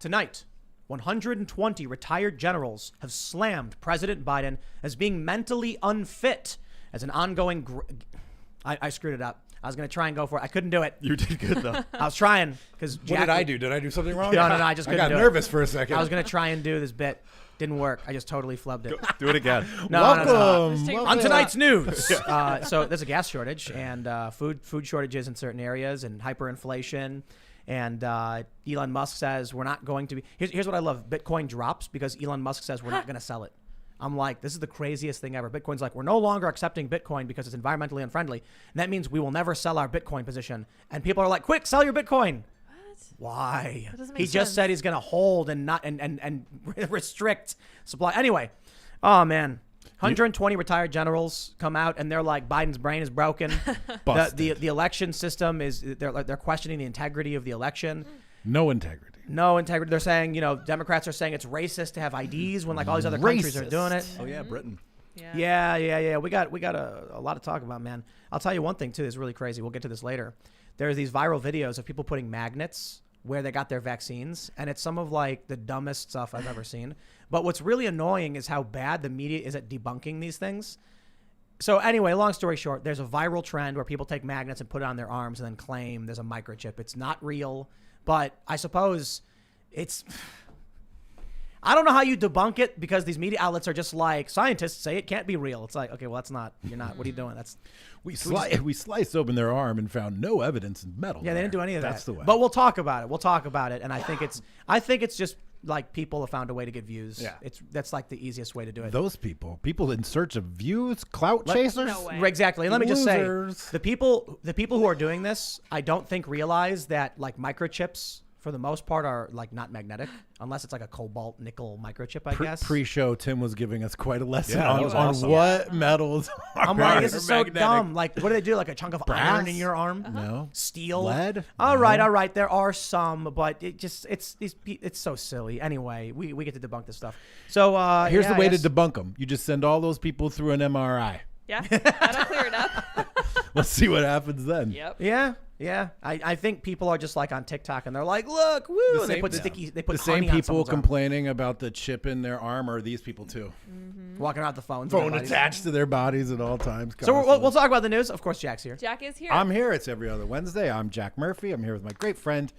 Tonight, 120 retired generals have slammed President Biden as being mentally unfit as an ongoing... I screwed it up. I was going to try and go for it. I couldn't do it. You did good, though. I was trying. What did I do? Did I do something wrong? No, I just couldn't I got nervous for a second. I was going to try and do this bit. Didn't work. I just totally flubbed it. Do it again. Welcome. On tonight's news. So there's a gas shortage and food shortages in certain areas and hyperinflation. And Elon Musk says we're not going to be... Here's what I love. Bitcoin drops because Elon Musk says we're not going to sell it. I'm like, this is the craziest thing ever. Bitcoin's like, we're no longer accepting Bitcoin because it's environmentally unfriendly. And that means we will never sell our Bitcoin position. And people are like, quick, sell your Bitcoin. What? Why? That doesn't make He sense. just said he's going to hold and not and restrict supply. Anyway, oh man. 120 retired generals come out and they're like, Biden's brain is broken. the election system is, they're questioning the integrity of the election. No integrity. No integrity. They're saying, Democrats are saying it's racist to have IDs when like all these other countries are doing it. Oh yeah, Britain. Yeah. We got a lot to talk about, man. I'll tell you one thing too is really crazy. We'll get to this later. There's these viral videos of people putting magnets where they got their vaccines, and it's some of like the dumbest stuff I've ever seen. But what's really annoying is how bad the media is at debunking these things. So anyway, long story short, there's a viral trend where people take magnets and put it on their arms and then claim there's a microchip. It's not real. But I suppose I don't know how you debunk it because these media outlets are just like, scientists say it can't be real. It's like, okay, well, that's not, you're not, what are you doing? We sliced open their arm and found no evidence in metal. Yeah, they didn't do any of that. That's the way. But we'll talk about it. And I think it's just like people have found a way to get views. Yeah. That's like the easiest way to do it. Those people in search of views, clout chasers. No way. Exactly. And let me just say, Losers. the people who are doing this, I don't think realize that like microchips for the most part are like not magnetic unless it's like a cobalt nickel microchip, I guess. Pre-show, Tim was giving us quite a lesson Yeah, on, that was on awesome. what metals are I'm like, this is so magnetic. dumb. Like, what do they do? Like a chunk of iron Brass? in your arm? No. Steel? Lead? All No. right. There are some, but it's so silly. Anyway, we get to debunk this stuff. So Here's yeah, the way I to guess- debunk them. You just send all those people through an MRI. Yeah, that'll clear it up. Let's see what happens then. Yep. Yeah. I think people are just like on TikTok and they're like, look, woo, The and they same- put yeah. sticky, they put The same honey on people someone's arm. complaining about the chip in their arm are these people too. Walking around with the phones. Phone attached to their bodies at all times. So we'll constantly. talk about the news. Of course, Jack's here. Jack is here. I'm here. It's every other Wednesday. I'm Jack Murphy. I'm here with my great friend,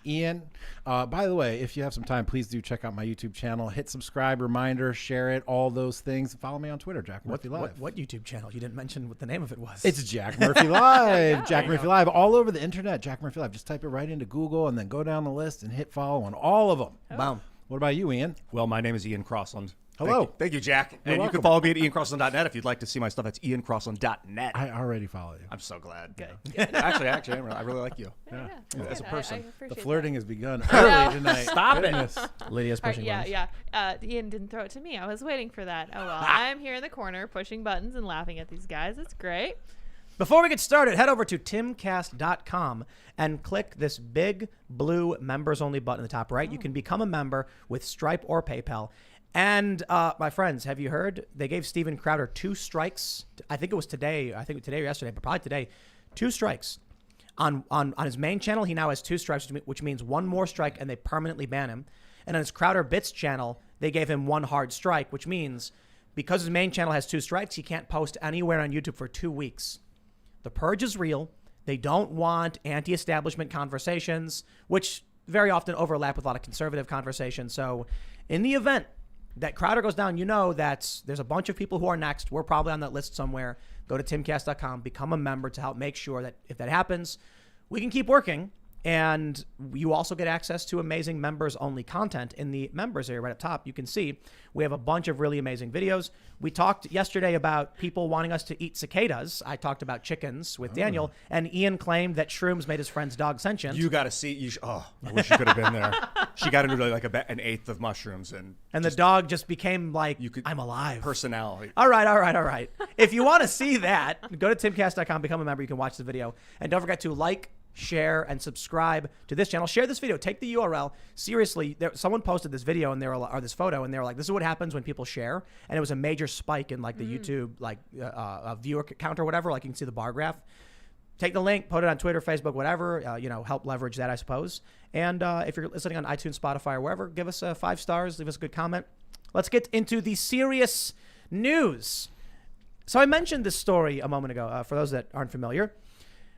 Ian. By the way, if you have some time, please do check out my YouTube channel. Hit subscribe, reminder, share it, all those things. Follow me on Twitter, Jack Murphy Live. What YouTube channel? You didn't mention what the name of it was. It's Jack Murphy Live. Jack Murphy Live all over the internet. Jack Murphy Live. Just type it right into Google and then go down the list and hit follow on all of them. Boom. What about you, Ian? Well, my name is Ian Crossland. Hello. Thank you, Jack. And you welcome. can follow me at iancrossland.net if you'd like to see my stuff. That's iancrossland.net. I already follow you. I'm so glad. Good. Actually, I really like you. Yeah. As a Good. person. I The appreciate flirting has begun I know. early tonight. Stop it. Goodness. Lydia's that. pushing buttons. Yeah. Ian didn't throw it to me. I was waiting for that. Oh well. I'm here in the corner pushing buttons and laughing at these guys. It's great. Before we get started, head over to timcast.com and click this big blue members only button in the top right. You can become a member with Stripe or PayPal. And my friends, have you heard? They gave Steven Crowder 2 strikes. I think it was today. I think today or yesterday, but probably today. 2 strikes. On his main channel, he now has 2 strikes, which means 1 more strike and they permanently ban him. And on his Crowder Bits channel, they gave him 1 hard strike, which means because his main channel has 2 strikes, he can't post anywhere on YouTube for 2 weeks. The purge is real. They don't want anti-establishment conversations, which very often overlap with a lot of conservative conversations. So in the event that Crowder goes down, you know that there's a bunch of people who are next. We're probably on that list somewhere. Go to timcast.com, become a member to help make sure that if that happens, we can keep working. And you also get access to amazing members-only content in the members area right up top. You can see we have a bunch of really amazing videos. We talked yesterday about people wanting us to eat cicadas. I talked about chickens with Daniel, and Ian claimed that shrooms made his friend's dog sentient. You got to see. I wish you could have been there. She got into like an eighth of mushrooms and the dog just became like, you could, I'm alive. Personality. All right. If you want to see that, go to timcast.com, become a member. You can watch the video. And don't forget to like, share, and subscribe to this channel. Share this video. Take the URL. Seriously, someone posted this video and or this photo, and they were like, this is what happens when people share. And it was a major spike in like the YouTube viewer count or whatever. Like you can see the bar graph. take the link, put it on Twitter, Facebook, whatever, help leverage that, I suppose. And if you're listening on iTunes, Spotify, or wherever, give us 5 stars, leave us a good comment. Let's get into the serious news. So I mentioned this story a moment ago, for those that aren't familiar.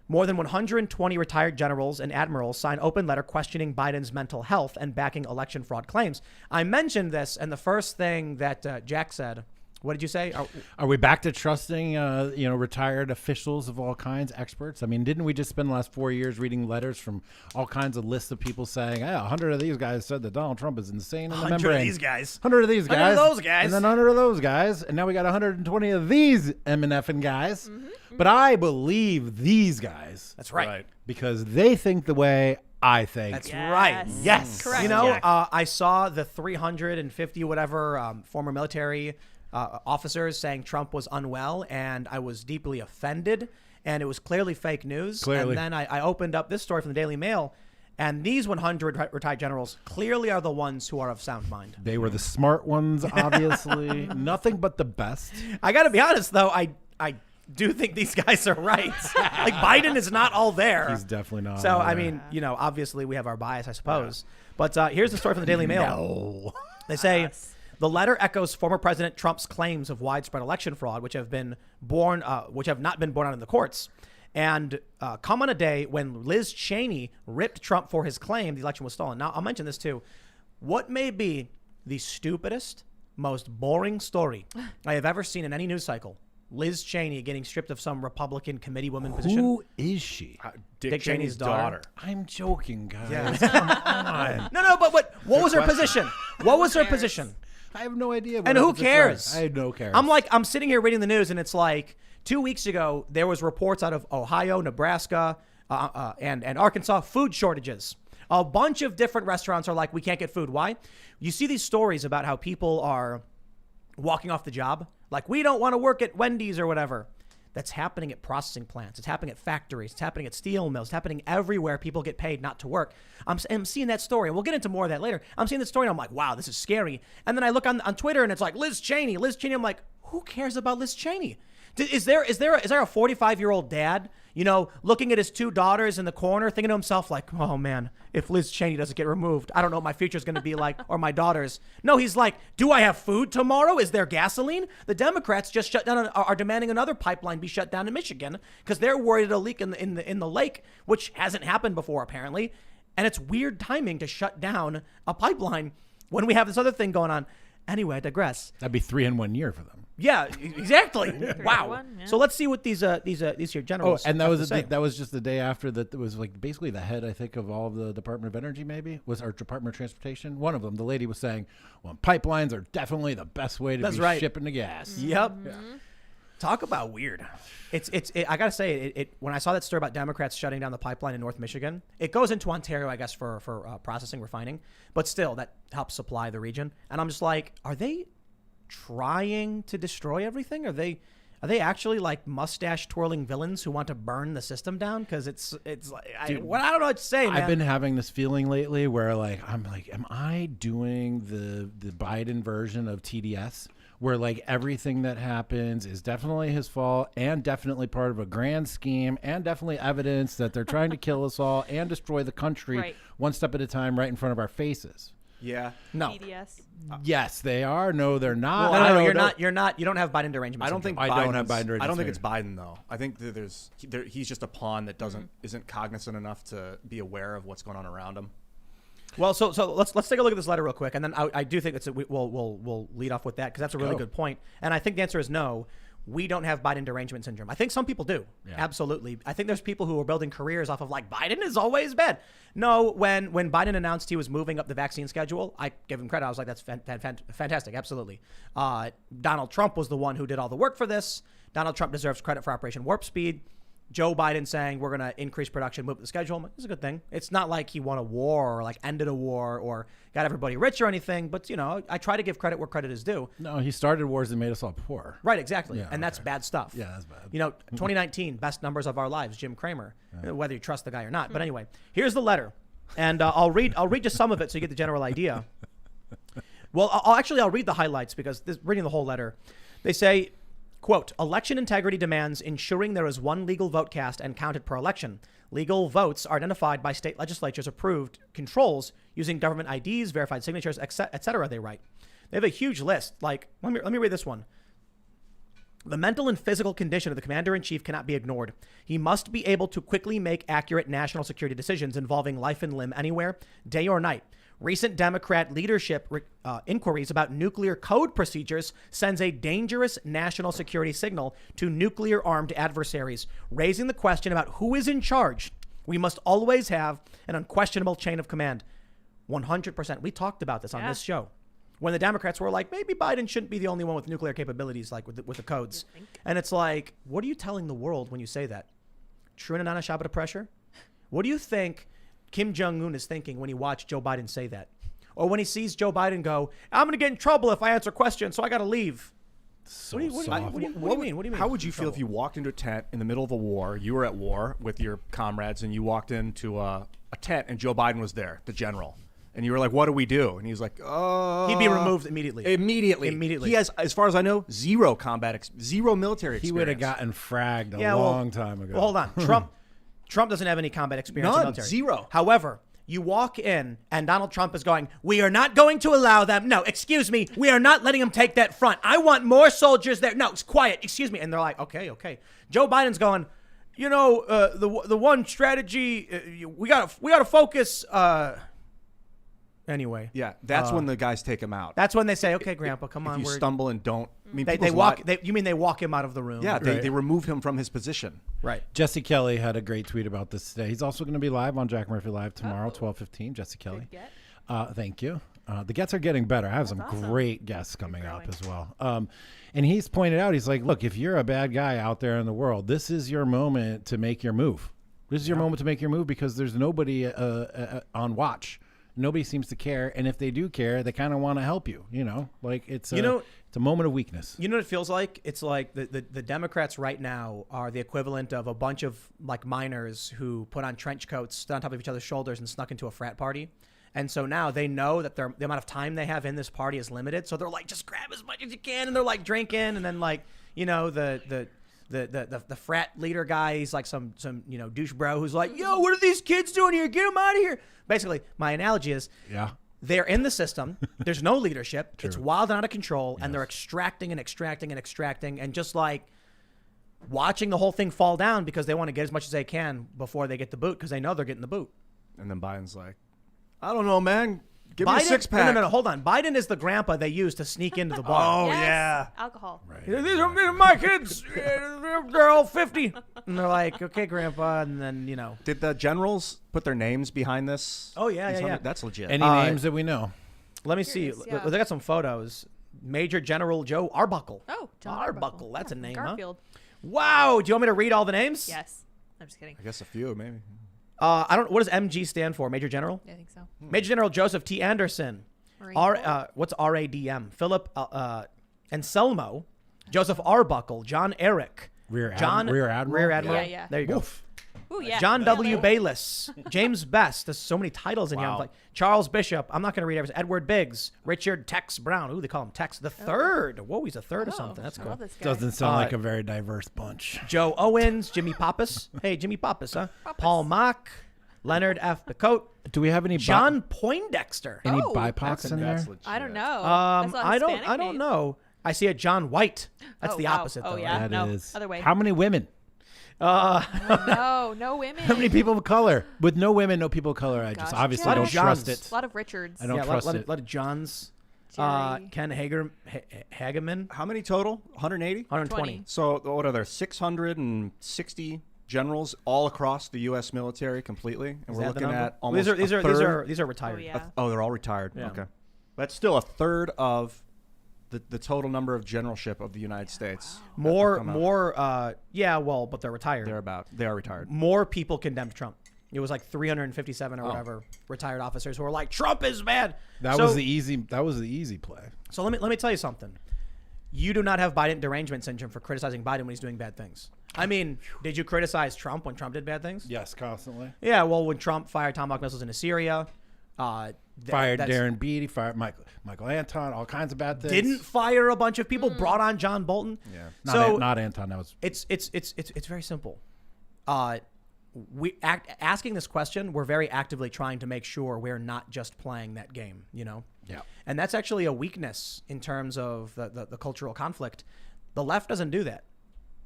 More than 120 retired generals and admirals signed open letter questioning Biden's mental health and backing election fraud claims. I mentioned this, and the first thing that Jack said, what did you say? Are we back to trusting, retired officials of all kinds, experts? I mean, didn't we just spend the last 4 years reading letters from all kinds of lists of people saying, 100 of these guys said that Donald Trump is insane in the membrane. 100 of these guys. 100 of these guys. 100 of those guys. And then 100 of those guys. And now we got 120 of these M&F guys. But I believe these guys. That's right. Because they think the way I think. That's right. Yes. Correct. You know, Jack. I saw the 350 whatever former military officers saying Trump was unwell, and I was deeply offended, and it was clearly fake news. Clearly. And then I opened up this story from the Daily Mail, and these 100 retired generals clearly are the ones who are of sound mind. They were the smart ones, obviously. Nothing but the best. I got to be honest, though, I do think these guys are right. Like, Biden is not all there. He's definitely not. So, all I there. mean, obviously we have our bias, I suppose. But here's the story from the Daily Mail. No. They say the letter echoes former President Trump's claims of widespread election fraud, which have not been borne out in the courts, and come on a day when Liz Cheney ripped Trump for his claim the election was stolen. Now, I'll mention this too. What may be the stupidest, most boring story I have ever seen in any news cycle? Liz Cheney getting stripped of some Republican committee woman position. Who is she? Dick Cheney's daughter. I'm joking, guys. Yeah. Come on. No, but what was her position? What was her position? I have no idea. And who cares? I no care. I'm sitting here reading the news, and it's like 2 weeks ago, there was reports out of Ohio, Nebraska, and Arkansas, food shortages. A bunch of different restaurants are like, we can't get food. Why? You see these stories about how people are walking off the job. Like, we don't want to work at Wendy's or whatever. That's happening at processing plants. It's happening at factories. It's happening at steel mills. It's happening everywhere. People get paid not to work. I'm seeing that story, and we'll get into more of that later. I'm seeing the story, and I'm like, wow, this is scary. And then I look on Twitter, and it's like, Liz Cheney. I'm like, who cares about Liz Cheney? Is there a 45-year-old dad, looking at his 2 daughters in the corner, thinking to himself like, oh man, if Liz Cheney doesn't get removed, I don't know what my future's going to be like, or my daughters. No, he's like, do I have food tomorrow? Is there gasoline? The Democrats just are demanding another pipeline be shut down in Michigan because they're worried it'll leak in the lake, which hasn't happened before apparently. And it's weird timing to shut down a pipeline when we have this other thing going on. Anyway, I digress. That'd be 3 in 1 year for them. Yeah, exactly. Wow. One, yeah. So let's see what these here generals. Oh, and that have was to say. that was just the day after that. It was like basically the head, I think, of all of the Department of Energy, maybe was our Department of Transportation. One of them, the lady was saying, "Well, pipelines are definitely the best way to That's be right. shipping the gas." Yep. Yeah. Talk about weird. I gotta say, when I saw that story about Democrats shutting down the pipeline in North Michigan, it goes into Ontario, I guess, for processing, refining, but still that helps supply the region. And I'm just like, are they trying to destroy everything? Are they actually like mustache twirling villains who want to burn the system down? Because it's like, I don't know what to say, man. I've been having this feeling lately where I'm like, am I doing the Biden version of TDS? Where like everything that happens is definitely his fault and definitely part of a grand scheme and definitely evidence that they're trying to kill us all and destroy the country one step at a time right in front of our faces. Yeah. No. BDS. Yes, they are. No, they're not. No, you're not. You're not. You don't have Biden derangement. I don't think I don't have Biden derangement I don't think it's syndrome. Biden though. I think that he's just a pawn that isn't cognizant enough to be aware of what's going on around him. Well, so let's take a look at this letter real quick, and then I do think we'll lead off with that because that's a really good point. And I think the answer is no. We don't have Biden derangement syndrome. I think some people do. Yeah. Absolutely. I think there's people who are building careers off of like Biden is always bad. No, when Biden announced he was moving up the vaccine schedule, I give him credit. I was like, that's fantastic. Absolutely. Donald Trump was the one who did all the work for this. Donald Trump deserves credit for Operation Warp Speed. Joe Biden saying we're going to increase production, move the schedule. It's a good thing. It's not like he won a war or like ended a war or got everybody rich or anything. But, I try to give credit where credit is due. No, he started wars that made us all poor. Right, exactly. Yeah, and that's bad stuff. Yeah, that's bad. 2019, best numbers of our lives, Jim Cramer, whether you trust the guy or not. But anyway, here's the letter. And I'll read just some of it so you get the general idea. Well, I'll read the highlights because reading the whole letter, they say, Quote, election integrity demands ensuring there is one legal vote cast and counted per election. Legal votes are identified by state legislatures approved controls using government IDs, verified signatures, et cetera, they write. They have a huge list. Like, let me read this one. The mental and physical condition of the commander-in-chief cannot be ignored. He must be able to quickly make accurate national security decisions involving life and limb anywhere, day or night. Recent Democrat leadership inquiries about nuclear code procedures sends a dangerous national security signal to nuclear-armed adversaries, raising the question about who is in charge. We must always have an unquestionable chain of command. 100%. We talked about this on this show. When the Democrats were like, maybe Biden shouldn't be the only one with nuclear capabilities, like with the codes. And it's like, what are you telling the world when you say that? True and Shabbat pressure? What do you think Kim Jong-un is thinking when he watched Joe Biden say that? Or when he sees Joe Biden go, I'm going to get in trouble if I answer questions, so I got to leave. So What do you mean? How would you feel if you walked into a tent in the middle of a war, you were at war with your comrades, and you walked into a tent and Joe Biden was there, the general, and you were like, what do we do? And he was like, He'd be removed immediately. Immediately. He has, as far as I know, zero military experience. He would have gotten fragged a long time ago. Well, hold on. Trump doesn't have any combat experience in the military. Zero. However, you walk in and Donald Trump is going, we are not going to allow them. No, excuse me. We are not letting them take that front. I want more soldiers there. No, it's quiet. Excuse me. And they're like, okay. Joe Biden's going, the one strategy, we gotta focus. Anyway. Yeah, that's when the guys take him out. That's when they say, okay, Grandpa, come on. If you stumble and don't. I mean, They walk. You mean they walk him out of the room? Yeah, Right. they remove him from his position. Right. Jesse Kelly had a great tweet about this today. He's also going to be live on Jack Murphy Live tomorrow, 12:15. Jesse Kelly. Good Thank you. The guests are getting better. I have some awesome. great guests coming up as well. And he's pointed out, he's like, look, if you're a bad guy out there in the world, this is your moment to make your move. This is your moment to make your move because there's nobody on watch. Nobody seems to care, and if they do care, they kind of want to help you. Like it's a moment of weakness. You know what it feels like? It's like the Democrats right now are the equivalent of a bunch of like minors who put on trench coats, stood on top of each other's shoulders, and snuck into a frat party. And so now they know that the amount of time they have in this party is limited. So they're like, just grab as much as you can, and they're like drinking, and then like the frat leader guy, he's like some douche bro who's like, yo, what are these kids doing here? Get them out of here. Basically, my analogy is they're in the system. There's no leadership. It's wild and out of control. And they're extracting and just like watching the whole thing fall down because they want to get as much as they can before they get the boot because they know they're getting the boot. And then Biden's like, I don't know, man. Give me a Biden, six-pack. No, hold on. Biden is the grandpa they use to sneak into the bar. Oh, Yes. yeah. Alcohol. Right. These are my kids. They're all 50. And they're like, okay, grandpa. And then, Did the generals put their names behind this? Oh, yeah. That's legit. Any names that we know? Let me see. Curious, yeah. They got some photos. Major General Joe Arbuckle. Oh, John Arbuckle. That's a name, Garfield. huh? Wow. Do you want me to read all the names? Yes. I'm just kidding. I guess a few, maybe. What does MG stand for? Major General? Yeah, I think so. Major General Joseph T. Anderson. Marine Corps. What's RADM? Philip Anselmo. Joseph Arbuckle. John Eric. Rear Admiral? Yeah. There you go. Ooh, yeah. John Yeah, W. yeah. Bayless, James Best. There's so many titles in here. I'm Wow. like Charles Bishop. I'm not going to read everything. Edward Biggs, Richard Tex Brown. Ooh, they call him Tex the Third. Whoa, he's a third or something. That's I cool. love this guy. Doesn't sound like a very diverse bunch. Joe Owens, Jimmy Pappas. Hey, Jimmy Pappas, huh? Paul Mock, Leonard F. Picote, Do we have any John Poindexter. any Oh. BIPOCs in there? That's legit. I don't know. I don't know. I see a John White. That's Oh, the wow. opposite, Oh, though. yeah. right? That No, is. other way. How many women? No women. How many people of color? With no women, no people of color. I just Gosh, obviously yeah. don't trust Johns. it. A lot of Richards. I don't Yeah, trust let it. of Johns. Jerry. Ken Hageman. How many total? 180? 120. 20. So what are there? 660 generals all across the U.S. military completely, and Is we're that the looking number? at almost these a third. are retired. Oh, yeah. Oh, they're all retired. Yeah. Okay, that's still a third of the total number of generalship of the United States. More, Come out. but they're retired. They are retired. More people condemned Trump. It was like 357 or whatever retired officers who were like, Trump is bad. That So- was the easy play. So let me tell you something. You do not have Biden derangement syndrome for criticizing Biden when he's doing bad things. I mean, did you criticize Trump when Trump did bad things? Yes, constantly. Yeah, well, when Trump fired Tomahawk missiles into Syria, Fired Darren Beattie, fired Michael Anton, all kinds of bad things. Didn't fire a bunch of people, brought on John Bolton. Yeah. So Not Anton. That was. It's very simple. Asking this question, we're very actively trying to make sure we're not just playing that game, Yeah. And that's actually a weakness in terms of the cultural conflict. The left doesn't do that.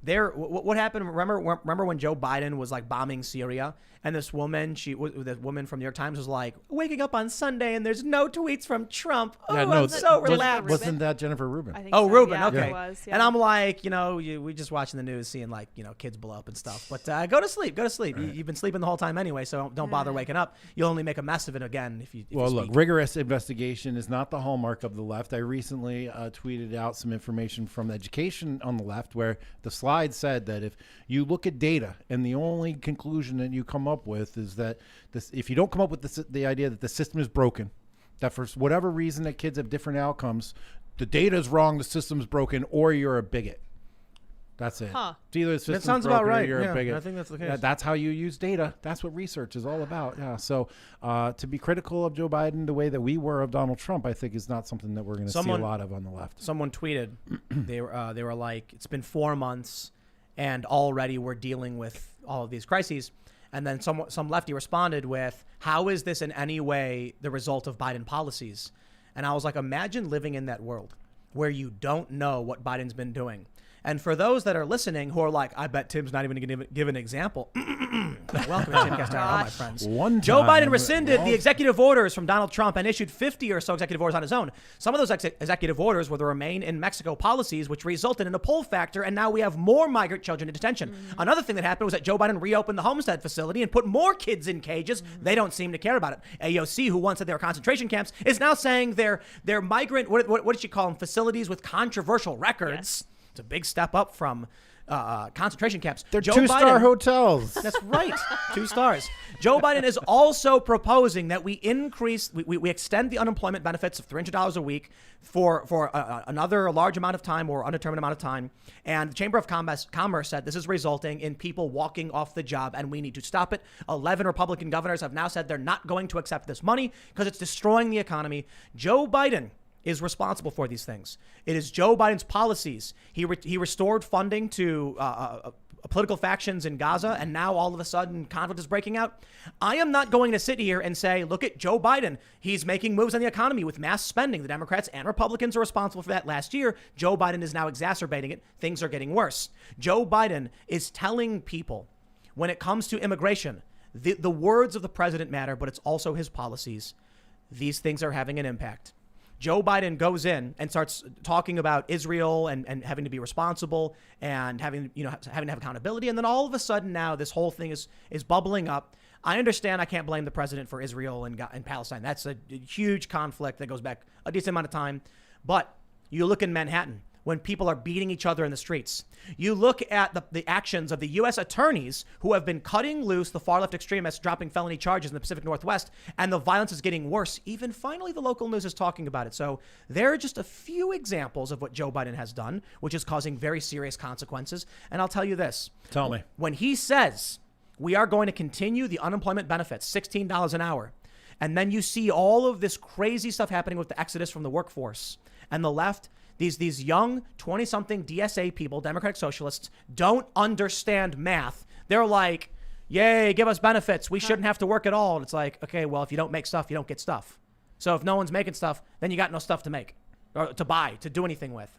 What happened? Remember when Joe Biden was like bombing Syria, and this woman, the woman from New York Times was like, waking up on Sunday and there's no tweets from Trump. Oh, Yeah, no, I'm so relaxed. Wasn't that Jennifer Rubin? I think Oh, so. Rubin, Yeah, okay. it was, yeah. And I'm like, we just watching the news, seeing like, kids blow up and stuff. But go to sleep. Right. You've been sleeping the whole time anyway, so don't bother waking up. You'll only make a mess of it again if you Look, speak. rigorous investigation is not the hallmark of the left. I recently tweeted out some information from education on the left where the slide said that if you look at data and the only conclusion that you come up with is that if you don't come up with the idea that the system is broken, that for whatever reason that kids have different outcomes, the data is wrong, the system's broken, or you're a bigot. That's it. Huh. It's either the system's sounds broken about right. or you're Yeah, a bigot. I think that's the case. Yeah, that's how you use data. That's what research is all about. Yeah. So to be critical of Joe Biden the way that we were of Donald Trump, I think is not something that we're going to see a lot of on the left. Someone tweeted, they were like, it's been 4 months, and already we're dealing with all of these crises. And then some lefty responded with, how is this in any way the result of Biden policies? And I was like, imagine living in that world where you don't know what Biden's been doing. And for those that are listening who are like, I bet Tim's not even going to give an example. Welcome to Timcast IRL, my friends. Joe Biden rescinded the executive orders from Donald Trump and issued 50 or so executive orders on his own. Some of those executive orders were the Remain in Mexico policies, which resulted in a pull factor, and now we have more migrant children in detention. Another thing that happened was that Joe Biden reopened the Homestead facility and put more kids in cages. They don't seem to care about it. AOC, who once said they were concentration camps, is now saying they're migrant, what did she call them, facilities with controversial records. Yes. It's a big step up from concentration camps. They're Joe 2-star Biden- hotels. That's right. 2 stars. Joe Biden is also proposing that we extend the unemployment benefits of $300 a week for another large amount of time or undetermined amount of time. And the Chamber of Commerce said this is resulting in people walking off the job, and we need to stop it. 11 Republican governors have now said they're not going to accept this money because it's destroying the economy. Joe Biden is responsible for these things. It is Joe Biden's policies. He restored funding to political factions in Gaza, and now all of a sudden conflict is breaking out. I am not going to sit here and say, look at Joe Biden. He's making moves on the economy with mass spending. The Democrats and Republicans are responsible for that last year. Joe Biden is now exacerbating it. Things are getting worse. Joe Biden is telling people when it comes to immigration, the words of the president matter, but it's also his policies. These things are having an impact. Joe Biden goes in and starts talking about Israel and having to be responsible and having to have accountability. And then all of a sudden now this whole thing is bubbling up. I understand I can't blame the president for Israel and Palestine. That's a huge conflict that goes back a decent amount of time. But you look in Manhattan when people are beating each other in the streets. You look at the actions of the U.S. attorneys who have been cutting loose the far-left extremists, dropping felony charges in the Pacific Northwest, and the violence is getting worse. Even finally, the local news is talking about it. So there are just a few examples of what Joe Biden has done, which is causing very serious consequences. And I'll tell you this. Tell me. When he says we are going to continue the unemployment benefits, $16 an hour, and then you see all of this crazy stuff happening with the exodus from the workforce and the left, these young 20-something DSA people, Democratic Socialists, don't understand math. They're like, yay, give us benefits. We shouldn't have to work at all. And it's like, okay, well, if you don't make stuff, you don't get stuff. So if no one's making stuff, then you got no stuff to make or to buy, to do anything with.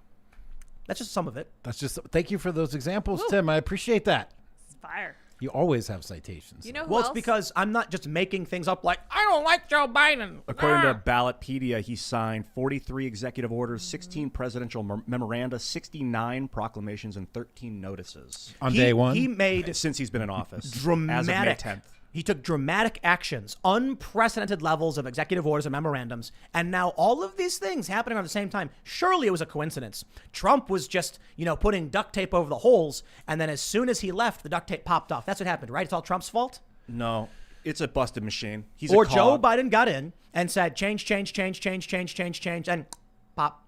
That's just some of it. Thank you for those examples, Tim. I appreciate that. It's fire. You always have citations. You know who Well, else? it's because I'm not just making things up like, I don't like Joe Biden. According to Ballotpedia, he signed 43 executive orders, 16 presidential memoranda, 69 proclamations, and 13 notices On day one? He made since he's been in office. dramatic. As of May 10th. He took dramatic actions, unprecedented levels of executive orders and memorandums, and now all of these things happening at the same time. Surely it was a coincidence. Trump was just, putting duct tape over the holes, and then as soon as he left, the duct tape popped off. That's what happened, right? It's all Trump's fault? No, it's a busted machine. He's Or a Joe cog. Biden got in and said, change, and pop.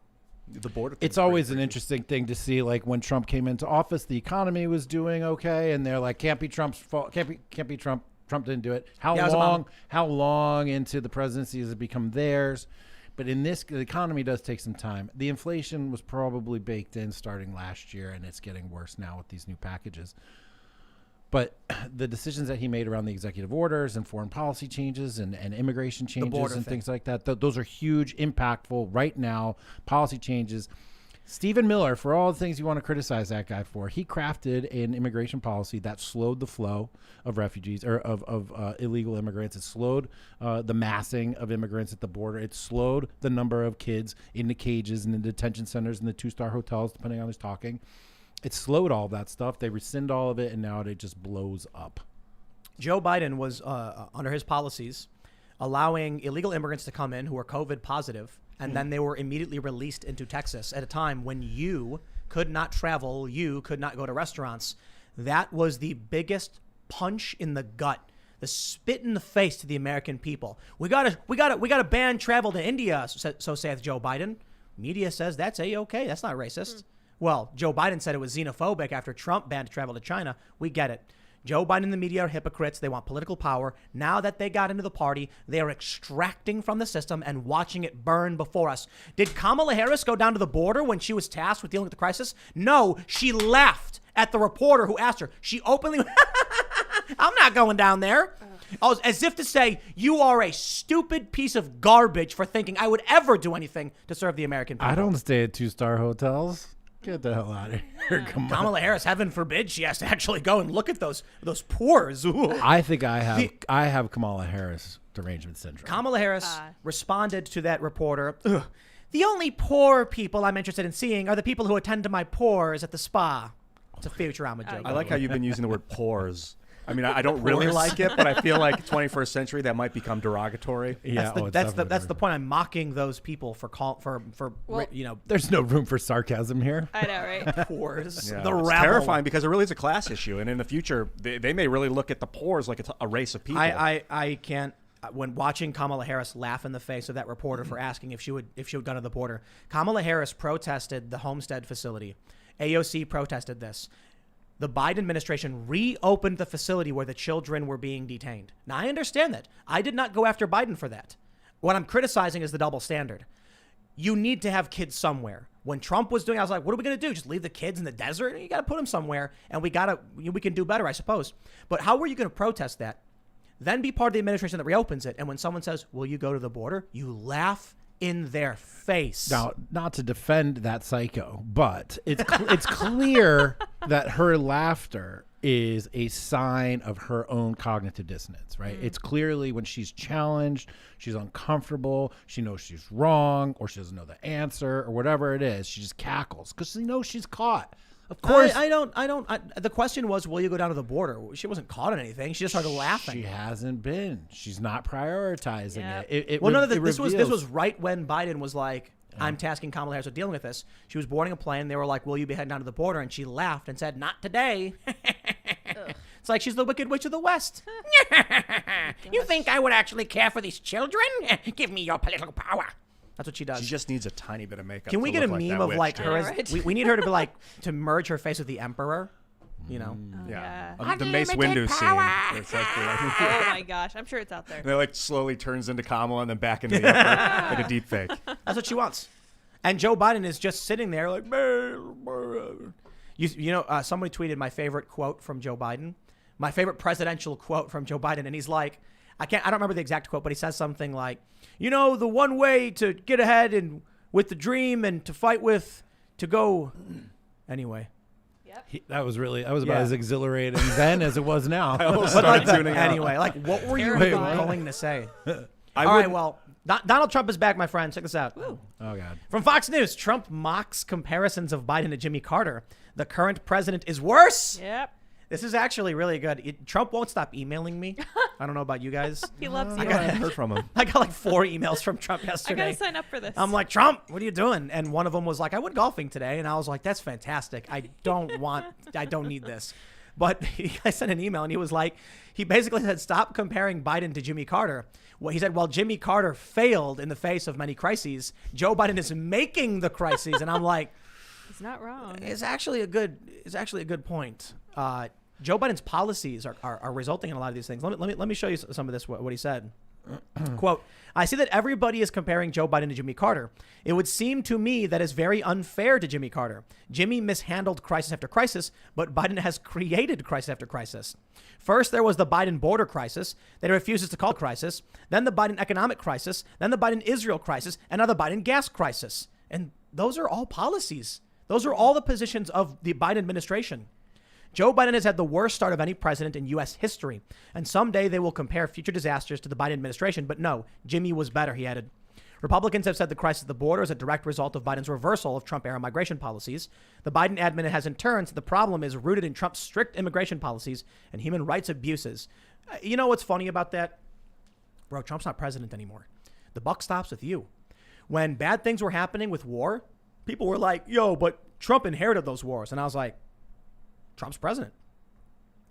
The border. It's always an interesting thing to see, like when Trump came into office, the economy was doing okay, and they're like, can't be Trump's fault, can't be Trump's Trump didn't do it. Yeah, it was Obama. How long into the presidency has it become theirs? But in this, the economy does take some time. The inflation was probably baked in starting last year, and it's getting worse now with these new packages. But the decisions that he made around the executive orders and foreign policy changes and immigration changes and things like that, those are huge, impactful, right now, policy changes. Stephen Miller, for all the things you want to criticize that guy for, he crafted an immigration policy that slowed the flow of refugees or of illegal immigrants. It slowed the massing of immigrants at the border. It slowed the number of kids in the cages and the detention centers and the 2-star hotels, depending on who's talking. It slowed all that stuff. They rescind all of it, and now it just blows up. Joe Biden was, under his policies, allowing illegal immigrants to come in who were COVID positive, and then they were immediately released into Texas at a time when you could not travel, you could not go to restaurants. That was the biggest punch in the gut, the spit in the face to the American people. We gotta ban travel to India, so saith Joe Biden. Media says that's A-okay. That's not racist. Well, Joe Biden said it was xenophobic after Trump banned travel to China. We get it. Joe Biden and the media are hypocrites. They want political power. Now that they got into the party, they are extracting from the system and watching it burn before us. Did Kamala Harris go down to the border when she was tasked with dealing with the crisis? No, she laughed at the reporter who asked her. She openly, I'm not going down there. As if to say, you are a stupid piece of garbage for thinking I would ever do anything to serve the American people. I don't stay at 2-star hotels. Get the hell out of here. Come on. Kamala Harris, heaven forbid, she has to actually go and look at those pores. Ooh. I think I have Kamala Harris derangement syndrome. Kamala Harris responded to that reporter, "Ugh, the only poor people I'm interested in seeing are the people who attend to my pores at the spa." It's a Futurama joke. I like how you've been using the word pores. I mean, I don't really like it, but I feel like 21st century that might become derogatory. Yeah, that's the point. I'm mocking those people for There's no room for sarcasm here. I know, right? pores. Yeah, The it's rabble. terrifying because it really is a class issue, and in the future, they may really look at the pores like it's a race of people. I can't. When watching Kamala Harris laugh in the face of that reporter for asking if she would gone to the border, Kamala Harris protested the Homestead facility. AOC protested this. The Biden administration reopened the facility where the children were being detained. Now, I understand that. I did not go after Biden for that. What I'm criticizing is the double standard. You need to have kids somewhere. When Trump was doing, I was like, what are we going to do? Just leave the kids in the desert? You got to put them somewhere, and we can do better, I suppose. But how are you going to protest that? Then be part of the administration that reopens it. And when someone says, will you go to the border? You laugh in their face. Now, not to defend that psycho, but it's clear that her laughter is a sign of her own cognitive dissonance, right? It's clearly when she's challenged, she's uncomfortable, she knows she's wrong, or she doesn't know the answer, or whatever it is, she just cackles because she knows she's caught. Of course. I don't. The question was, will you go down to the border? She wasn't caught in anything. She just started laughing. She hasn't been. She's not prioritizing Yep. it. This was right when Biden was like, I'm tasking Kamala Harris with dealing with this. She was boarding a plane. They were like, will you be heading down to the border? And she laughed and said, not today. It's like she's the Wicked Witch of the West. You think I would actually care for these children? Give me your political power. That's what she does. She just needs a tiny bit of makeup. Can we get a meme of like her? Yeah, right. We need her to be like to merge her face with the emperor. You know. Yeah. Yeah. The Mace Windu scene. It's like, Oh my gosh, I'm sure it's out there. and it like slowly turns into Kamala and then back into the emperor, like a deep fake. That's what she wants. And Joe Biden is just sitting there like, somebody tweeted my favorite quote from Joe Biden, my favorite presidential quote from Joe Biden. And he's like, I don't remember the exact quote, but he says something like, the one way to get ahead and with the dream and to fight with, to go anyway. That was about as exhilarating then as it was now. I almost started tuning out. Anyway, like what were you Terrifying. going to say? All right, well, Donald Trump is back, my friend. Check this out. Oh, God. From Fox News, Trump mocks comparisons of Biden to Jimmy Carter. The current president is worse. Yep. This is actually really good. Trump won't stop emailing me. I don't know about you guys. He loves I you. haven't heard from him. I got like 4 emails from Trump I yesterday. gotta sign up for this. I'm like, Trump, what are you doing? And one of them was like, I went golfing today. And I was like, that's fantastic. I don't need this. But I sent an email and he was like, he basically said, stop comparing Biden to Jimmy Carter. Well, he said, well, Jimmy Carter failed in the face of many crises. Joe Biden is making the crises. And I'm like, He's not wrong. it's actually a good point. Joe Biden's policies are resulting in a lot of these things. Let me show you some of this, what he said. Quote, I see that everybody is comparing Joe Biden to Jimmy Carter. It would seem to me that is very unfair to Jimmy Carter. Jimmy mishandled crisis after crisis, but Biden has created crisis after crisis. First, there was the Biden border crisis that he refuses to call a crisis, then the Biden economic crisis, then the Biden Israel crisis, and now the Biden gas crisis. And those are all policies. Those are all the positions of the Biden administration. Joe Biden has had the worst start of any president in U.S. history, and someday they will compare future disasters to the Biden administration. But no, Jimmy was better, he added. Republicans have said the crisis at the border is a direct result of Biden's reversal of Trump-era migration policies. The Biden admin has in turn said the problem is rooted in Trump's strict immigration policies and human rights abuses. You know what's funny about that? Bro, Trump's not president anymore. The buck stops with you. When bad things were happening with war, people were like, yo, but Trump inherited those wars. And I was like, Trump's president.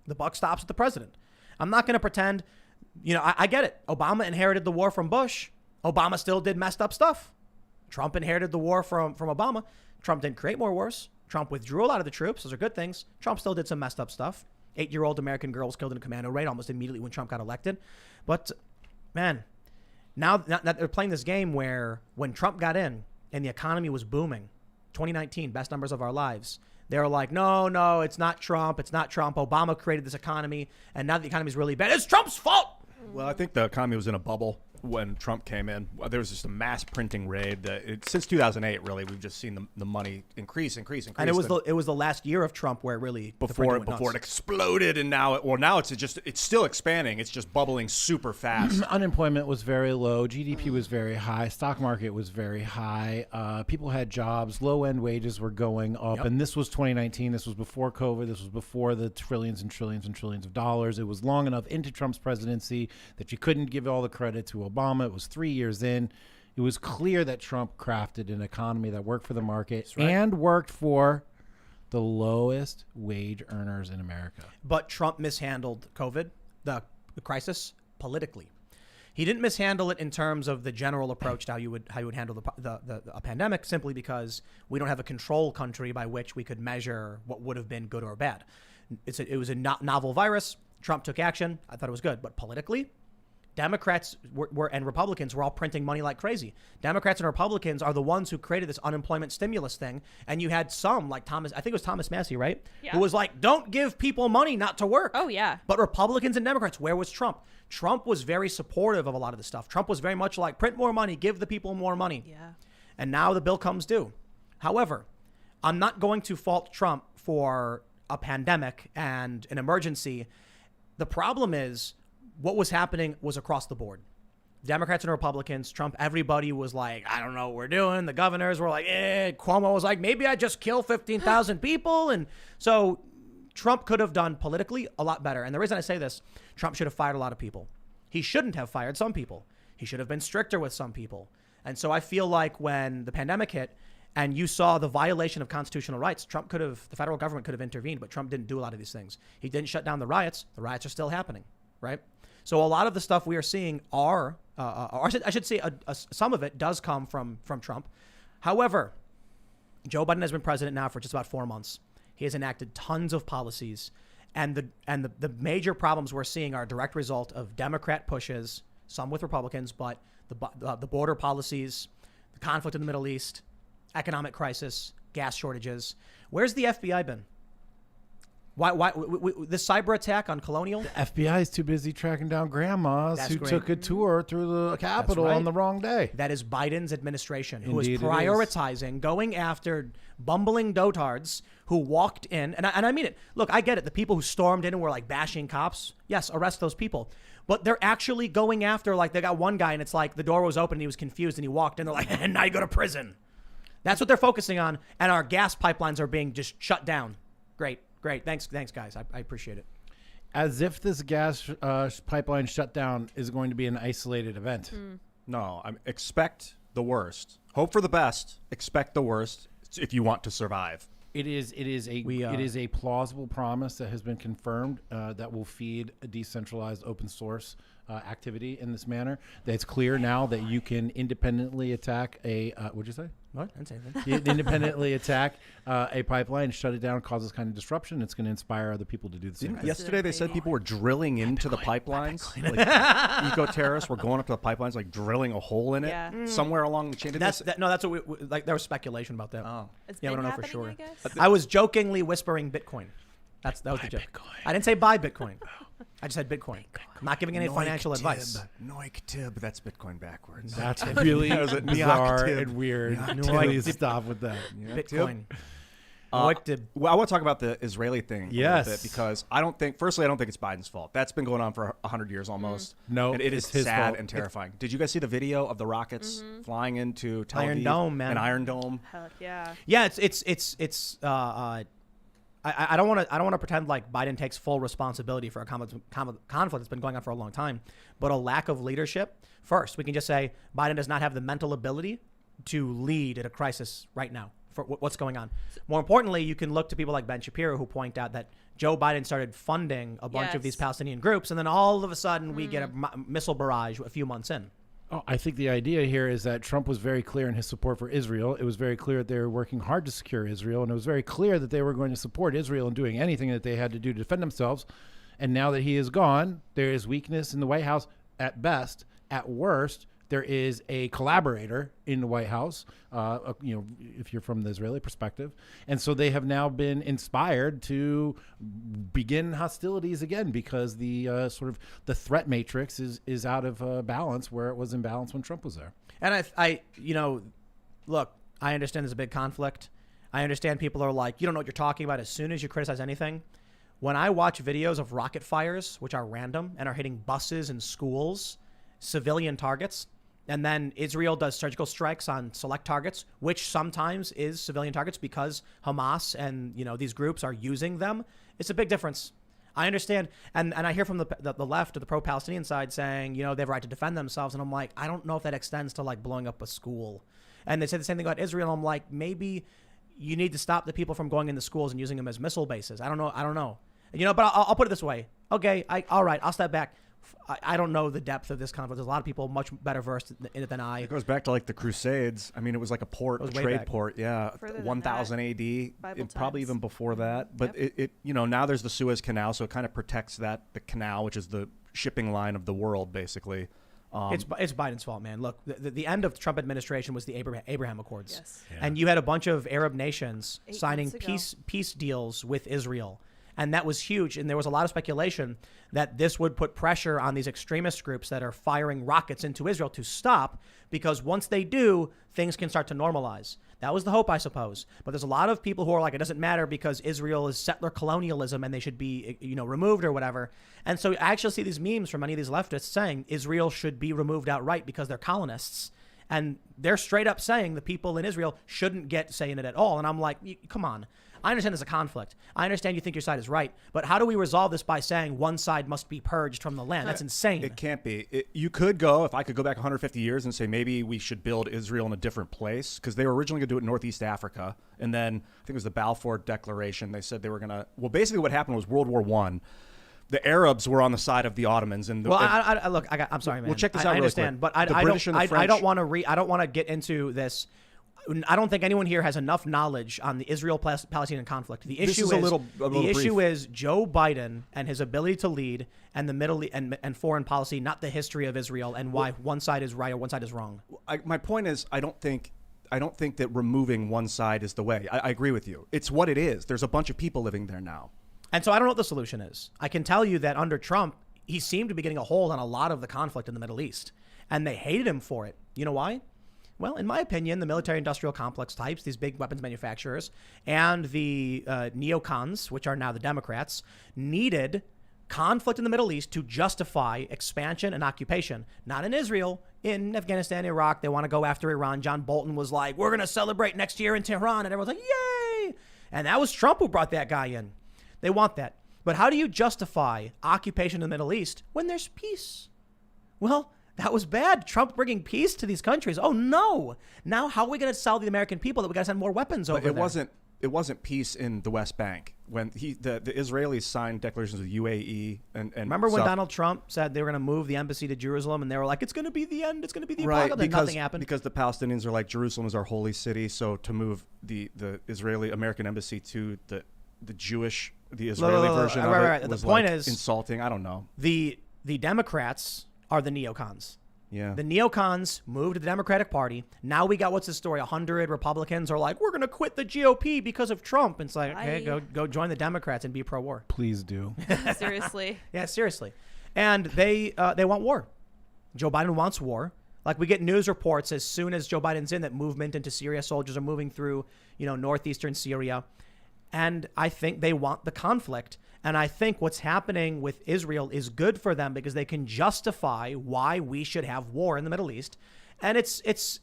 The buck stops with the president. I'm not going to pretend, I get it. Obama inherited the war from Bush. Obama still did messed up stuff. Trump inherited the war from Obama. Trump didn't create more wars. Trump withdrew a lot of the troops. Those are good things. Trump still did some messed up stuff. 8-year-old American girls killed in a commando raid almost immediately when Trump got elected. But, man, now they're playing this game where when Trump got in and the economy was booming, 2019, best numbers of our lives, they were like, no, it's not Trump. It's not Trump. Obama created this economy. And now the economy is really bad. It's Trump's fault. Well, I think the economy was in a bubble when Trump came in. There was just a mass printing raid. Since 2008, really, we've just seen the money increase. And it was the last year of Trump where really before it exploded, and now it's still expanding. It's just bubbling super fast. Unemployment was very low. GDP was very high. Stock market was very high. People had jobs. Low end wages were going up. Yep. And this was 2019. This was before COVID. This was before the trillions and trillions and trillions of dollars. It was long enough into Trump's presidency that you couldn't give all the credit to Obama. It was 3 years in. It was clear that Trump crafted an economy that worked for the market and worked for the lowest wage earners in America. But Trump mishandled COVID, the crisis, politically. He didn't mishandle it in terms of the general approach to how you would handle a pandemic, simply because we don't have a control country by which we could measure what would have been good or bad. It was a novel virus. Trump took action. I thought it was good. But politically, Democrats and Republicans were all printing money like crazy. Democrats and Republicans are the ones who created this unemployment stimulus thing. And you had some like I think it was Thomas Massey, right? Yeah. Who was like, don't give people money not to work. Oh, yeah. But Republicans and Democrats, where was Trump? Trump was very supportive of a lot of this stuff. Trump was very much like, print more money, give the people more money. Yeah. And now the bill comes due. However, I'm not going to fault Trump for a pandemic and an emergency. The problem is what was happening was across the board. Democrats and Republicans, Trump, everybody was like, I don't know what we're doing. The governors were like, Cuomo was like, maybe I just kill 15,000 people. And so Trump could have done politically a lot better. And the reason I say this, Trump should have fired a lot of people. He shouldn't have fired some people. He should have been stricter with some people. And so I feel like when the pandemic hit and you saw the violation of constitutional rights, the federal government could have intervened, but Trump didn't do a lot of these things. He didn't shut down the riots. The riots are still happening, right? So a lot of the stuff we are seeing I should say some of it does come from Trump. However, Joe Biden has been president now for just about 4 months. He has enacted tons of policies, and the major problems we're seeing are a direct result of Democrat pushes, some with Republicans, but the border policies, the conflict in the Middle East, economic crisis, gas shortages. Where's the FBI been? Why this cyber attack on Colonial? The FBI is too busy tracking down grandmas who took a tour through the Capitol on the wrong day. That is Biden's administration, who Indeed is prioritizing going after bumbling dotards who walked in. And I mean it. Look, I get it. The people who stormed in and were like bashing cops. Yes, arrest those people. But they're actually going after, like, they got one guy and it's like the door was open and he was confused and he walked in. They're like, and now you go to prison. That's what they're focusing on. And our gas pipelines are being just shut down. Great. Thanks, guys. I appreciate it. As if this gas pipeline shutdown is going to be an isolated event. No, expect the worst. Hope for the best. Expect the worst if you want to survive. It is a plausible promise that has been confirmed that will feed a decentralized open source activity in this manner. That it's clear now that you can independently attack a what'd you say? What? I didn't say anything. You independently attack a pipeline, shut it down, cause this kind of disruption. It's going to inspire other people to do the same thing. Yesterday they said people were drilling into the pipelines. Like eco-terrorists were going up to the pipelines, like drilling a hole in it somewhere along the chain. That's what we like. There was speculation about that. Oh. It's Yeah, we been don't know for happening, sure. I guess. I was jokingly whispering Bitcoin. That was the joke. Bitcoin. I didn't say buy Bitcoin. I just said Bitcoin. I'm not giving any financial advice. Noik tib. That's Bitcoin backwards. That's really That was a bizarre Noik tib. and weird. Noik Please tib. stop with that. Bitcoin. Well, I want to talk about the Israeli thing a Yes. little bit because I don't think it's Biden's fault. That's been going on for 100 years almost. No, and it is it's his sad fault. and terrifying. Did you guys see the video of the rockets flying into Tel Aviv Iron Dome, man. and Iron Dome? Heck yeah. Yeah, I don't want to pretend like Biden takes full responsibility for a conflict that's been going on for a long time, but a lack of leadership. First, we can just say Biden does not have the mental ability to lead at a crisis right now for what's going on. More importantly, you can look to people like Ben Shapiro who point out that Joe Biden started funding a bunch of these Palestinian groups, and then all of a sudden we get a missile barrage a few months in. Oh, I think the idea here is that Trump was very clear in his support for Israel. It was very clear that they were working hard to secure Israel, and it was very clear that they were going to support Israel in doing anything that they had to do to defend themselves. And now that he is gone, there is weakness in the White House at best. At worst, there is a collaborator in the White House, if you're from the Israeli perspective. And so they have now been inspired to begin hostilities again because the sort of the threat matrix is out of balance where it was in balance when Trump was there. And look, I understand there's a big conflict. I understand people are like, you don't know what you're talking about as soon as you criticize anything. When I watch videos of rocket fires, which are random and are hitting buses and schools, civilian targets, and then Israel does surgical strikes on select targets, which sometimes is civilian targets because Hamas and these groups are using them. It's a big difference. I understand, and I hear from the left or the pro-Palestinian side saying they have a right to defend themselves, and I'm like, I don't know if that extends to like blowing up a school. And they say the same thing about Israel. I'm like, maybe you need to stop the people from going into schools and using them as missile bases. I don't know. But I'll put it this way. Okay, all right, I'll step back. I don't know the depth of this conflict. There's a lot of people much better versed in it than I. It goes back to like the Crusades. I mean, it was like a port, a trade back. port. Yeah, Further than 1000 that, AD. Bible Probably times. even before that. But it now there's the Suez Canal, so it kind of protects the canal, which is the shipping line of the world, basically. It's Biden's fault, man. Look, the end of the Trump administration was the Abraham Accords, Yes. Yeah. and you had a bunch of Arab nations 8 signing months ago. peace deals with Israel. And that was huge. And there was a lot of speculation that this would put pressure on these extremist groups that are firing rockets into Israel to stop, because once they do, things can start to normalize. That was the hope, I suppose. But there's a lot of people who are like, it doesn't matter because Israel is settler colonialism and they should be, removed or whatever. And so I actually see these memes from many of these leftists saying Israel should be removed outright because they're colonists. And they're straight up saying the people in Israel shouldn't get say in it at all. And I'm like, come on. I understand there's a conflict. I understand you think your side is right. But how do we resolve this by saying one side must be purged from the land? That's insane. It can't be. You could go, if I could go back 150 years and say maybe we should build Israel in a different place, because they were originally going to do it in Northeast Africa. And then I think it was the Balfour Declaration. They said they were going to, well, basically what happened was World War I. The Arabs were on the side of the Ottomans. And I'm sorry, man. Well, check this out I really understand, quick. but I British don't. and the French- I don't want to. I don't want to get into this. I don't think anyone here has enough knowledge on the Israel-Palestinian conflict. The issue is a little issue brief. is Joe Biden and his ability to lead, and the Middle and foreign policy, not the history of Israel and why one side is right or one side is wrong. My point is, I don't think that removing one side is the way. I agree with you. It's what it is. There's a bunch of people living there now. And so I don't know what the solution is. I can tell you that under Trump, he seemed to be getting a hold on a lot of the conflict in the Middle East, and they hated him for it. You know why? Well, in my opinion, the military-industrial complex types, these big weapons manufacturers, and the neocons, which are now the Democrats, needed conflict in the Middle East to justify expansion and occupation. Not in Israel, in Afghanistan, Iraq. They want to go after Iran. John Bolton was like, we're going to celebrate next year in Tehran. And everyone's like, yay! And that was Trump who brought that guy in. They want that. But how do you justify occupation in the Middle East when there's peace? Well, that was bad. Trump bringing peace to these countries. Oh, no. Now, how are we going to sell the American people that we got to send more weapons over But it there? wasn't. it wasn't peace in the West Bank when the Israelis signed declarations with UAE and Remember when stuff. Donald Trump said they were going to move the embassy to Jerusalem, and they were like, "It's going to be the end. It's going to be the apocalypse." And nothing happened. Because the Palestinians are like, Jerusalem is our holy city, so to move the Israeli American embassy to the Israeli version of it was the point like is insulting. I don't know. The Democrats are the neocons. Yeah. The neocons moved to the Democratic Party. Now we got, what's the story? 100 Republicans are like, we're going to quit the GOP because of Trump. And it's like, okay, go join the Democrats and be pro-war. Please do. Seriously. Yeah, seriously. And they want war. Joe Biden wants war. Like, we get news reports as soon as Joe Biden's in that movement into Syria. Soldiers are moving through, northeastern Syria. And I think they want the conflict. And I think what's happening with Israel is good for them because they can justify why we should have war in the Middle East. And it's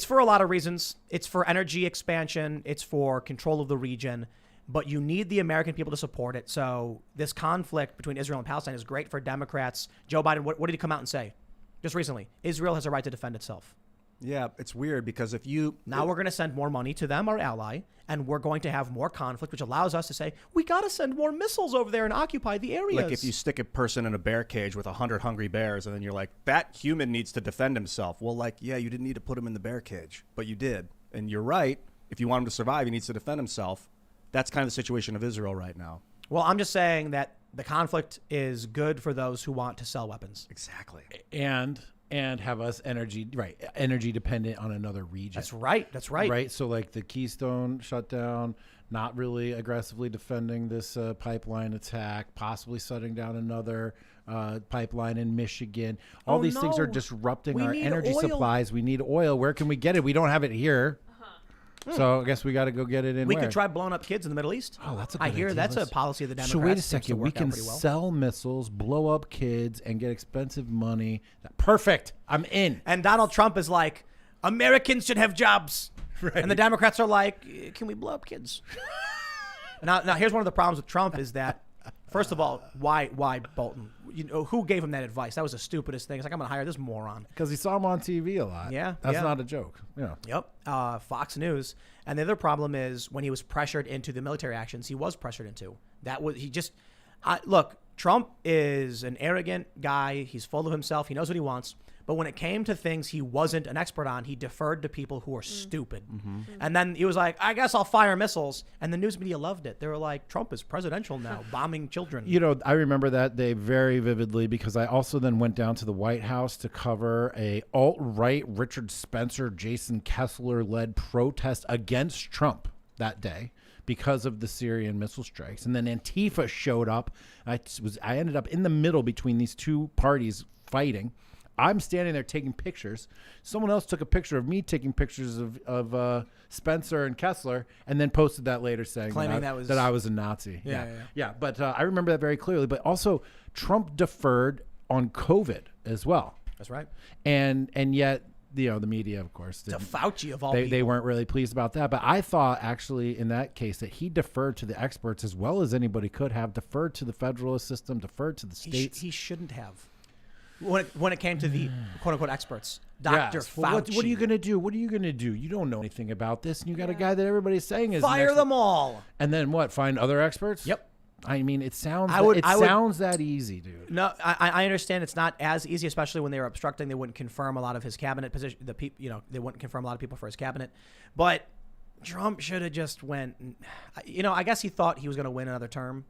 for a lot of reasons. It's for energy expansion. It's for control of the region. But you need the American people to support it. So this conflict between Israel and Palestine is great for Democrats. Joe Biden, what did he come out and say just recently? Israel has a right to defend itself. Yeah, it's weird because Now we're going to send more money to them, our ally, and we're going to have more conflict, which allows us to say, we got to send more missiles over there and occupy the areas. Like if you stick a person in a bear cage with 100 hungry bears and then you're like, that human needs to defend himself. Well, like, yeah, you didn't need to put him in the bear cage, but you did. And you're right. If you want him to survive, he needs to defend himself. That's kind of the situation of Israel right now. Well, I'm just saying that the conflict is good for those who want to sell weapons. Exactly. And have us energy dependent on another region. That's right. Right. So like the Keystone shutdown, not really aggressively defending this pipeline attack, possibly shutting down another pipeline in Michigan. All these things are disrupting our energy supplies. We need oil. Where can we get it? We don't have it here. So I guess we got to go get it in. We could try blowing up kids in the Middle East. Oh, that's a good I hear idea. that's a policy of the Democrats. So wait a Seems to second. We work out can pretty well. sell missiles, blow up kids, and get expensive money. Perfect. I'm in. And Donald Trump is like, Americans should have jobs. Right. And the Democrats are like, can we blow up kids? Now, here's one of the problems with Trump is that, first of all, why Bolton? Who gave him that advice? That was the stupidest thing. It's like, I'm going to hire this moron. Because he saw him on TV a lot. Yeah. That's not a joke. Yeah. Yep. Fox News. And the other problem is when he was pressured into the military actions, he was pressured into. Look, Trump is an arrogant guy. He's full of himself. He knows what he wants. But when it came to things he wasn't an expert on, he deferred to people who are stupid. Mm-hmm. And then he was like, I guess I'll fire missiles. And the news media loved it. They were like, Trump is presidential now, bombing children. I remember that day very vividly because I also then went down to the White House to cover a alt-right Richard Spencer, Jason Kessler-led protest against Trump that day because of the Syrian missile strikes. And then Antifa showed up. I ended up in the middle between these two parties fighting. I'm standing there taking pictures. Someone else took a picture of me taking pictures of Spencer and Kessler and then posted that later saying that I was a Nazi. Yeah. But I remember that very clearly. But also Trump deferred on COVID as well. That's right. And yet, the media, of course, to Fauci of all people. They weren't really pleased about that. But I thought actually in that case that he deferred to the experts as well as anybody could have, deferred to the federalist system, deferred to the states. He shouldn't have. When it came to the quote-unquote experts, Dr. Fauci. Well, what are you going to do? What are you going to do? You don't know anything about this, and you got a guy that everybody's saying is fire them all. And then what? Find other experts? Yep. I mean, it sounds sounds that easy, dude. No, I understand it's not as easy, especially when they were obstructing. They wouldn't confirm a lot of his cabinet position. They wouldn't confirm a lot of people for his cabinet. But Trump should have just went. I guess he thought he was going to win another term,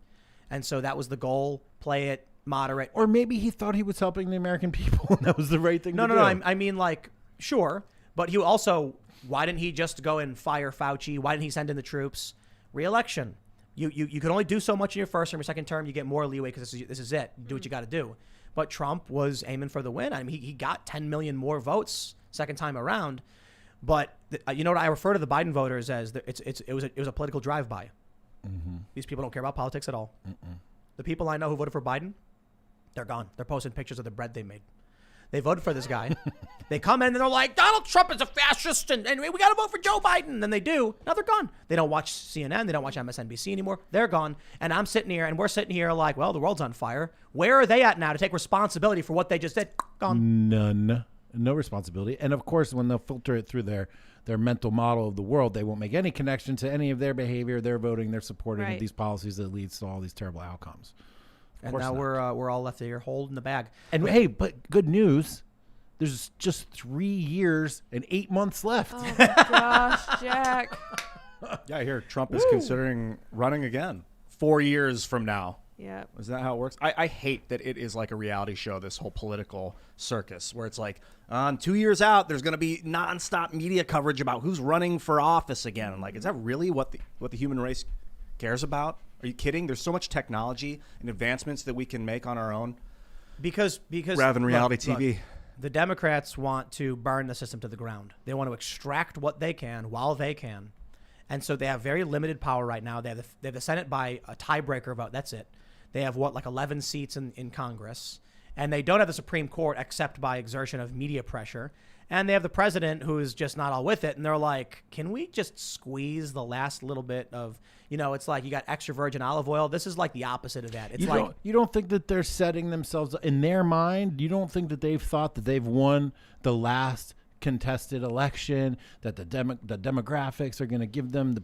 and so that was the goal. Play it. Moderate. Or maybe he thought he was helping the American people and that was the right thing to do. No. I mean, like, sure. But he also, why didn't he just go and fire Fauci? Why didn't he send in the troops? Re-election. You can only do so much in your first term. Your second term, you get more leeway because this is it. Do what you got to do. But Trump was aiming for the win. I mean, he got 10 million more votes second time around. But you know what I refer to the Biden voters as? It was a political drive-by. Mm-hmm. These people don't care about politics at all. Mm-mm. The people I know who voted for Biden, they're gone. They're posting pictures of the bread they made. They voted for this guy. They come in and they're like, Donald Trump is a fascist and we got to vote for Joe Biden. And then they do. Now they're gone. They don't watch CNN. They don't watch MSNBC anymore. They're gone. And I'm sitting here and we're sitting here like, well, the world's on fire. Where are they at now to take responsibility for what they just did? Gone. None. No responsibility. And of course, when they'll filter it through their mental model of the world, they won't make any connection to any of their behavior, their voting, their supporting of these policies that leads to all these terrible outcomes. And now we're all left here holding the bag. And hey, but good news. There's just 3 years and 8 months left. Oh my gosh, Jack. Yeah, I hear Trump is considering running again 4 years from now. Yeah. Is that how it works? I hate that it is like a reality show, this whole political circus, where it's like, 2 years out, there's going to be nonstop media coverage about who's running for office again. I'm like, is that really what the human race cares about? Are you kidding? There's so much technology and advancements that we can make on our own. Because rather than reality TV. Look, the Democrats want to burn the system to the ground. They want to extract what they can while they can. And so they have very limited power right now. They have the Senate by a tiebreaker vote. That's it. They have, 11 seats in Congress. And they don't have the Supreme Court except by exertion of media pressure. And they have the president who is just not all with it. And they're like, can we just squeeze the last little bit of, it's like you got extra virgin olive oil. This is like the opposite of that. It's you don't think that they're setting themselves in their mind? You don't think that they've thought that they've won the last contested election, that the demographics are going to give them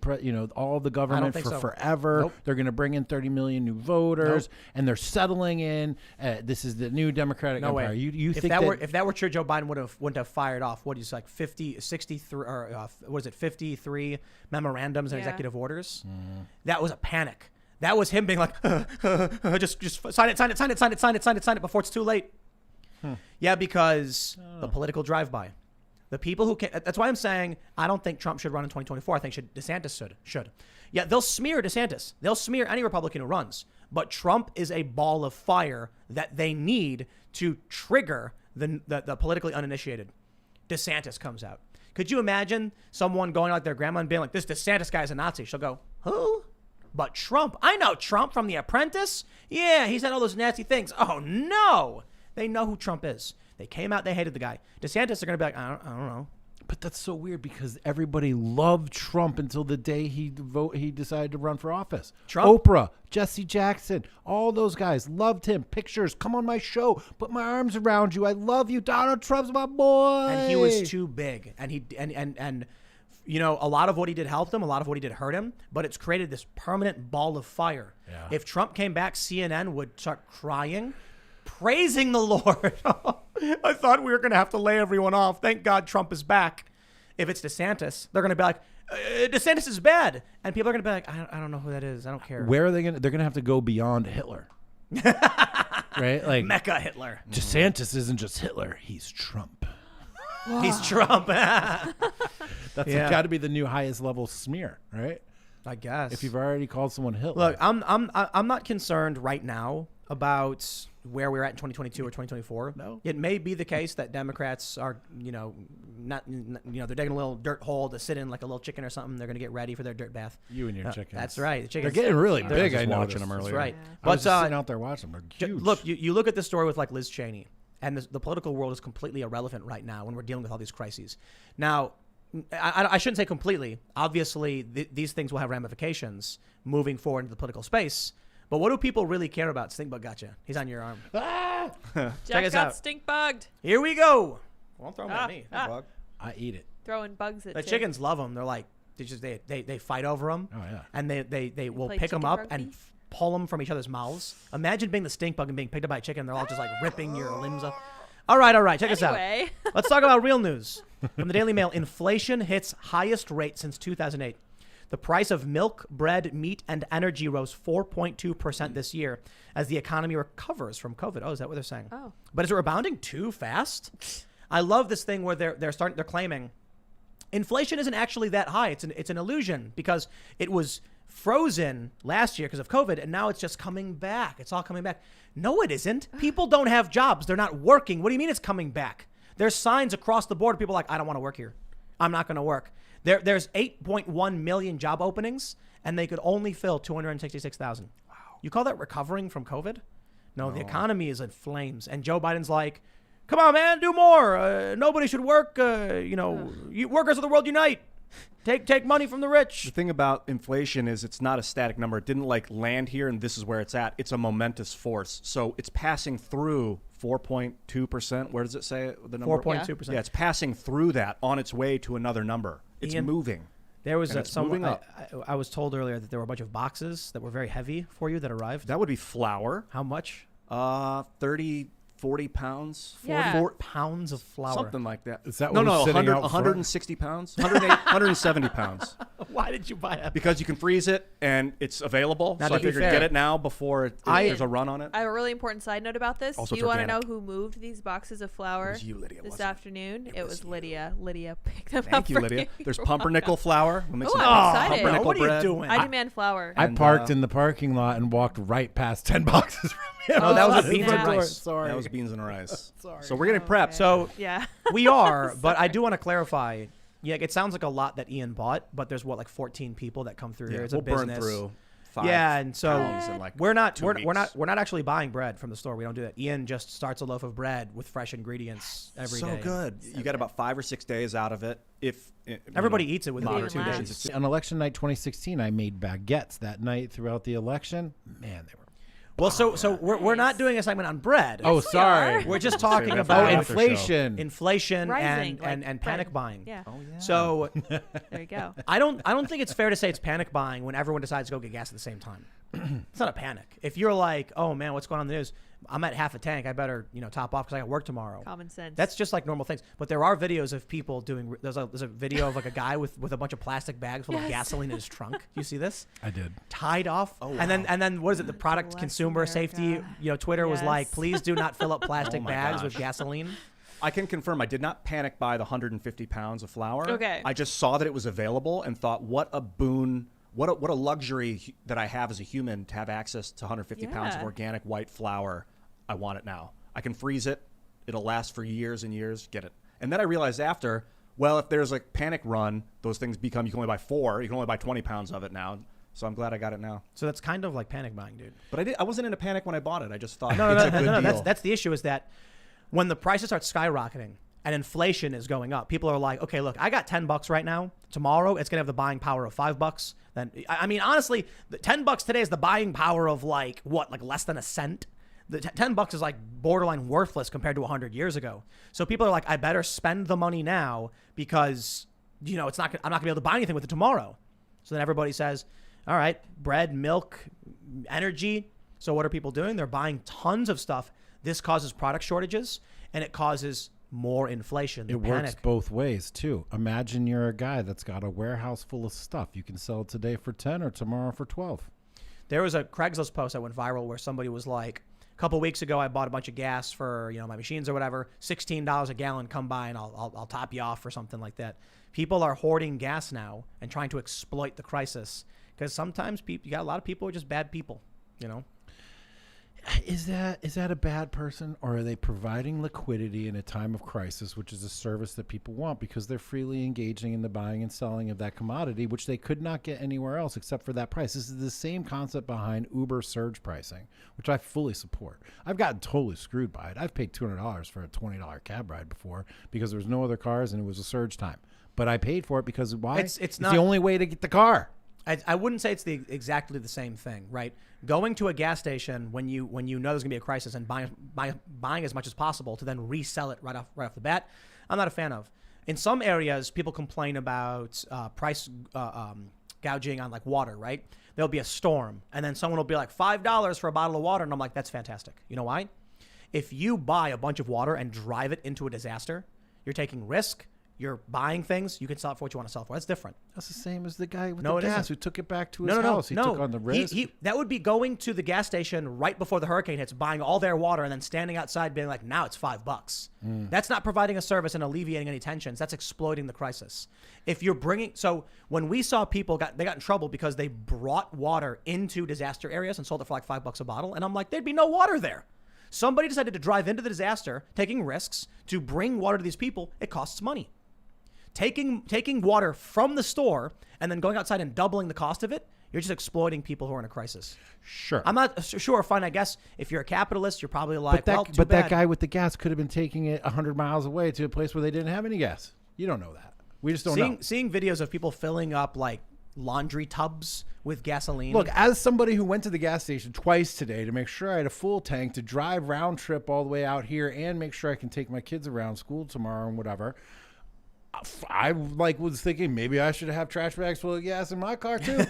all the government for forever? Nope. They're going to bring in 30 million new voters, and they're settling in. This is the new Democratic Empire. Way. You think if that were true, Joe Biden wouldn't have fired off 63 or what is it, 53 memorandums and executive orders. That was a panic. That was him being like, just sign it before it's too late. Yeah, because the political drive-by. The people who can, that's why I'm saying I don't think Trump should run in 2024. I think DeSantis should. Yeah, they'll smear DeSantis. They'll smear any Republican who runs. But Trump is a ball of fire that they need to trigger the politically uninitiated. DeSantis comes out. Could you imagine someone going like their grandma and being like, this DeSantis guy's a Nazi? She'll go, who? But Trump. I know Trump from The Apprentice. Yeah, he said all those nasty things. Oh, no. They know who Trump is. They came out, they hated the guy. DeSantis are going to be like, I don't know. But that's so weird because everybody loved Trump until the day he decided to run for office. Trump? Oprah, Jesse Jackson, all those guys loved him. Pictures, come on my show, put my arms around you. I love you. Donald Trump's my boy. And he was too big. And a lot of what he did helped him. A lot of what he did hurt him. But it's created this permanent ball of fire. Yeah. If Trump came back, CNN would start crying, praising the Lord. I thought we were going to have to lay everyone off. Thank God Trump is back. If it's DeSantis, they're going to be like, DeSantis is bad. And people are going to be like, I don't know who that is. I don't care. Where are they going to? They're going to have to go beyond Hitler. Right? Like Mecca Hitler. DeSantis isn't just Hitler. He's Trump. He's Trump. That's got to be the new highest level smear, right? I guess. If you've already called someone Hitler. Look, I'm not concerned right now about where we're at in 2022 or 2024. No. It may be the case that Democrats are, not, they're digging a little dirt hole to sit in like a little chicken or something. They're going to get ready for their dirt bath. You and your chickens. That's right. The They're chickens. getting really I big. was I just know watching them earlier. That's right. Yeah. I was But just sitting out there watching them. They're huge. look, you look at the story with like Liz Cheney, and the political world is completely irrelevant right now when we're dealing with all these crises. Now, I shouldn't say completely. Obviously, these things will have ramifications moving forward into the political space. But what do people really care about? Stinkbug gotcha. He's on your arm. Ah! Check Jack us got out. stink bugged. Here we go. Won't throw them at me. Bug. I eat it. Throwing bugs at The Tim. chickens love them. They're like, they fight over them. Oh, yeah. And they will play pick them chicken up rugby? and pull them from each other's mouths. Imagine being the stink bug and being picked up by a chicken. They're all just like ripping your limbs off. All right. Check us out. Anyway. Let's talk about real news. From the Daily Mail, inflation hits highest rate since 2008. The price of milk, bread, meat, and energy rose 4.2% this year as the economy recovers from COVID. Oh, is that what they're saying? Oh. But is it rebounding too fast? I love this thing where they're claiming inflation isn't actually that high. It's an illusion because it was frozen last year because of COVID, and now it's just coming back. It's all coming back. No, it isn't. People don't have jobs. They're not working. What do you mean it's coming back? There's signs across the board. People are like, I don't want to work here. I'm not going to work. There's 8.1 million job openings, and they could only fill 266,000. Wow. You call that recovering from COVID? No, the economy is in flames. And Joe Biden's like, come on, man, do more. Nobody should work. Workers of the world unite. Take money from the rich. The thing about inflation is it's not a static number. It didn't like land here and this is where it's at. It's a momentous force. So it's passing through 4.2%. Where does it say the number? 4.2%. Yeah, it's passing through that on its way to another number. It's Ian, moving. There was And it's someone moving up. I was told earlier that there were a bunch of boxes that were very heavy for you that arrived. That would be flour. How much? 30, 40 pounds. Yeah. 4 pounds of flour. Something like that. Is that no, what was no, sitting 100, out front? 160 pounds, 108, 170 pounds. Why did you buy it? Because you can freeze it and it's available. Now, So I to be figured fair, get it now before there's a run on it. I have a really important side note about this. Also, Do you it's want to know organic. who moved these boxes of flour It was you, Lydia, this wasn't it? afternoon? It was Lydia. Lydia picked them up. Thank you, for Lydia. you. There's You're pumpernickel flour. We'll make Oh, some I'm excited. pumpernickel What are you bread. doing? welcome. I demand flour. I And, parked in the parking lot and walked right past 10 boxes from him. No, that was Oh, a beans and snap. rice. Sorry. That was beans and rice. Sorry. So we're getting prepped. Okay. So yeah. we are, but I do want to clarify. Yeah, it sounds like a lot that Ian bought, but there's like 14 people that come through here. It's we'll a business. burn through 5 Yeah, and so pounds in like we're not 2 we're weeks. not actually buying bread from the store. We don't do that. Ian just starts a loaf of bread with fresh ingredients every day. so good. You get about 5 or 6 days out of it. If Everybody eats it within It'll 1 or 2 even days. last. On election night 2016, I made baguettes that night throughout the election. Man, they were. Well, so we're not doing a segment on bread. Oh, we sorry. are. We're just talking Save it for about the after inflation. inflation Rising, and like panic bread. buying. Yeah. So There you go. I don't think it's fair to say it's panic buying when everyone decides to go get gas at the same time. It's not a panic. If you're like, oh man, what's going on in the news? I'm at half a tank. I better top off because I got work tomorrow. Common sense. That's just like normal things. But there are videos of people doing. There's a video of like a guy with a bunch of plastic bags full of Yes. gasoline in his trunk. You see this? I did. Tied off. Oh, And then what is it? The product Bless consumer safety. America. Twitter was like, Yes. please do not fill up plastic Oh my bags with gosh. gasoline. I can confirm I did not panic buy the 150 pounds of flour. Okay. I just saw that it was available and thought, what a boon, what a luxury that I have as a human to have access to 150 pounds of Yeah. organic white flour. I want it now. I can freeze it. It'll last for years and years. Get it. And then I realized after, well, if there's a panic run, those things become, you can only buy 4. You can only buy 20 pounds of it now. So I'm glad I got it now. So that's kind of like panic buying, dude. But I wasn't in a panic when I bought it. I just thought No, it's a good deal. That's the issue is that when the prices start skyrocketing and inflation is going up, people are like, okay, look, I got $10 right now. Tomorrow, it's gonna have the buying power of $5. Then, I mean, honestly, the $10 today is the buying power of like less than a cent. The $10 is like borderline worthless compared to 100 years ago. So people are like, I better spend the money now because I'm not gonna be able to buy anything with it tomorrow. So then everybody says, all right, bread, milk, energy. So what are people doing? They're buying tons of stuff. This causes product shortages and it causes more inflation. It panic. works both ways too. Imagine you're a guy that's got a warehouse full of stuff. You can sell it today for 10 or tomorrow for 12. There was a Craigslist post that went viral where somebody was like, a couple weeks ago, I bought a bunch of gas for my machines or whatever. $16 a gallon. Come by and I'll top you off or something like that. People are hoarding gas now and trying to exploit the crisis because sometimes you got a lot of people who are just bad people. Is that a bad person, or are they providing liquidity in a time of crisis, which is a service that people want because they're freely engaging in the buying and selling of that commodity, which they could not get anywhere else except for that price? This is the same concept behind Uber surge pricing, which I fully support. I've gotten totally screwed by it. I've paid $200 for a $20 cab ride before because there was no other cars and it was a surge time. But I paid for it because why? It's the not only way to get the car. I wouldn't say it's exactly the same thing, right? Going to a gas station when you know there's gonna be a crisis and buying as much as possible to then resell it right off the bat, I'm not a fan of. In some areas, people complain about price gouging on like water, right? There'll be a storm, and then someone will be like $5 for a bottle of water, and I'm like, that's fantastic. You know why? If you buy a bunch of water and drive it into a disaster, you're taking risk. You're buying things. You can sell it for what you want to sell it for. That's different. That's the same as the guy with No, the it gas isn't. who took it back to his house. He took on the risk. That would be going to the gas station right before the hurricane hits, buying all their water, and then standing outside being like, now it's $5. That's not providing a service and alleviating any tensions. That's exploiting the crisis. If you're so when we saw people got in trouble because they brought water into disaster areas and sold it for like $5 a bottle, and I'm like, there'd be no water there. Somebody decided to drive into the disaster, taking risks to bring water to these people. It costs money. Taking water from the store and then going outside and doubling the cost of it, you're just exploiting people who are in a crisis. Sure. I'm not sure. Fine, I guess if you're a capitalist, you're probably like, But that guy with the gas could have been taking it 100 miles away to a place where they didn't have any gas. You don't know that. We just don't know. Seeing videos of people filling up like laundry tubs with gasoline. Look, as somebody who went to the gas station twice today to make sure I had a full tank to drive round trip all the way out here and make sure I can take my kids around school tomorrow and whatever, I like was thinking maybe I should have trash bags full of gas in my car too.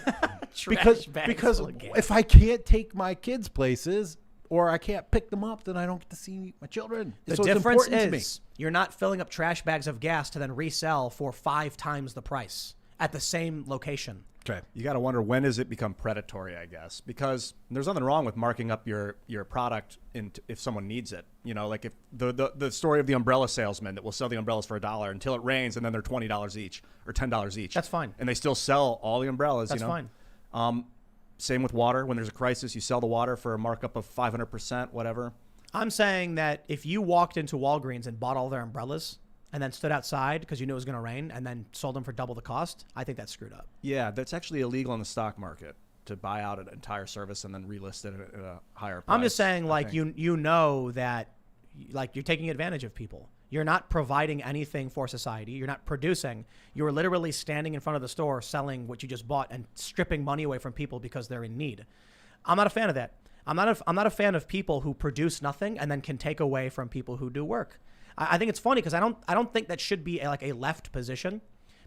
because full of gas. if I can't take my kids places or I can't pick them up, then I don't get to see my children. The So it's difference important to me. is you're not filling up trash bags of gas to then resell for 5 times the price at the same location. Okay. You got to wonder, when does it become predatory, I guess? Because there's nothing wrong with marking up your product if someone needs it. You know, like if the story of the umbrella salesman that will sell the umbrellas for $1 until it rains and then they're $20 each or $10 each. That's fine. And they still sell all the umbrellas. That's you know? fine. Same with water. When there's a crisis, you sell the water for a markup of 500%, whatever. I'm saying that if you walked into Walgreens and bought all their umbrellas and then stood outside because you knew it was going to rain and then sold them for double the cost, I think that's screwed up. Yeah, that's actually illegal in the stock market to buy out an entire service and then relist it at a higher price. I'm just saying, I like, think. you know that, like, you're taking advantage of people. You're not providing anything for society. You're not producing. You're literally standing in front of the store selling what you just bought and stripping money away from people because they're in need. I'm not a fan of that. I'm not a fan of people who produce nothing and then can take away from people who do work. I think it's funny because I don't think that should be a left position,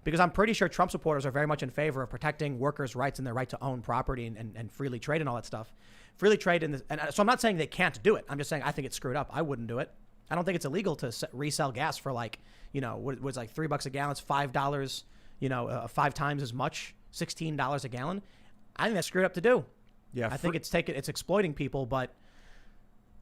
because I'm pretty sure Trump supporters are very much in favor of protecting workers' rights and their right to own property and freely trade and all that stuff. Freely trade and so I'm not saying they can't do it. I'm just saying I think it's screwed up. I wouldn't do it. I don't think it's illegal to resell gas for what was like $3 a gallon. It's $5, 5 times as much, $16 a gallon. I think that's screwed up to do. Yeah, I think it's exploiting people, but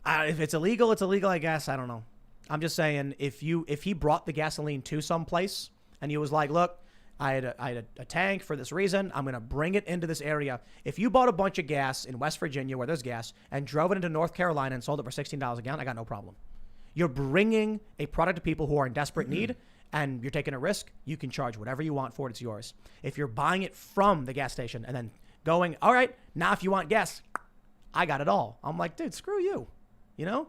if it's illegal, it's illegal, I guess. I don't know. I'm just saying, if he brought the gasoline to some place and he was like, look, I had a tank for this reason, I'm going to bring it into this area. If you bought a bunch of gas in West Virginia where there's gas and drove it into North Carolina and sold it for $16 a gallon, I got no problem. You're bringing a product to people who are in desperate need and you're taking a risk. You can charge whatever you want for it. It's yours. If you're buying it from the gas station and then going, all right, now if you want gas, I got it all. I'm like, dude, screw you. You know?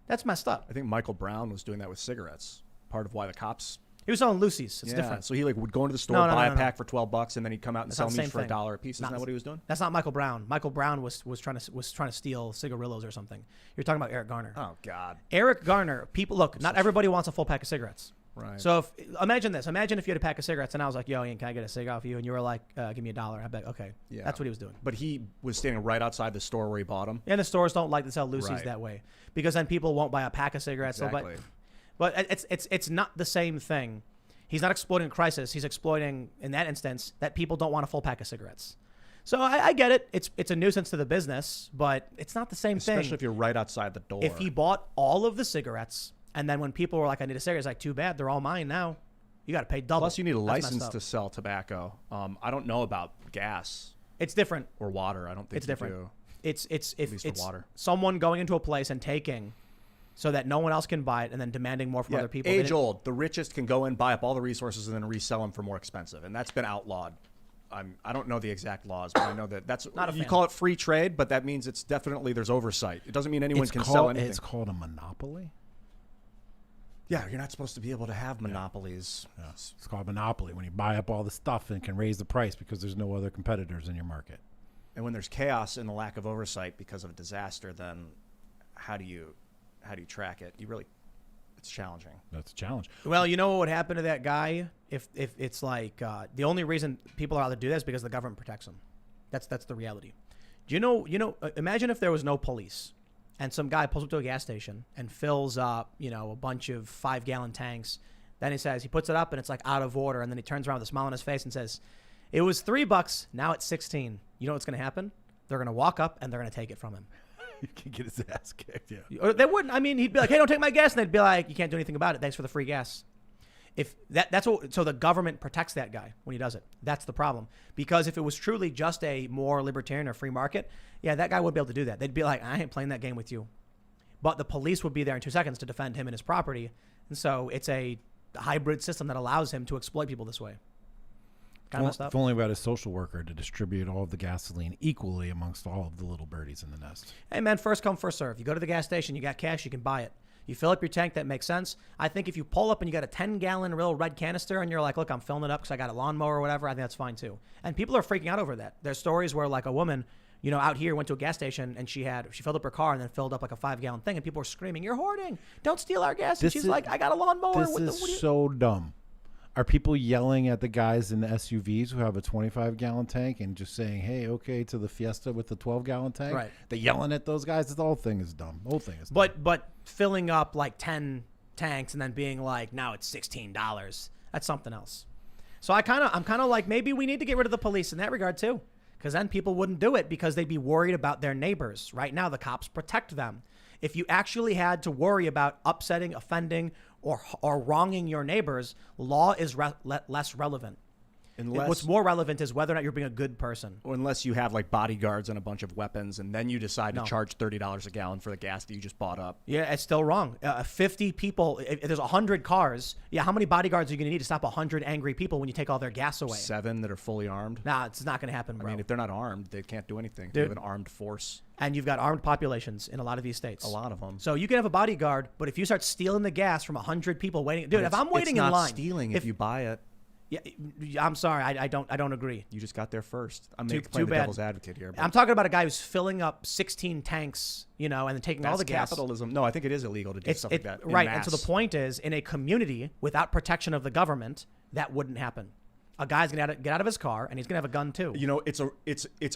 That's messed up. I think Michael Brown was doing that with cigarettes. Part of why the cops. He was selling Lucy's. It's different. So he would go into the store, buy a pack for $12, and then he'd come out and sell them each for $1 a piece. Isn't that what he was doing? That's not Michael Brown. Michael Brown was trying to steal cigarillos or something. You're talking about Eric Garner. Oh God. Eric Garner. People look. Not everybody wants a full pack of cigarettes. Right. So imagine this. Imagine if you had a pack of cigarettes and I was like, "Yo, Ian, can I get a cig off you?" And you were like, "Give me $1." I bet. Okay. Yeah. That's what he was doing. But he was standing right outside the store where he bought them. And the stores don't like to sell Lucy's Right. that way because then people won't buy a pack of cigarettes. Exactly. But it's not the same thing. He's not exploiting a crisis. He's exploiting, in that instance, that people don't want a full pack of cigarettes. So I get it. It's a nuisance to the business, but it's not the same thing. Especially if you're right outside the door. If he bought all of the cigarettes, and then when people were like, "I need a cigarette," it's like, "Too bad, they're all mine now." You got to pay double. Plus, you need a That's messed license up. to sell tobacco. I don't know about gas It's different. or water. I don't think It's you different. do. It's if least for it's water. someone going into a place and taking, so that no one else can buy it, and then demanding more from other people. They Age didn't- old. The richest can go and buy up all the resources and then resell them for more expensive, and that's been outlawed. I don't know the exact laws, but I know that's Not a you fan. call it free trade, but that means it's definitely there's oversight. It doesn't mean anyone It's can called, sell anything. It's called a monopoly. Yeah, you're not supposed to be able to have monopolies. Yeah. It's called monopoly when you buy up all the stuff and can raise the price because there's no other competitors in your market. And when there's chaos and the lack of oversight because of a disaster, then how do you track it? It's challenging. That's a challenge. Well, you know what would happen to that guy if it's like the only reason people are allowed to do that is because the government protects them. That's the reality. Do you know? Imagine if there was no police, and some guy pulls up to a gas station and fills up, a bunch of 5-gallon tanks. Then he puts it up and it's like out of order, and then he turns around with a smile on his face and says, "It was $3. Now it's 16." You know what's going to happen? They're going to walk up and they're going to take it from him. You can get his ass kicked. Yeah. Or they wouldn't. I mean, he'd be like, "Hey, don't take my gas," and they'd be like, "You can't do anything about it. Thanks for the free gas." If that's what, so the government protects that guy when he does it. That's the problem. Because if it was truly just a more libertarian or free market, yeah, that guy would be able to do that. They'd be like, "I ain't playing that game with you." But the police would be there in 2 seconds to defend him and his property. And so it's a hybrid system that allows him to exploit people this way. Kind of messed up. If only we had a social worker to distribute all of the gasoline equally amongst all of the little birdies in the nest. Hey, man, first come, first serve. You go to the gas station, you got cash, you can buy it. You fill up your tank, that makes sense. I think if you pull up and you got a 10-gallon real red canister and you're like, look, I'm filling it up because I got a lawnmower or whatever, I think that's fine too. And people are freaking out over that. There's stories where like a woman, you know, out here went to a gas station and she filled up her car and then filled up like a 5-gallon thing, and people were screaming, "You're hoarding! Don't steal our gas!" And she's like, "I got a lawnmower." This is so dumb. Are people yelling at the guys in the SUVs who have a 25-gallon tank and just saying, "Hey, okay," to the Fiesta with the 12-gallon tank? Right. They're yelling at those guys. The whole thing is dumb. The whole thing is dumb. But filling up like 10 tanks and then being like, now it's $16. That's something else. So I'm kind of like, maybe we need to get rid of the police in that regard too, because then people wouldn't do it because they'd be worried about their neighbors. Right now, the cops protect them. If you actually had to worry about upsetting, offending, or wronging your neighbors, law is less relevant. What's more relevant is whether or not you're being a good person. Or unless you have like bodyguards and a bunch of weapons, and then you decide to charge $30 a gallon for the gas that you just bought up. Yeah, it's still wrong. 50 people, if there's 100 cars, how many bodyguards are you going to need to stop 100 angry people when you take all their gas away? 7 that are fully armed. Nah, it's not going to happen, bro. I mean, if they're not armed, they can't do anything. They have an armed force. And you've got armed populations in a lot of these states. A lot of them. So you can have a bodyguard, but if you start stealing the gas from 100 people waiting, dude, if I'm waiting in line, it's not stealing if you buy it. Yeah, I'm sorry, I don't agree. You just got there first. I'm Too playing the bad. devil's advocate here. I'm talking about a guy who's filling up 16 tanks, you know, and then taking all the gas. Capitalism. No, I think it is illegal to do stuff like that. Right, and so the point is, in a community without protection of the government, that wouldn't happen. A guy's gonna get out of his car and he's gonna have a gun too. You know, it's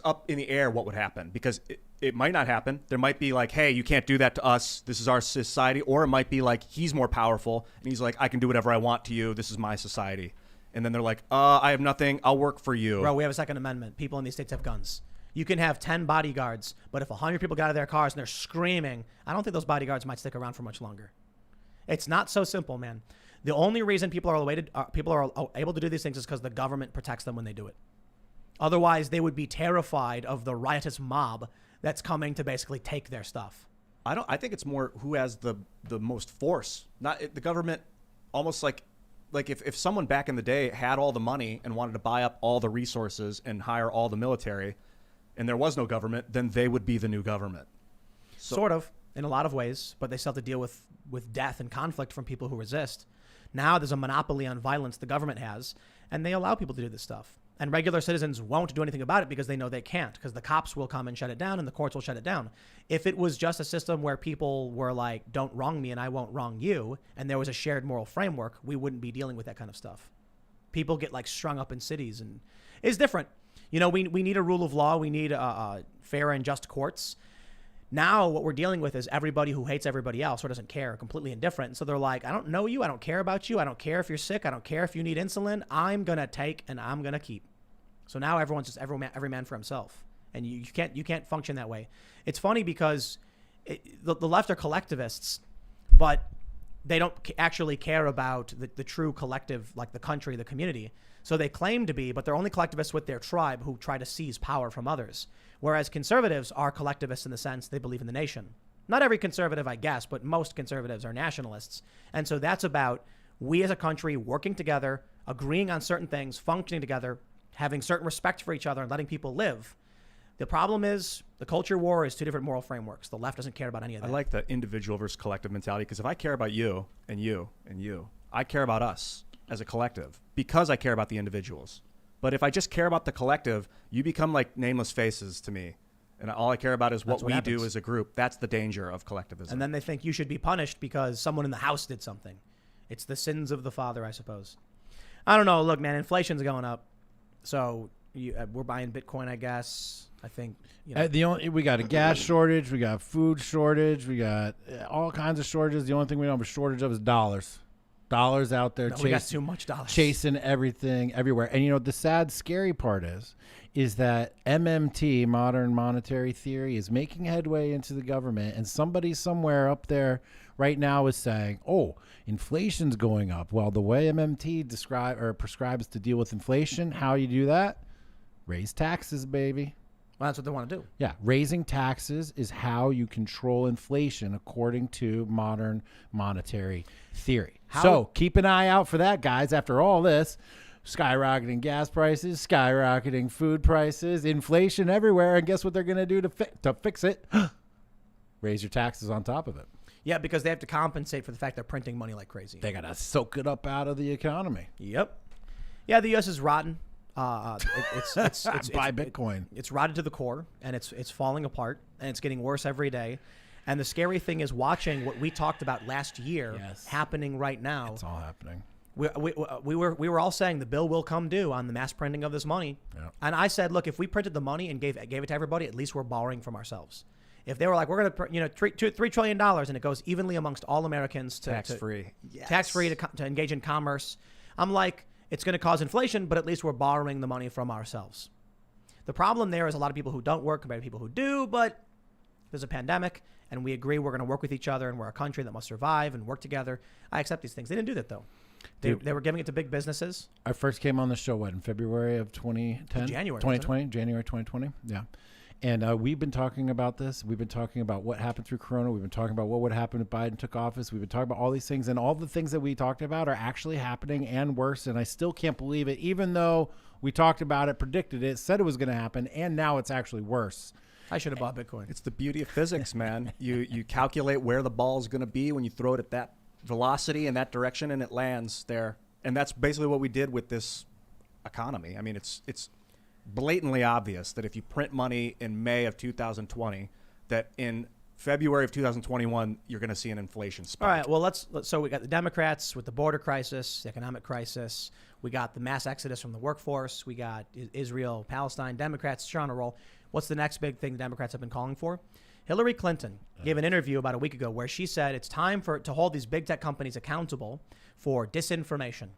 up in the air what would happen, because it might not happen. There might be like, hey, you can't do that to us. This is our society. Or it might be like he's more powerful and he's like, I can do whatever I want to you. This is my society. And then they're like, I have nothing. I'll work for you. Bro, we have a Second Amendment. People in these states have guns. You can have 10 bodyguards, but if 100 people got out of their cars and they're screaming, I don't think those bodyguards might stick around for much longer. It's not so simple, man. The only reason people are able to do these things is because the government protects them when they do it. Otherwise, they would be terrified of the riotous mob that's coming to basically take their stuff. I think it's more who has the most force. Not the government. Almost like if someone back in the day had all the money and wanted to buy up all the resources and hire all the military, and there was no government, then they would be the new government. Sort of, in a lot of ways, but they still have to deal with death and conflict from people who resist. Now there's a monopoly on violence the government has, and they allow people to do this stuff. And regular citizens won't do anything about it because they know they can't, because the cops will come and shut it down and the courts will shut it down. If it was just a system where people were like, don't wrong me and I won't wrong you, and there was a shared moral framework, we wouldn't be dealing with that kind of stuff. People get like strung up in cities, and it's different. You know, we need a rule of law. We need fair and just courts. Now what we're dealing with is everybody who hates everybody else or doesn't care, completely indifferent. And so they're like, I don't know you. I don't care about you. I don't care if you're sick. I don't care if you need insulin. I'm going to take and I'm going to keep. So now everyone's just every man for himself. And you can't function that way. It's funny because the left are collectivists, but they don't actually care about the true collective, like the country, the community. So they claim to be, but they're only collectivists with their tribe who try to seize power from others. Whereas conservatives are collectivists in the sense they believe in the nation. Not every conservative, I guess, but most conservatives are nationalists. And so that's about we as a country working together, agreeing on certain things, functioning together, having certain respect for each other and letting people live. The problem is the culture war is two different moral frameworks. The left doesn't care about any of that. I like the individual versus collective mentality, because if I care about you and you and you, I care about us as a collective because I care about the individuals. But if I just care about the collective, you become like nameless faces to me. And all I care about is what we do as a group. That's the danger of collectivism. And then they think you should be punished because someone in the house did something. It's the sins of the father, I suppose. I don't know. Look, man, inflation's going up. So we're buying Bitcoin, I guess. I think. You know. We got a gas shortage. We got food shortage. We got all kinds of shortages. The only thing we don't have a shortage of is dollars. Dollars out there. We got too much dollars. Chasing everything everywhere. And, you know, the sad, scary part is that MMT, modern monetary theory, is making headway into the government. And somebody somewhere up there right now is saying, oh, inflation's going up. Well, the way MMT prescribes to deal with inflation, how you do that? Raise taxes, baby. Well, that's what they want to do. Yeah, raising taxes is how you control inflation according to modern monetary theory. So keep an eye out for that, guys. After all this, skyrocketing gas prices, skyrocketing food prices, inflation everywhere, and guess what they're going to do to fix it? Raise your taxes on top of it. Yeah, because they have to compensate for the fact they're printing money like crazy. They got to soak it up out of the economy. Yep. Yeah, the U.S. is rotten. It's Buy Bitcoin. It's rotted to the core, and it's falling apart, and it's getting worse every day. And the scary thing is watching what we talked about last year happening right now. It's all happening. We were all saying the bill will come due on the mass printing of this money. Yeah. And I said, look, if we printed the money and gave it to everybody, at least we're borrowing from ourselves. If they were like, we're going to print, $3 trillion, and it goes evenly amongst all Americans to tax-free to engage in commerce, I'm like, it's going to cause inflation, but at least we're borrowing the money from ourselves. The problem there is a lot of people who don't work compared to people who do, but there's a pandemic, and we agree we're going to work with each other, and we're a country that must survive and work together. I accept these things. They didn't do that, though. They were giving it to big businesses. I first came on the show, in February of 2010? January 2020. Yeah. And we've been talking about this. We've been talking about what happened through Corona. We've been talking about what would happen if Biden took office. We've been talking about all these things. And all the things that we talked about are actually happening and worse. And I still can't believe it, even though we talked about it, predicted it, said it was going to happen, and now it's actually worse. I should have bought Bitcoin. It's the beauty of physics, man. You calculate where the ball is going to be when you throw it at that velocity in that direction, and it lands there. And that's basically what we did with this economy. I mean, it's blatantly obvious that if you print money in May of 2020, that in February of 2021, you're going to see an inflation spike. All right, well, so we got the Democrats with the border crisis, the economic crisis. We got the mass exodus from the workforce. We got Israel, Palestine. Democrats are on a roll. What's the next big thing the Democrats have been calling for? Hillary Clinton gave an interview about a week ago where she said it's time to hold these big tech companies accountable for disinformation.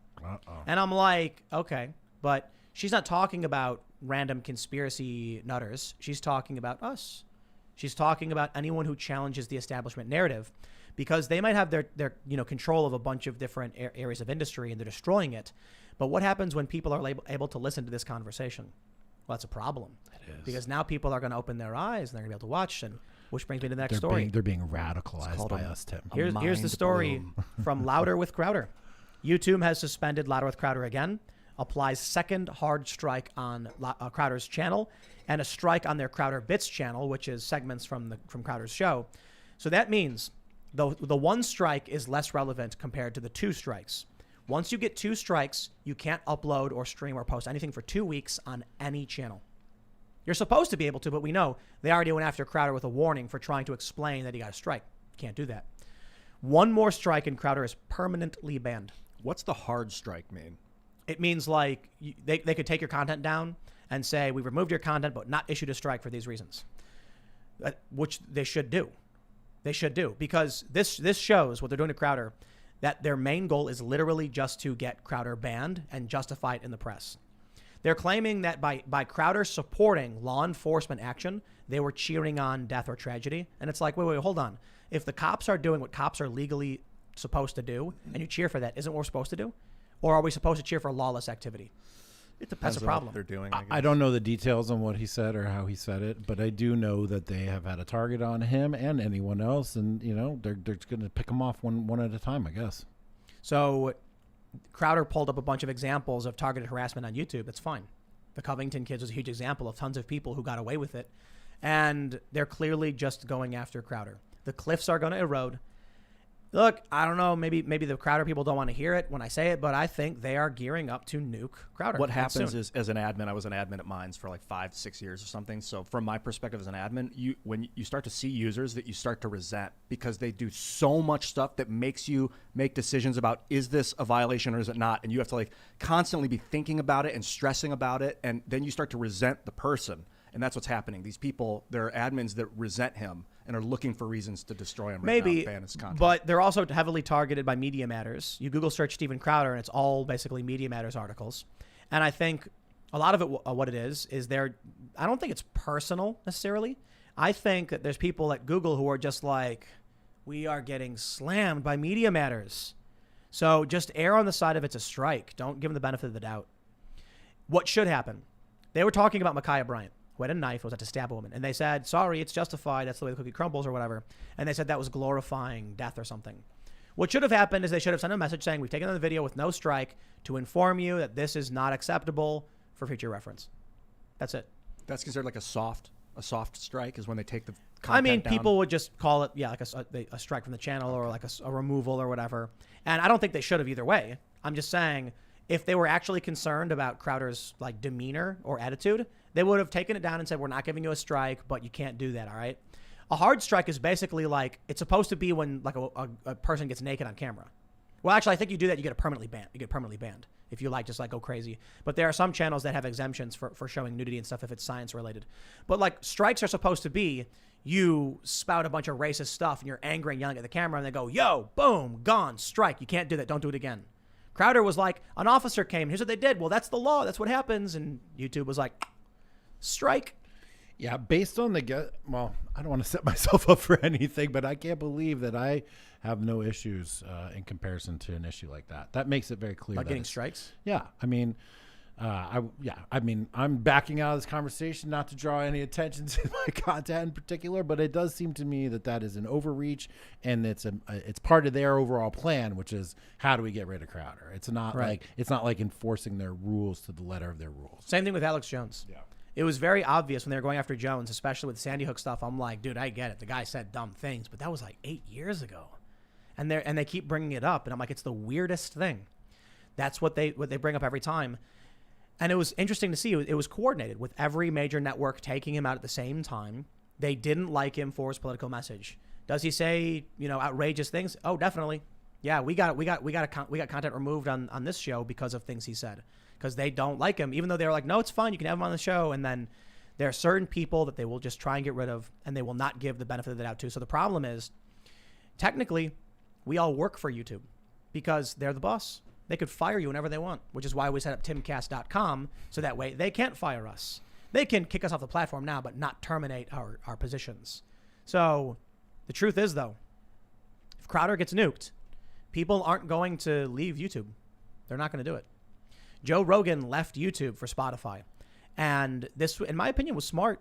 And I'm like, okay, but she's not talking about random conspiracy nutters. She's talking about us. She's talking about anyone who challenges the establishment narrative, because they might have their control of a bunch of different areas of industry and they're destroying it. But what happens when people are able to listen to this conversation? Well, that's a problem. It is. Because now people are going to open their eyes and they're going to be able to watch. And which brings me to the next story. They're being radicalized by us, Tim. Here's the story from Louder with Crowder. YouTube has suspended Louder with Crowder again, applies second hard strike on Crowder's channel, and a strike on their Crowder Bits channel, which is segments from Crowder's show. So that means the one strike is less relevant compared to the two strikes. Once you get two strikes, you can't upload or stream or post anything for 2 weeks on any channel. You're supposed to be able to, but we know they already went after Crowder with a warning for trying to explain that he got a strike. Can't do that. One more strike and Crowder is permanently banned. What's the hard strike mean? It means like they could take your content down and say, we removed your content, but not issued a strike for these reasons, which they should do. They should do, because this shows what they're doing to Crowder, that their main goal is literally just to get Crowder banned and justify it in the press. They're claiming that by Crowder supporting law enforcement action, they were cheering on death or tragedy. And it's like, wait, hold on. If the cops are doing what cops are legally supposed to do, and you cheer for that, isn't what we're supposed to do? Or are we supposed to cheer for lawless activity? It depends That's a on problem. what they're doing. I don't know the details on what he said or how he said it, but I do know that they have had a target on him and anyone else, and they're going to pick them off one at a time, I guess. So Crowder pulled up a bunch of examples of targeted harassment on YouTube. That's fine. The Covington kids was a huge example of tons of people who got away with it, and they're clearly just going after Crowder. The cliffs are going to erode. Look, I don't know. Maybe the Crowder people don't want to hear it when I say it, but I think they are gearing up to nuke Crowder. What happens is, as an admin, I was an admin at Minds for like 5-6 years or something. So from my perspective as an admin, when you start to see users that you start to resent because they do so much stuff that makes you make decisions about, is this a violation or is it not? And you have to like constantly be thinking about it and stressing about it. And then you start to resent the person. And that's what's happening. These people, they're admins that resent him and are looking for reasons to destroy him right now and ban his content. But they're also heavily targeted by Media Matters. You Google search Steven Crowder, and it's all basically Media Matters articles. And I think a lot of it, what it is I don't think it's personal necessarily. I think that there's people at Google who are just like, we are getting slammed by Media Matters. So just err on the side of it's a strike. Don't give them the benefit of the doubt. What should happen? They were talking about Micaiah Bryant, who had a knife, was out to stab a woman. And they said, sorry, it's justified. That's the way the cookie crumbles or whatever. And they said that was glorifying death or something. What should have happened is they should have sent a message saying, we've taken the video with no strike to inform you that this is not acceptable for future reference. That's it. That's considered like a soft strike is when they take I mean, content down? people would just call it, like a strike from the channel or like a removal or whatever. And I don't think they should have either way. I'm just saying, if they were actually concerned about Crowder's like demeanor or attitude, they would have taken it down and said, we're not giving you a strike, but you can't do that, all right? A hard strike is basically like, it's supposed to be when like a person gets naked on camera. Well, actually, I think you do that, you get permanently banned if you like just like go crazy. But there are some channels that have exemptions for showing nudity and stuff if it's science related. But like strikes are supposed to be, you spout a bunch of racist stuff and you're angry and yelling at the camera and they go, yo, boom, gone, strike. You can't do that. Don't do it again. Crowder was like, an officer came. Here's what they did. Well, that's the law. That's what happens. And YouTube was like, strike. Yeah, based on well, I don't want to set myself up for anything, but I can't believe that I have no issues in comparison to an issue like that. That makes it very clear. Like getting strikes? Yeah, I mean, I'm backing out of this conversation not to draw any attention to my content in particular, but it does seem to me that is an overreach, and it's part of their overall plan, which is how do we get rid of Crowder? It's not like enforcing their rules to the letter of their rules. Same thing with Alex Jones. Yeah. It was very obvious when they were going after Jones, especially with Sandy Hook stuff. I'm like, dude, I get it. The guy said dumb things, but that was like 8 years ago. And they keep bringing it up. And I'm like, it's the weirdest thing. That's what they bring up every time. And it was interesting to see. It was coordinated with every major network taking him out at the same time. They didn't like him for his political message. Does he say, outrageous things? Oh, definitely. Yeah, we got content removed on this show because of things he said. Because they don't like him, even though they're like, no, it's fine, you can have him on the show. And then there are certain people that they will just try and get rid of, and they will not give the benefit of the doubt to. So the problem is, technically, we all work for YouTube because they're the boss. They could fire you whenever they want, which is why we set up Timcast.com, so that way they can't fire us. They can kick us off the platform now, but not terminate our positions. So the truth is, though, if Crowder gets nuked, people aren't going to leave YouTube. They're not going to do it. Joe Rogan left YouTube for Spotify. And this, in my opinion, was smart.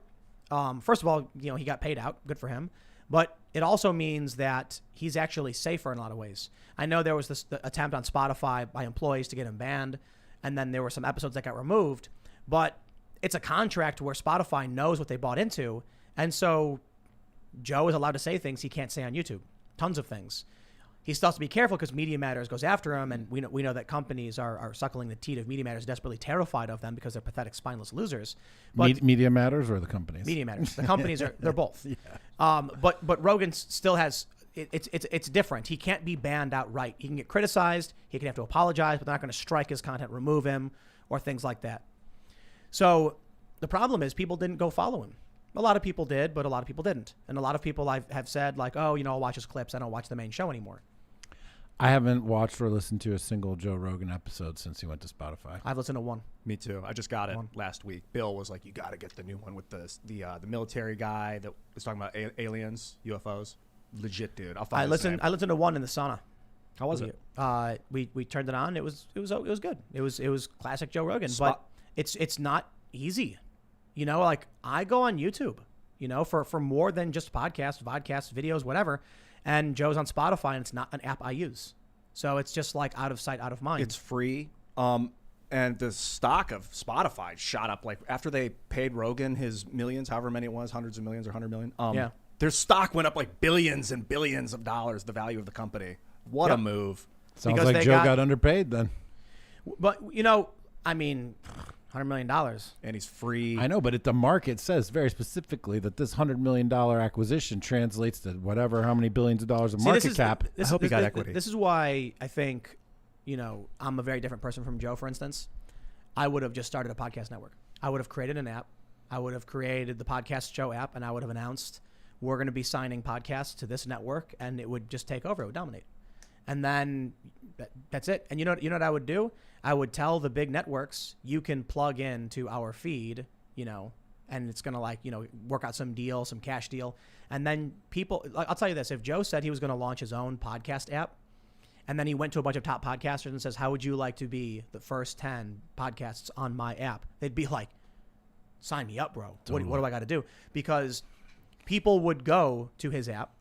First of all, he got paid out. Good for him. But it also means that he's actually safer in a lot of ways. I know there was this attempt on Spotify by employees to get him banned. And then there were some episodes that got removed. But it's a contract where Spotify knows what they bought into. And so Joe is allowed to say things he can't say on YouTube. Tons of things. He still has to be careful because Media Matters goes after him, and we know that companies are suckling the teat of Media Matters, desperately terrified of them because they're pathetic, spineless losers. But Media Matters or the companies? Media Matters. The companies they're both. Yeah. But Rogan still has it's different. He can't be banned outright. He can get criticized. He can have to apologize, but they're not going to strike his content, remove him, or things like that. So the problem is people didn't go follow him. A lot of people did, but a lot of people didn't. And a lot of people have said like, oh, I'll watch his clips. I don't watch the main show anymore. I haven't watched or listened to a single Joe Rogan episode since he went to Spotify. I've listened to one. Me too. I just got it last week. Bill was like, you got to get the new one with the military guy that was talking about aliens, UFOs. Legit, dude. I listened to one in the sauna. How was it? We turned it on. It was good. It was classic Joe Rogan, but it's not easy. Like I go on YouTube, for more than just podcasts, videos, whatever. And Joe's on Spotify, and it's not an app I use. So it's just like out of sight, out of mind. It's free. And the stock of Spotify shot up. Like after they paid Rogan his millions, however many it was, hundreds of millions or 100 million. Yeah. Their stock went up like billions and billions of dollars, the value of the company. What a move. Sounds Because like Joe got underpaid then. But, $100 million. And he's free. I know, but the market says very specifically that this $100 million acquisition translates to how many billions of dollars of market cap. I hope he got equity. This is why I think, I'm a very different person from Joe, for instance. I would have just started a podcast network. I would have created an app. I would have created the Podcast Show app, and I would have announced we're going to be signing podcasts to this network, and it would just take over. It would dominate. And then that's it. And you know what I would do? I would tell the big networks, you can plug into our feed, and it's going to work out some deal, some cash deal. And then people, I'll tell you this, if Joe said he was going to launch his own podcast app, and then he went to a bunch of top podcasters and says, how would you like to be the first 10 podcasts on my app? They'd be like, sign me up, bro. Totally. What do I got to do? Because people would go to his app.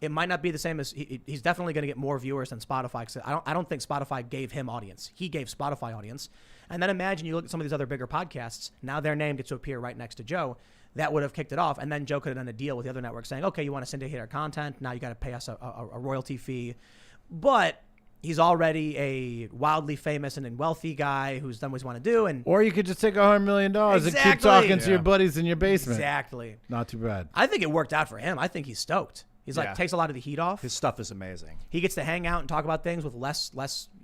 It might not be the same as he's definitely going to get more viewers than Spotify. Cause I don't think Spotify gave him audience. He gave Spotify audience. And then imagine you look at some of these other bigger podcasts. Now their name gets to appear right next to Joe. that would have kicked it off. And then Joe could have done a deal with the other network saying, okay, you want to syndicate our content. Now you got to pay us a royalty fee. But he's already a wildly famous and wealthy guy who's done what he want to do. And Or you could just take $100 million and keep Exactly. talking to your buddies in your basement. exactly. Not too bad. I think it worked out for him. I think he's stoked. He's like, Yeah. takes a lot of the heat off. His stuff is amazing. He gets to hang out and talk about things with less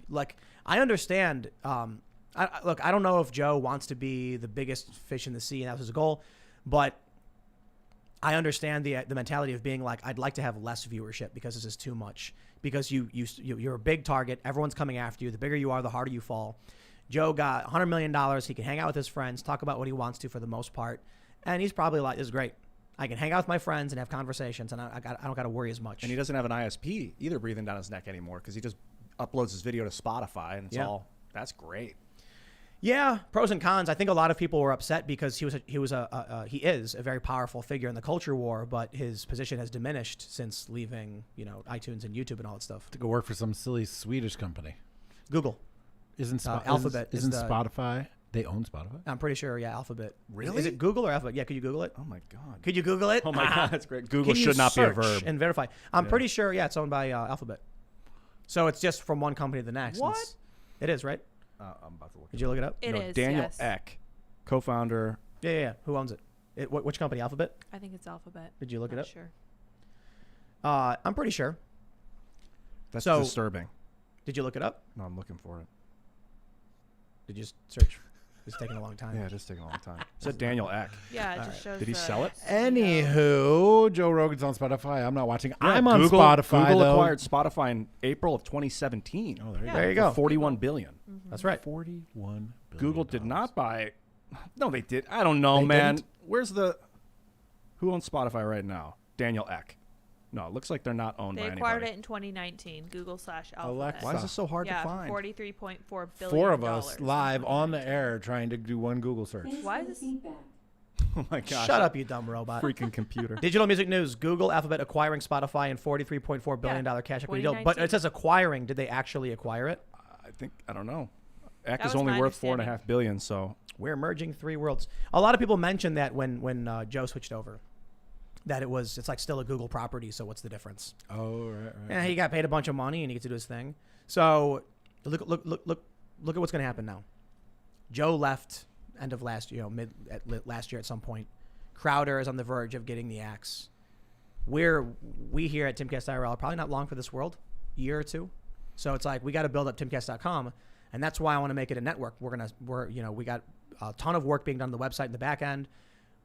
like, I understand. Look, I don't know if Joe wants to be the biggest fish in the sea and that was his goal, but I understand the mentality of being like, I'd like to have less viewership because this is too much. Because you're a big target. Everyone's coming after you. The bigger you are, the harder you fall. Joe got $100 million. He can hang out with his friends, talk about what he wants to for the most part. And he's probably like, this is great. I can hang out with my friends and have conversations, and I don't got to worry as much. And he doesn't have an ISP either breathing down his neck anymore because he just uploads his video to Spotify, and it's all, that's great. Yeah, pros and cons. I think a lot of people were upset because he is a very powerful figure in the culture war, but his position has diminished since leaving, iTunes and YouTube and all that stuff. To go work for some silly Swedish company. Google. Isn't Alphabet is Isn't the- Spotify? They own Spotify? I'm pretty sure, yeah, Alphabet. Really? Is it Google or Alphabet? Yeah, could you Google it? Oh my God. Could you Google it? Oh my God, that's great. Google Can you should not be a search verb. and verify. I'm pretty sure, yeah, it's owned by Alphabet. So it's just from one company to the next. What? It is, right? I'm about to look. Did you look it up? It is. Daniel yes. Eck, co-founder. Yeah. Who owns it? Which company? Alphabet? I think it's Alphabet. Did you look it Not up? Sure. I'm pretty sure. That's So- disturbing. Did you look it up? No, I'm looking for it. Did you just search? It's taking a long time. Yeah, it is taking a long time. Is that Daniel Eck? Yeah, it All just right. shows. Did he the sell it? CEO. Anywho, Joe Rogan's on Spotify. I'm not watching. Yeah, I'm on Google, Spotify, Google though. acquired Spotify in April of 2017. Oh, there you Yeah. go. There you For go. 41 billion. That's right. 41 billion. Google did not buy. No, they did. I don't know, They man. didn't? Where's the? Who owns Spotify right now? Daniel Eck. No, it looks like they're not owned They by acquired anybody. it in 2019. Google / Alphabet. Alexa. Why is this so hard Yeah, to find? $43.4 billion. Four of us live on the air trying to do one Google search. Why is this? Oh my gosh! Shut up, you dumb robot. freaking computer. Digital music news: Google, Alphabet acquiring Spotify in $43.4 billion cash equity deal. But 2019. it says acquiring. Did they actually acquire it? I don't know. Eck That is was only my worth understanding. $4.5 billion. So We're merging three worlds. A lot of people mentioned that when Joe switched over, that it's like still a Google property. So what's the difference? Oh, right. Yeah, he got paid a bunch of money and he gets to do his thing. So look at what's going to happen now. Joe left end of last year, last year at some point. Crowder is on the verge of getting the axe. We here at Timcast IRL are probably not long for this world, year or two. So it's like we got to build up Timcast.com, and that's why I want to make it a network. We got a ton of work being done on the website in the back end.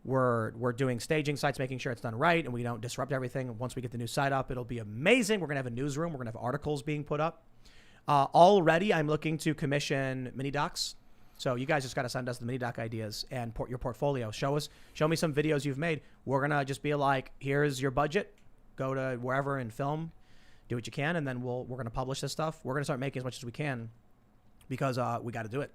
We're doing staging sites, making sure it's done right, and we don't disrupt everything. Once we get the new site up, it'll be amazing. We're gonna have a newsroom. We're gonna have articles being put up. Already, I'm looking to commission mini docs. So you guys just got to send us the mini doc ideas and your portfolio. Show me some videos you've made. We're gonna just be like, here's your budget. Go to wherever and film, do what you can, and then we're gonna publish this stuff. We're gonna start making as much as we can because we got to do it.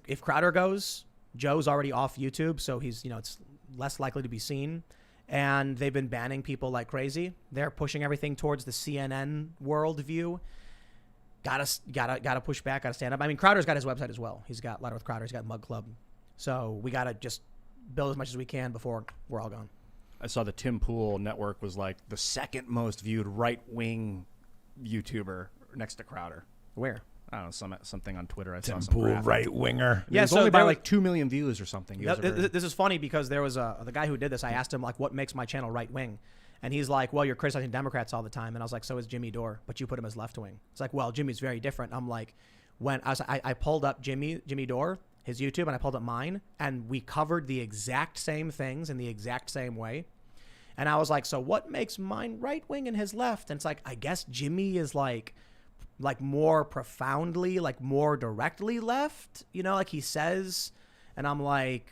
If Crowder goes, Joe's already off YouTube, so he's it's less likely to be seen. And they've been banning people like crazy. They're pushing everything towards the CNN worldview. Gotta push back. Gotta stand up. I mean, Crowder's got his website as well. He's got Louder with Crowder. He's got Mug Club. So we gotta just build as much as we can before we're all gone. I saw the Tim Pool network was like the second most viewed right-wing YouTuber next to Crowder. Where? I don't know, something on Twitter. I saw Tim some Pool, graphic. right winger. Yeah, so only by there- like 2 million views or something. You guys are very- This is funny because there was the guy who did this. I asked him like, what makes my channel right wing? And he's like, well, you're criticizing Democrats all the time. And I was like, so is Jimmy Dore, but you put him as left wing. It's like, well, Jimmy's very different. I'm like, when I pulled up Jimmy Dore, his YouTube, and I pulled up mine, and we covered the exact same things in the exact same way. And I was like, so what makes mine right wing and his left? And it's like, I guess Jimmy is like more profoundly, like more directly left, like he says. And I'm like,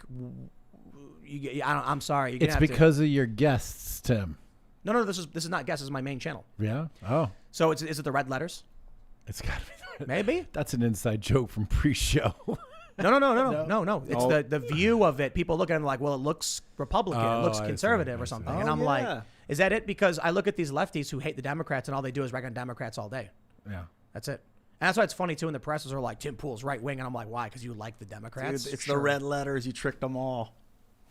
I'm sorry. You're gonna It's have to- because of your guests, Tim. No, this is not guess. This is my main channel. Yeah? Oh. So is it the red letters? It's got to be. Maybe. That's an inside joke from pre-show. No. It's Oh. the view of it. People look at it like, well, it looks Republican, Oh, it looks I see, conservative I or see. something. Oh, And I'm yeah. like, is that it? Because I look at these lefties who hate the Democrats and all they do is rag on Democrats all day. Yeah. That's it. And that's why it's funny too. And the presses are like, Tim Pool's right wing, and I'm like, why? Because you like the Democrats? Dude, it's Sure. the red letters. You tricked them all.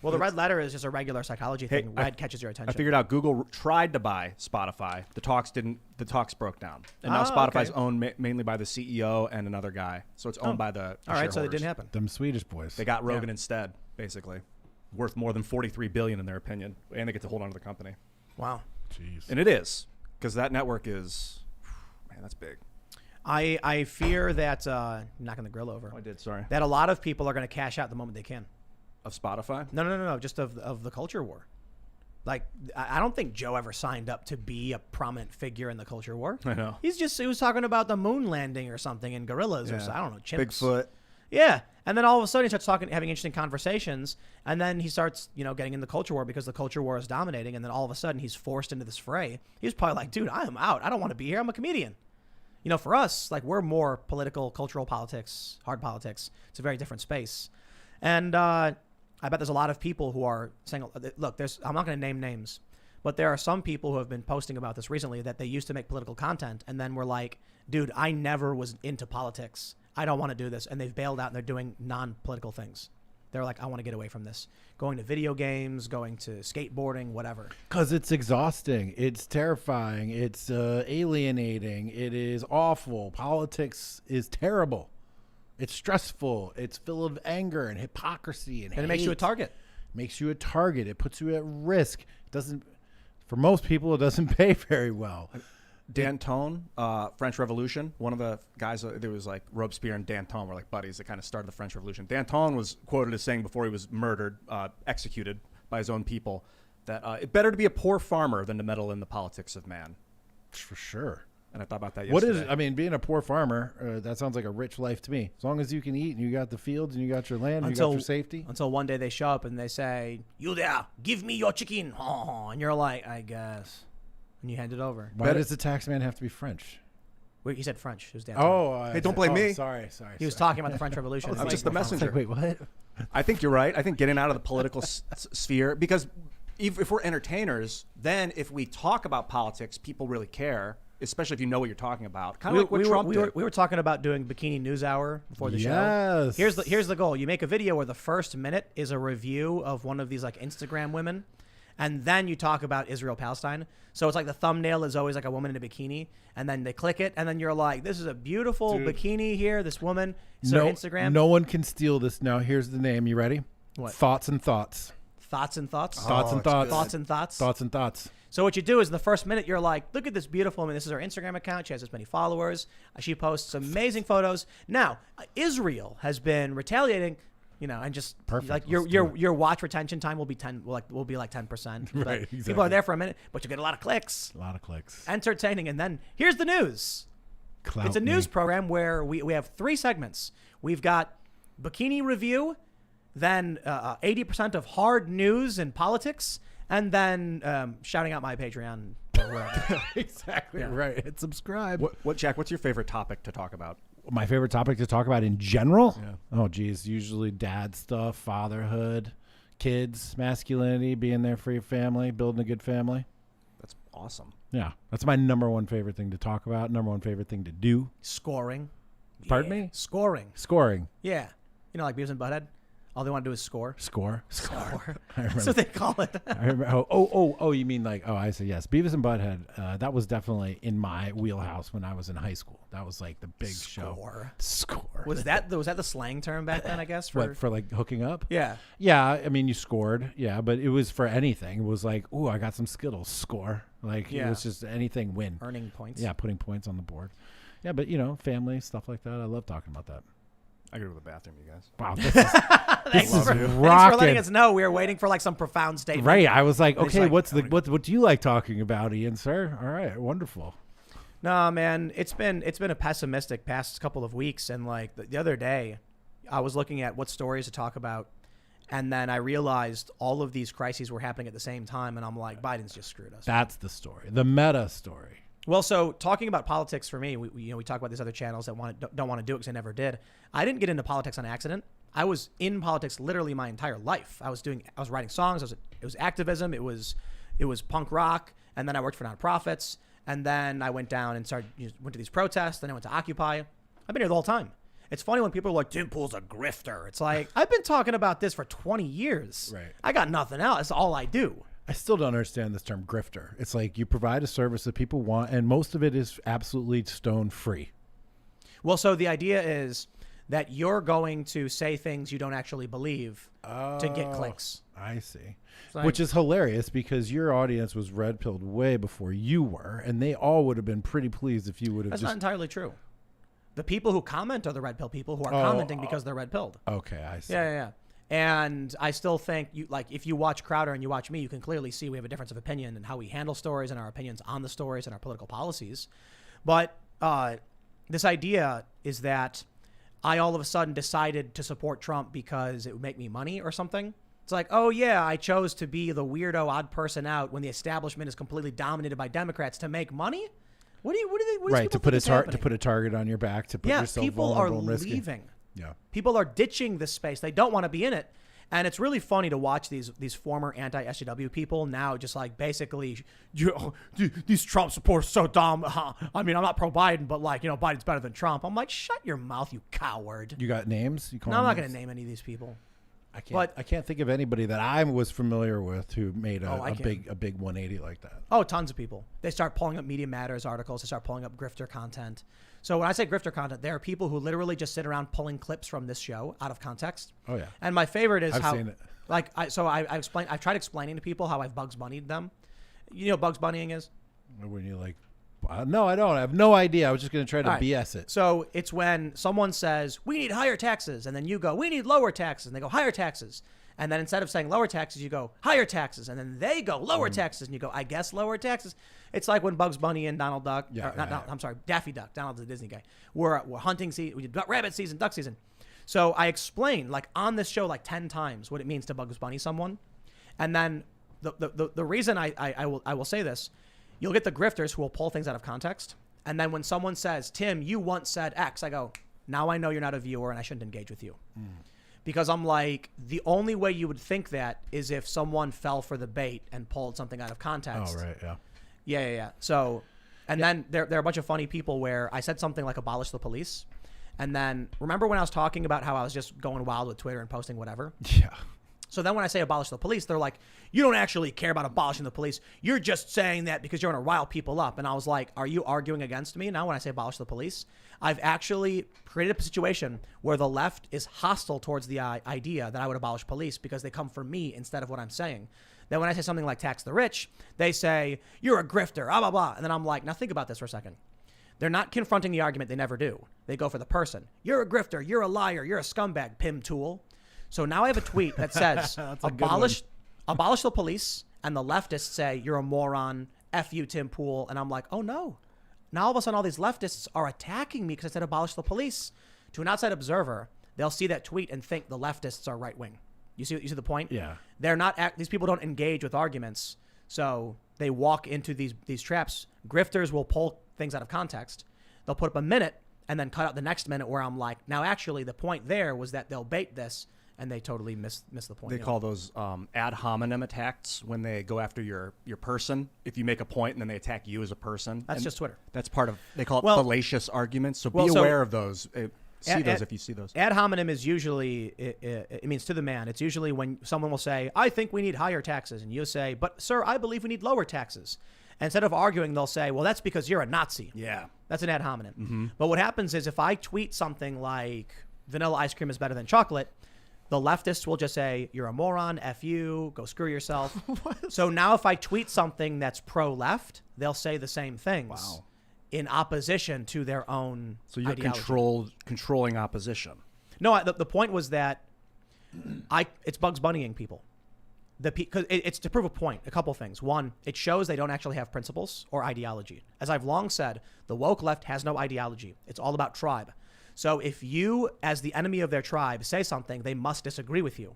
Well, the red letter is just a regular psychology Hey, thing. Red catches your attention. I figured out Google tried to buy Spotify. The talks broke down. And now Oh, Spotify's okay. owned mainly by the CEO and another guy. So it's owned by the All right, so it shareholders. didn't happen. Them Swedish boys. They got Rogan instead, basically. Worth more than $43 billion in their opinion. And they get to hold on to the company. Wow. Jeez. And it is. Because that network is, man, that's big. I fear that knocking the grill over. Oh, I did, sorry. That a lot of people are going to cash out the moment they can. Of Spotify? No. Just of the culture war. Like, I don't think Joe ever signed up to be a prominent figure in the culture war. I know. He was talking about the moon landing or something and gorillas or Yeah. I don't know, chimps. Bigfoot. Yeah. And then all of a sudden he starts having interesting conversations, and then he starts, getting in the culture war because the culture war is dominating, and then all of a sudden he's forced into this fray. He was probably like, dude, I am out. I don't want to be here. I'm a comedian. For us, like, we're more political, cultural politics, hard politics. It's a very different space. And I bet there's a lot of people who are saying, look, I'm not going to name names, but there are some people who have been posting about this recently that they used to make political content and then were like, dude, I never was into politics. I don't want to do this. And they've bailed out and they're doing non-political things. They're like, I want to get away from this. Going to video games, going to skateboarding, whatever. Because it's exhausting. It's terrifying. It's alienating. It is awful. Politics is terrible. It's stressful. It's full of anger and hypocrisy and And it makes you a hate. target. Makes you a target. It puts you at risk. It doesn't. For most people, it doesn't pay very well. Danton, French Revolution. One of the guys, there was like Robespierre and Danton were like buddies that kind of started the French Revolution. Danton was quoted as saying before he was murdered, executed by his own people, that it's better to be a poor farmer than to meddle in the politics of man. For sure. And I thought about that What yesterday. is? I mean, being a poor farmer, that sounds like a rich life to me. As long as you can eat and you got the fields and you got your land and you got your safety. Until one day they show up and they say, you there, give me your chicken. And you're like, I guess. And you hand it over. Why does the tax man have to be French? Wait, he said French. It was Dan. Hey, don't blame me. Sorry. He was talking about the French Revolution. I'm just the messenger. Wait, what? I think you're right. I think getting out of the political sphere, because if we're entertainers, then if we talk about politics, people really care, especially if you know what you're talking about. Kind of like what Trump did. We were talking about doing Bikini News Hour before the show. Yes. Here's the goal. You make a video where the first minute is a review of one of these like Instagram women, and then you talk about Israel-Palestine. So it's like the thumbnail is always like a woman in a bikini, and then they click it, and then you're like, this is a beautiful bikini here, this woman. So Instagram. No one can steal this. Now, here's the name. You ready? What? Thoughts and Thoughts. Thoughts and thoughts. Thoughts and Thoughts. Thoughts and thoughts. Thoughts and Thoughts. So what you do is in the first minute, you're like, look at this beautiful woman. This is her Instagram account. She has this many followers. She posts amazing photos. Now, Israel has been retaliating, and just Perfect. like Let's do your watch retention time will be 10%. But Right, People exactly. are there for a minute, but you get a lot of clicks. A lot of clicks. Entertaining. And then here's the news. Clout It's a me. news program where we have 3 segments. We've got bikini review, then 80% of hard news and politics, and then shouting out my Patreon or whatever. Exactly Yeah. right. Hit subscribe. Jack, what's your favorite topic to talk about? My favorite topic to talk about in general? Yeah. Oh, geez. Usually dad stuff, fatherhood, kids, masculinity, being there for your family, building a good family. That's awesome. Yeah. That's my number one favorite thing to talk about, number one favorite thing to do. Scoring. Pardon Yeah. me? Scoring. Scoring. Yeah. Like Beavis and Butthead. All they want to do is score. Score. Score. I remember. That's what they call it. I remember. Oh, you mean like, I see. Yes. Beavis and Butthead. That was definitely in my wheelhouse when I was in high school. That was like the big show. Score. Was that the slang term back then, I guess? For like hooking up? Yeah. Yeah. I mean, you scored. Yeah. But it was for anything. It was like, ooh, I got some Skittles. Score. Like, Yeah. it was just anything win. Earning points. Yeah. Putting points on the board. Yeah. But, family, stuff like that. I love talking about that. I go to the bathroom, you guys. Wow. This is Thanks for letting rocking. us know. We were waiting for like some profound statement. Right. I was like, He's okay, like, what do you like talking about, Ian, sir? All right. Wonderful. No, man, it's been a pessimistic past couple of weeks, and like the other day, I was looking at what stories to talk about, and then I realized all of these crises were happening at the same time, and I'm like, Biden's just screwed us. That's the story. The meta story. Well, so talking about politics for me, we talk about these other channels that don't want to do it because I never did. I didn't get into politics on accident. I was in politics literally my entire life. I was writing songs. It was activism. It was punk rock, and then I worked for nonprofits, and then I went down and went to these protests. Then I went to Occupy. I've been here the whole time. It's funny when people are like, Tim Pool's a grifter. It's like, I've been talking about this for 20 years. Right. I got nothing else. That's all I do. I still don't understand this term grifter. It's like you provide a service that people want, and most of it is absolutely stone free. Well, so the idea is that you're going to say things you don't actually believe to get clicks. I see. Like, Which is hilarious because your audience was red-pilled way before you were, and they all would have been pretty pleased if you would have that's just... not entirely true. The people who comment are the red pill people who are commenting because they're red pilled. Okay, I see. Yeah. And I still think if you watch Crowder and you watch me, you can clearly see we have a difference of opinion in how we handle stories and our opinions on the stories and our political policies. But this idea is that I all of a sudden decided to support Trump because it would make me money or something. It's like, oh yeah, I chose to be the weirdo odd person out when the establishment is completely dominated by Democrats to make money. What do they Right, to put a target on your back, to put yourself people are vulnerable and risky. leaving. Yeah. People are ditching this space. They don't want to be in it. And it's really funny to watch these former anti-SJW people now just like basically, these Trump supporters are so dumb. I mean, I'm not pro-Biden, but like, Biden's better than Trump. I'm like, shut your mouth, you coward. You got names? You call No, I'm them not going names? to name any of these people. I can't think of anybody that I was familiar with who made a can. big 180 like that. Oh, tons of people. They start pulling up Media Matters articles. They start pulling up grifter content. So when I say grifter content, there are people who literally just sit around pulling clips from this show out of context. Oh yeah. And my favorite is I've how, seen it. like, I've tried explaining to people how I've Bugs Bunnied them. You know what Bugs Bunnying is? When you like, no, I don't. I have no idea. I was just going to try to All right. BS it. So it's when someone says, we need higher taxes. And then you go, we need lower taxes. And they go, higher taxes. And then instead of saying lower taxes, you go, higher taxes. And then they go, lower taxes. And you go, I guess lower taxes. It's like when Bugs Bunny and Donald Duck, I'm sorry, Daffy Duck, Donald's a Disney guy, we're hunting season, we did rabbit season, duck season. So I explained, like, on this show, like 10 times what it means to Bugs Bunny someone. And then the reason I will say this, you'll get the grifters who will pull things out of context. And then when someone says, Tim, you once said X, I go, now I know you're not a viewer and I shouldn't engage with you. Because I'm like, the only way you would think that is if someone fell for the bait and pulled something out of context. Oh, right, yeah. Yeah. So, and then there are a bunch of funny people where I said something like abolish the police. And then remember when I was talking about how I was just going wild with Twitter and posting whatever? Yeah. So then when I say abolish the police, they're like, you don't actually care about abolishing the police. You're just saying that because you're going to rile people up. And I was like, are you arguing against me now when I say abolish the police? I've actually created a situation where the left is hostile towards the idea that I would abolish police because they come for me instead of what I'm saying. Then when I say something like tax the rich, they say, you're a grifter, blah, blah, blah. And then I'm like, now think about this for a second. They're not confronting the argument. They never do. They go for the person. You're a grifter. You're a liar. You're a scumbag, Pim Tool. So now I have a tweet that says, abolish the police, and the leftists say, you're a moron, F you, Tim Pool. And I'm like, oh no. Now all of a sudden all these leftists are attacking me because I said abolish the police. To an outside observer, they'll see that tweet and think the leftists are right wing. You see the point? Yeah. They're not. These people don't engage with arguments, so they walk into these traps. Grifters will pull things out of context. They'll put up a minute and then cut out the next minute where I'm like, now actually the point there was that they'll bait this, and they totally miss the point. They call those ad hominem attacks when they go after your person. If you make a point and then they attack you as a person. That's just Twitter. That's part of, they call it fallacious arguments. So be so aware of those. See those if you see those. Ad hominem is usually, it means to the man. It's usually when someone will say, I think we need higher taxes. And you'll say, but sir, I believe we need lower taxes. And instead of arguing, they'll say, well, that's because you're a Nazi. Yeah. That's an ad hominem. But what happens is if I tweet something like vanilla ice cream is better than chocolate, the leftists will just say, you're a moron, F you, go screw yourself. So now if I tweet something that's pro-left, they'll say the same things. Wow. In opposition to their own So you're ideology. controlling opposition. No, the point was that it's Bugs Bunnying people. Because it's to prove a point, a couple things. One, it shows they don't actually have principles or ideology. As I've long said, the woke left has no ideology. It's all about tribe. So if you, as the enemy of their tribe, say something, they must disagree with you.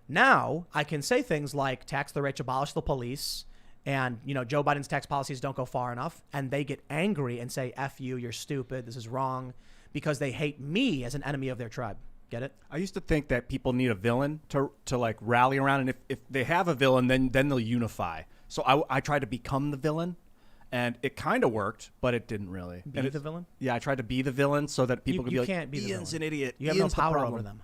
Now, I can say things like tax the rich, abolish the police, and, Joe Biden's tax policies don't go far enough, and they get angry and say, F you, you're stupid, this is wrong, because they hate me as an enemy of their tribe. Get it? I used to think that people need a villain to like rally around, and if they have a villain, then they'll unify. So I try to become the villain, And it kind of worked, but it didn't really. Be the villain? Yeah, I tried to be the villain so that people could be you like, can't be the Ian's villain. an idiot. You have Ian's no the power problem." over them.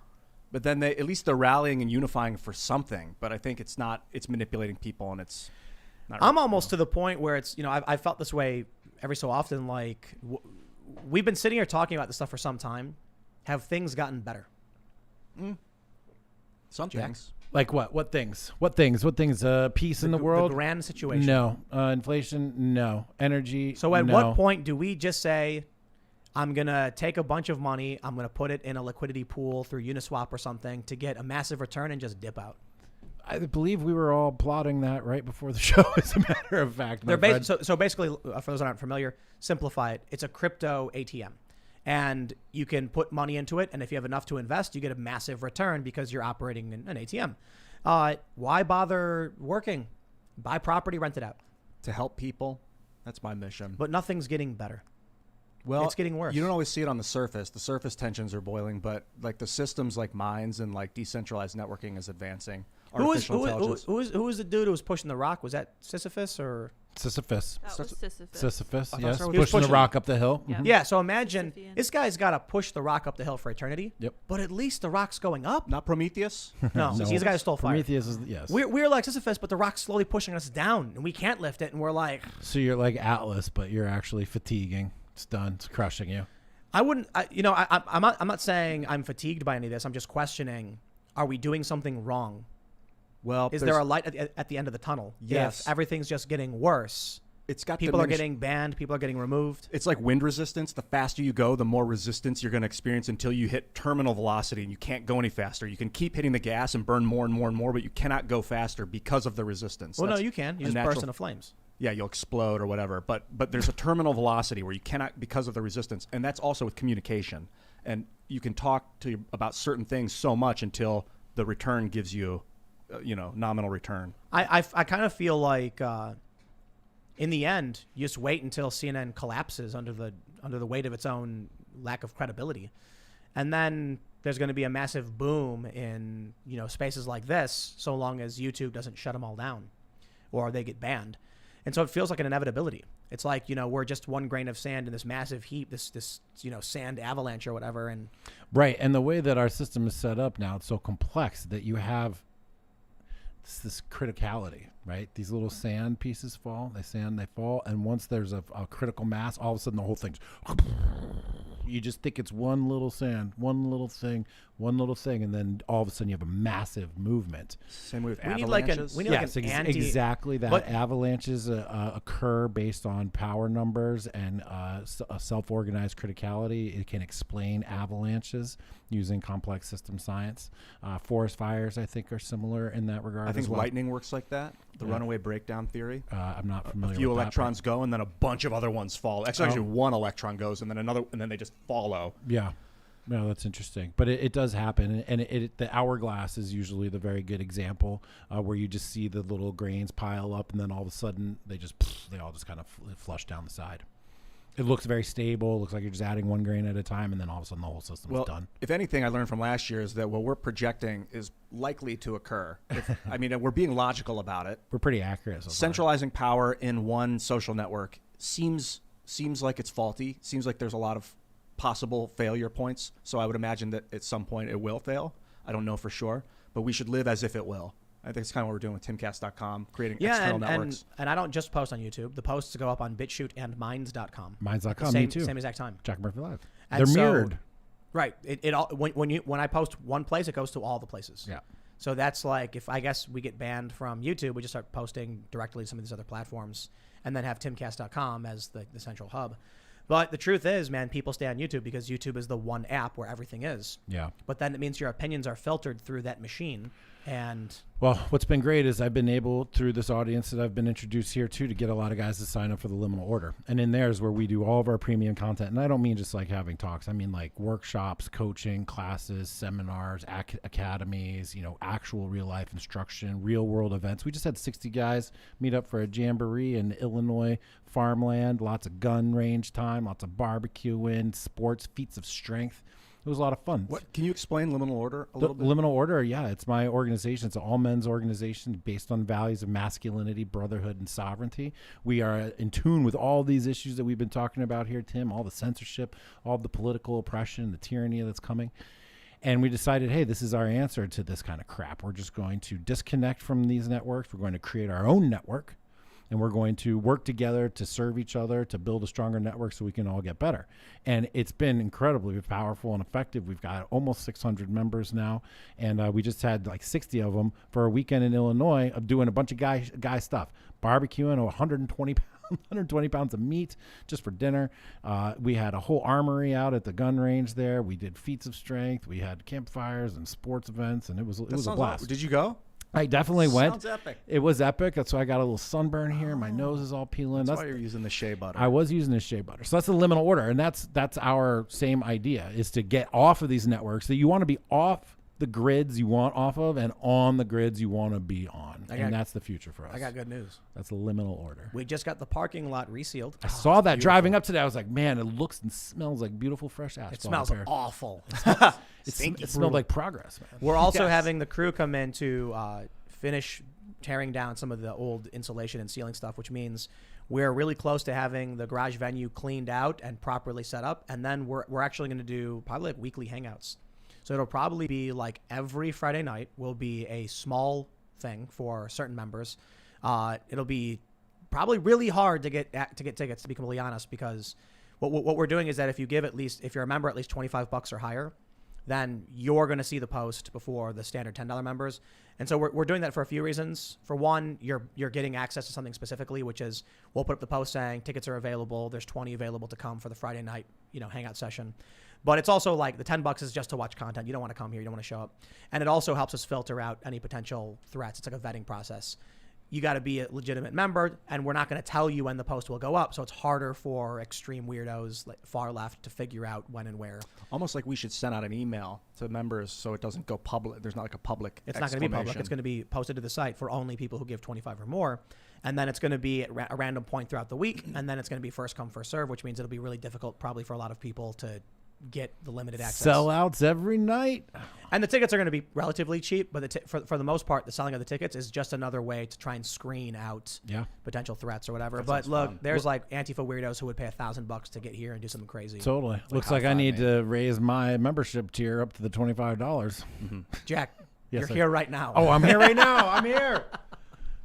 But then at least they're rallying and unifying for something. But I think it's manipulating people, and it's not. I'm almost to the point where it's, I've felt this way every so often. Like, we've been sitting here talking about this stuff for some time. Have things gotten better? Some things. Like what? What things? What things? Peace in the world? The grand situation. No. Inflation? No. Energy? So at no. what point do we just say, I'm going to take a bunch of money, I'm going to put it in a liquidity pool through Uniswap or something to get a massive return and just dip out? I believe we were all plotting that right before the show, as a matter of fact. So basically, for those that aren't familiar, simplify it. It's a crypto ATM. And you can put money into it, and if you have enough to invest, you get a massive return because you're operating in an ATM. Why bother working? Buy property, rent it out. To help people. That's my mission. But nothing's getting better. Well, it's getting worse. You don't always see it on the surface. The surface tensions are boiling, but like the systems like mines and like decentralized networking is advancing. Who was the dude who was pushing the rock? Was that Sisyphus or? Sisyphus. That was Sisyphus. Sisyphus, thought yes. so. Pushing, He was the pushing- rock up the hill. Yeah. Mhm. Yeah, so imagine Sisyphean. this guy's got to push the rock up the hill for eternity. Yep. But at least the rock's going up. Not Prometheus. No, he's the guy who stole fire. Prometheus is, yes. We're like Sisyphus, but the rock's slowly pushing us down, and we can't lift it, and we're like, So you're like Atlas, but you're actually fatiguing. It's done. It's crushing you. I'm not saying I'm fatigued by any of this. I'm just questioning: are we doing something wrong? Well, Is there a light at the end of the tunnel? Yes. If everything's just getting worse, It's got people are diminished- getting banned, people are getting removed. It's like wind resistance. The faster you go, the more resistance you're going to experience until you hit terminal velocity and you can't go any faster. You can keep hitting the gas and burn more and more and more, but you cannot go faster because of the resistance. Well, no, That's you can. You a just burst natural- into flames. Yeah, you'll explode or whatever. But there's a terminal velocity where you cannot because of the resistance, and that's also with communication. And you can talk about certain things so much until the return gives you, nominal return. I kind of feel like in the end, you just wait until CNN collapses under the weight of its own lack of credibility, and then there's going to be a massive boom in spaces like this, so long as YouTube doesn't shut them all down, or they get banned. And so it feels like an inevitability. It's like we're just one grain of sand in this massive heap, this sand avalanche or whatever, and Right. And the way that our system is set up now, it's so complex that you have this criticality, right? These little sand pieces fall, they fall. And once there's a critical mass, all of a sudden the whole thing's, you just think it's one little sand, one little thing. And then all of a sudden you have a massive movement. Same way with we need like avalanches. Yes, exactly that. But- Avalanches occur based on power numbers and a self-organized criticality. It can explain avalanches using complex system science. Forest fires, I think, are similar in that regard. I think as well. lightning works like that. The runaway breakdown theory. I'm not A familiar few with electrons go, and then a bunch of other ones fall. Actually, one electron goes, and then another, and then they just follow. that. Yeah. No, that's interesting. But it does happen. And the hourglass is usually the very good example where you just see the little grains pile up, and then all of a sudden they all just kind of flush down the side. It looks very stable. It looks like you're just adding one grain at a time, and then all of a sudden the whole system is done. If anything, I learned from last year is that what we're projecting is likely to occur. We're being logical about it. We're pretty accurate. So far. Centralizing power in one social network seems like it's faulty. Seems like there's a lot of possible failure points. So I would imagine that at some point it will fail. I don't know for sure, but we should live as if it will. I think it's kind of what we're doing with Timcast.com, creating external networks. And I don't just post on YouTube. The posts go up on BitChute and Minds.com. Minds.com, Same, me too. Same exact time. Jack Murphy Live. And They're so- mirrored. Right. It all when I post one place, it goes to all the places. Yeah. So that's like if I guess we get banned from YouTube, we just start posting directly to some of these other platforms, and then have Timcast.com as the central hub. But the truth is, man, people stay on YouTube because YouTube is the one app where everything is. Yeah. But then it means your opinions are filtered through that machine. And Well, what's been great is I've been able, through this audience that I've been introduced here to get a lot of guys to sign up for the liminal order. And in there is where we do all of our premium content. And I don't mean just like having talks. I mean like workshops, coaching, classes, seminars, academies, actual real life instruction, real world events. We just had 60 guys meet up for a jamboree in Illinois farmland, lots of gun range time, lots of barbecuing, sports, feats of strength. It was a lot of fun. What can you explain liminal order a The little bit? Liminal Order, yeah, it's my organization. It's an all men's organization based on values of masculinity, brotherhood, and sovereignty. We are in tune with all these issues that we've been talking about here, Tim, all the censorship, all the political oppression, the tyranny that's coming. And we decided, hey, this is our answer to this kind of crap. We're just going to disconnect from these networks. We're going to create our own network. And we're going to work together to serve each other, to build a stronger network so we can all get better. And it's been incredibly powerful and effective. We've got almost 600 members now. And we just had like 60 of them for a weekend in Illinois of doing a bunch of guy stuff. Barbecuing 120 pounds of meat just for dinner. We had a whole armory out at the gun range there. We did feats of strength. We had campfires and sports events. And it was a blast. Did you go? I definitely went. Sounds epic. It was epic. That's why I got a little sunburn here. My nose is all peeling. That's why you're using the shea butter. I was using the shea butter. So that's the liminal order. And that's our same idea, is to get off of these networks that you want to be off the grids you want off of and on the grids you want to be on. And that's the future for us. I got good news. That's the liminal order. We just got the parking lot resealed. I saw that driving up today. I was like, man, it looks and smells like beautiful fresh asphalt. It smells up here. awful. It smelled like progress, man. We're also having the crew come in to finish tearing down some of the old insulation and ceiling stuff, which means we're really close to having the garage venue cleaned out and properly set up. And then we're actually going to do probably like weekly hangouts. So it'll probably be like every Friday night will be a small thing for certain members. It'll be probably really hard to get tickets, to be completely honest, because what we're doing is that if you're a member at least $25 or higher, then you're going to see the post before the standard $10 members. And so we're doing that for a few reasons. For one, you're getting access to something specifically, which is we'll put up the post saying tickets are available. There's 20 available to come for the Friday night, hangout session. But it's also like the $10 is just to watch content. You don't want to come here. You don't want to show up. And it also helps us filter out any potential threats. It's like a vetting process. You got to be a legitimate member, and we're not going to tell you when the post will go up. So it's harder for extreme weirdos like far left to figure out when and where. Almost like we should send out an email to members so it doesn't go public. There's not like a public. It's not going to be public. It's going to be posted to the site for only people who give 25 or more. And then it's going to be at a random point throughout the week. And then it's going to be first come, first serve, which means it'll be really difficult probably for a lot of people to get the limited access. Sellouts every night. And the tickets are going to be relatively cheap, but for the most part, the selling of the tickets is just another way to try and screen out potential threats or whatever. But look, there's like Antifa weirdos who would pay $1,000 to get here and do something crazy. Totally. Looks like I need to raise my membership tier up to the $25. Mm-hmm. Jack, Yes, you're here right now. Oh, I'm here right now. I'm here.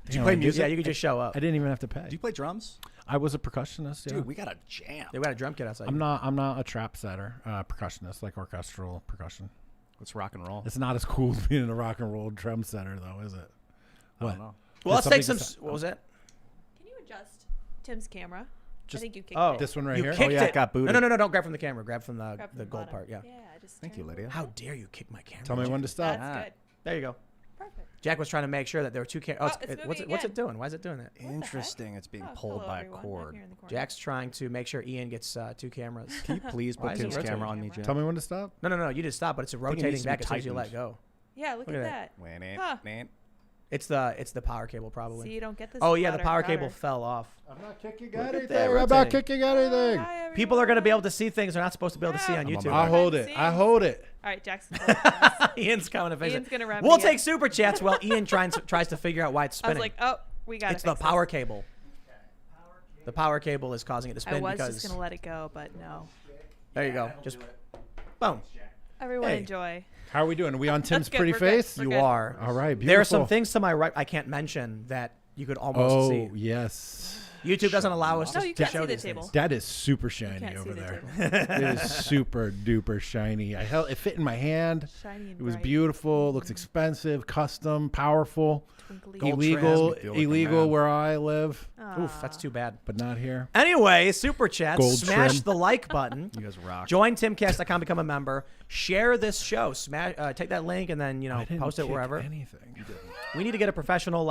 Did you play music? Yeah, you could just show up. I didn't even have to pay. Do you play drums? I was a percussionist. Yeah. Dude, we got a jam. They got a drum kit outside. I'm not a trap setter, percussionist, like orchestral percussion. Let's rock and roll. It's not as cool as being a rock and roll drum setter, though, is it? I don't know. Well, let's take some. What was that? Can you adjust Tim's camera? I think you kicked Oh, it. This one right you here? kicked Oh, yeah, it. it got booted. No, don't grab from the camera. Grab from the Grab from the gold bottom. part. Yeah. Yeah, I just Thank you, turned Lydia. How dare you kick my camera? Tell me when to stop. That's good. There you go. Perfect. Jack was trying to make sure that there were two cameras. Oh, it's what's moving it again. doing? Why is it doing that? Interesting. It's being Oh, pulled hello, by everyone. a I'm cord. here in the corner. Jack's trying to make sure Ian gets two cameras. Can you please Why put is it Tim's rotating? camera on me, Jack? Tell me when to stop. No, you just stop, but it's it rotating needs to be back as soon as you let tightened. go. Yeah, look Look at at that. that. Huh. It's the power cable probably. See, you don't get this. Oh yeah, the louder power and cable louder. fell off. I'm not kicking Look at anything. that I'm not rotating. kicking anything. Hi, People are going to be everyone. able to see things they're not supposed to be able to see on Yeah. YouTube. I hold it. I hold it. All right, Jackson. Ian's Ian's coming to fix it. gonna wrap We'll me take up. super chats while Ian tries to figure out why it's I was spinning. like, oh, we got it. It's the power cable. The power cable is causing it to spin I was because just gonna let it go, but no. there you go. Just boom. Everyone Hey. enjoy. How are we doing? Are we on Tim's good, pretty we're good. face? We're You good. are. All right. Beautiful. There are some things to my right I can't mention that you could almost Oh, see. yes. YouTube doesn't allow us No, to you can't show see the these table. things. That is super shiny Can't see over the there. table. It is super duper shiny. It fit in my hand. Shiny and It was bright. beautiful. Looks expensive, custom, powerful. Twinkly. Gold Illegal, trim. Feel like a illegal man. where I live, Oof, that's too bad. but not here. Anyway, super chats. Gold Smash trim. the like button. You guys rock. Join Timcast.com, become a member. Share this show. Smash. Take that link and then I didn't post it kick wherever. Anything. We need to get a professional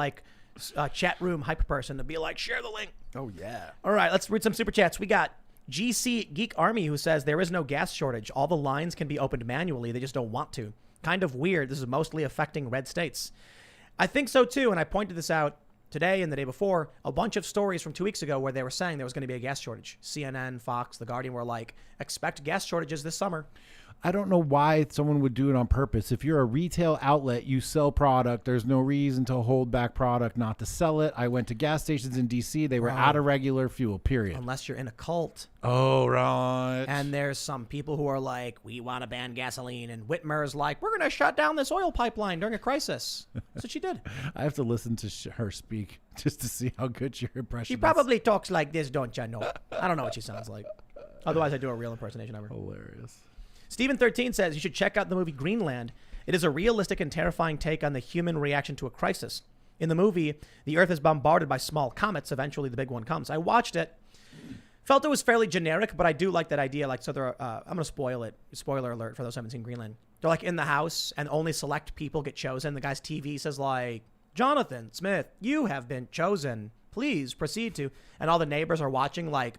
chat room hype person to be like, share the link. Oh, yeah. All right, let's read some super chats. We got GC Geek Army who says there is no gas shortage. All the lines can be opened manually. They just don't want to. Kind of weird. This is mostly affecting red states. I think so too, and I pointed this out today and the day before. A bunch of stories from 2 weeks ago where they were saying there was going to be a gas shortage. CNN, Fox, The Guardian were like, expect gas shortages this summer. I don't know why someone would do it on purpose. If you're a retail outlet, you sell product. There's no reason to hold back product, not to sell it. I went to gas stations in D.C. They were out of regular fuel, period. Unless you're in a cult. Oh, right. And there's some people who are like, we want to ban gasoline. And Whitmer's like, we're going to shut down this oil pipeline during a crisis. That's what she did. I have to listen to her speak just to see how good your impression She is. probably talks like this, don't you know? I don't know what she sounds like. Otherwise, I do a real impersonation of her. Hilarious. Steven13 says you should check out the movie Greenland. It is a realistic and terrifying take on the human reaction to a crisis. In the movie, the Earth is bombarded by small comets. Eventually, the big one comes. I watched it. Felt it was fairly generic, but I do like that idea. Like, so there are, I'm going to spoil it. Spoiler alert for those who haven't seen Greenland. They're like in the house, and only select people get chosen. The guy's TV says like, Jonathan Smith, you have been chosen. Please proceed to. And all the neighbors are watching like,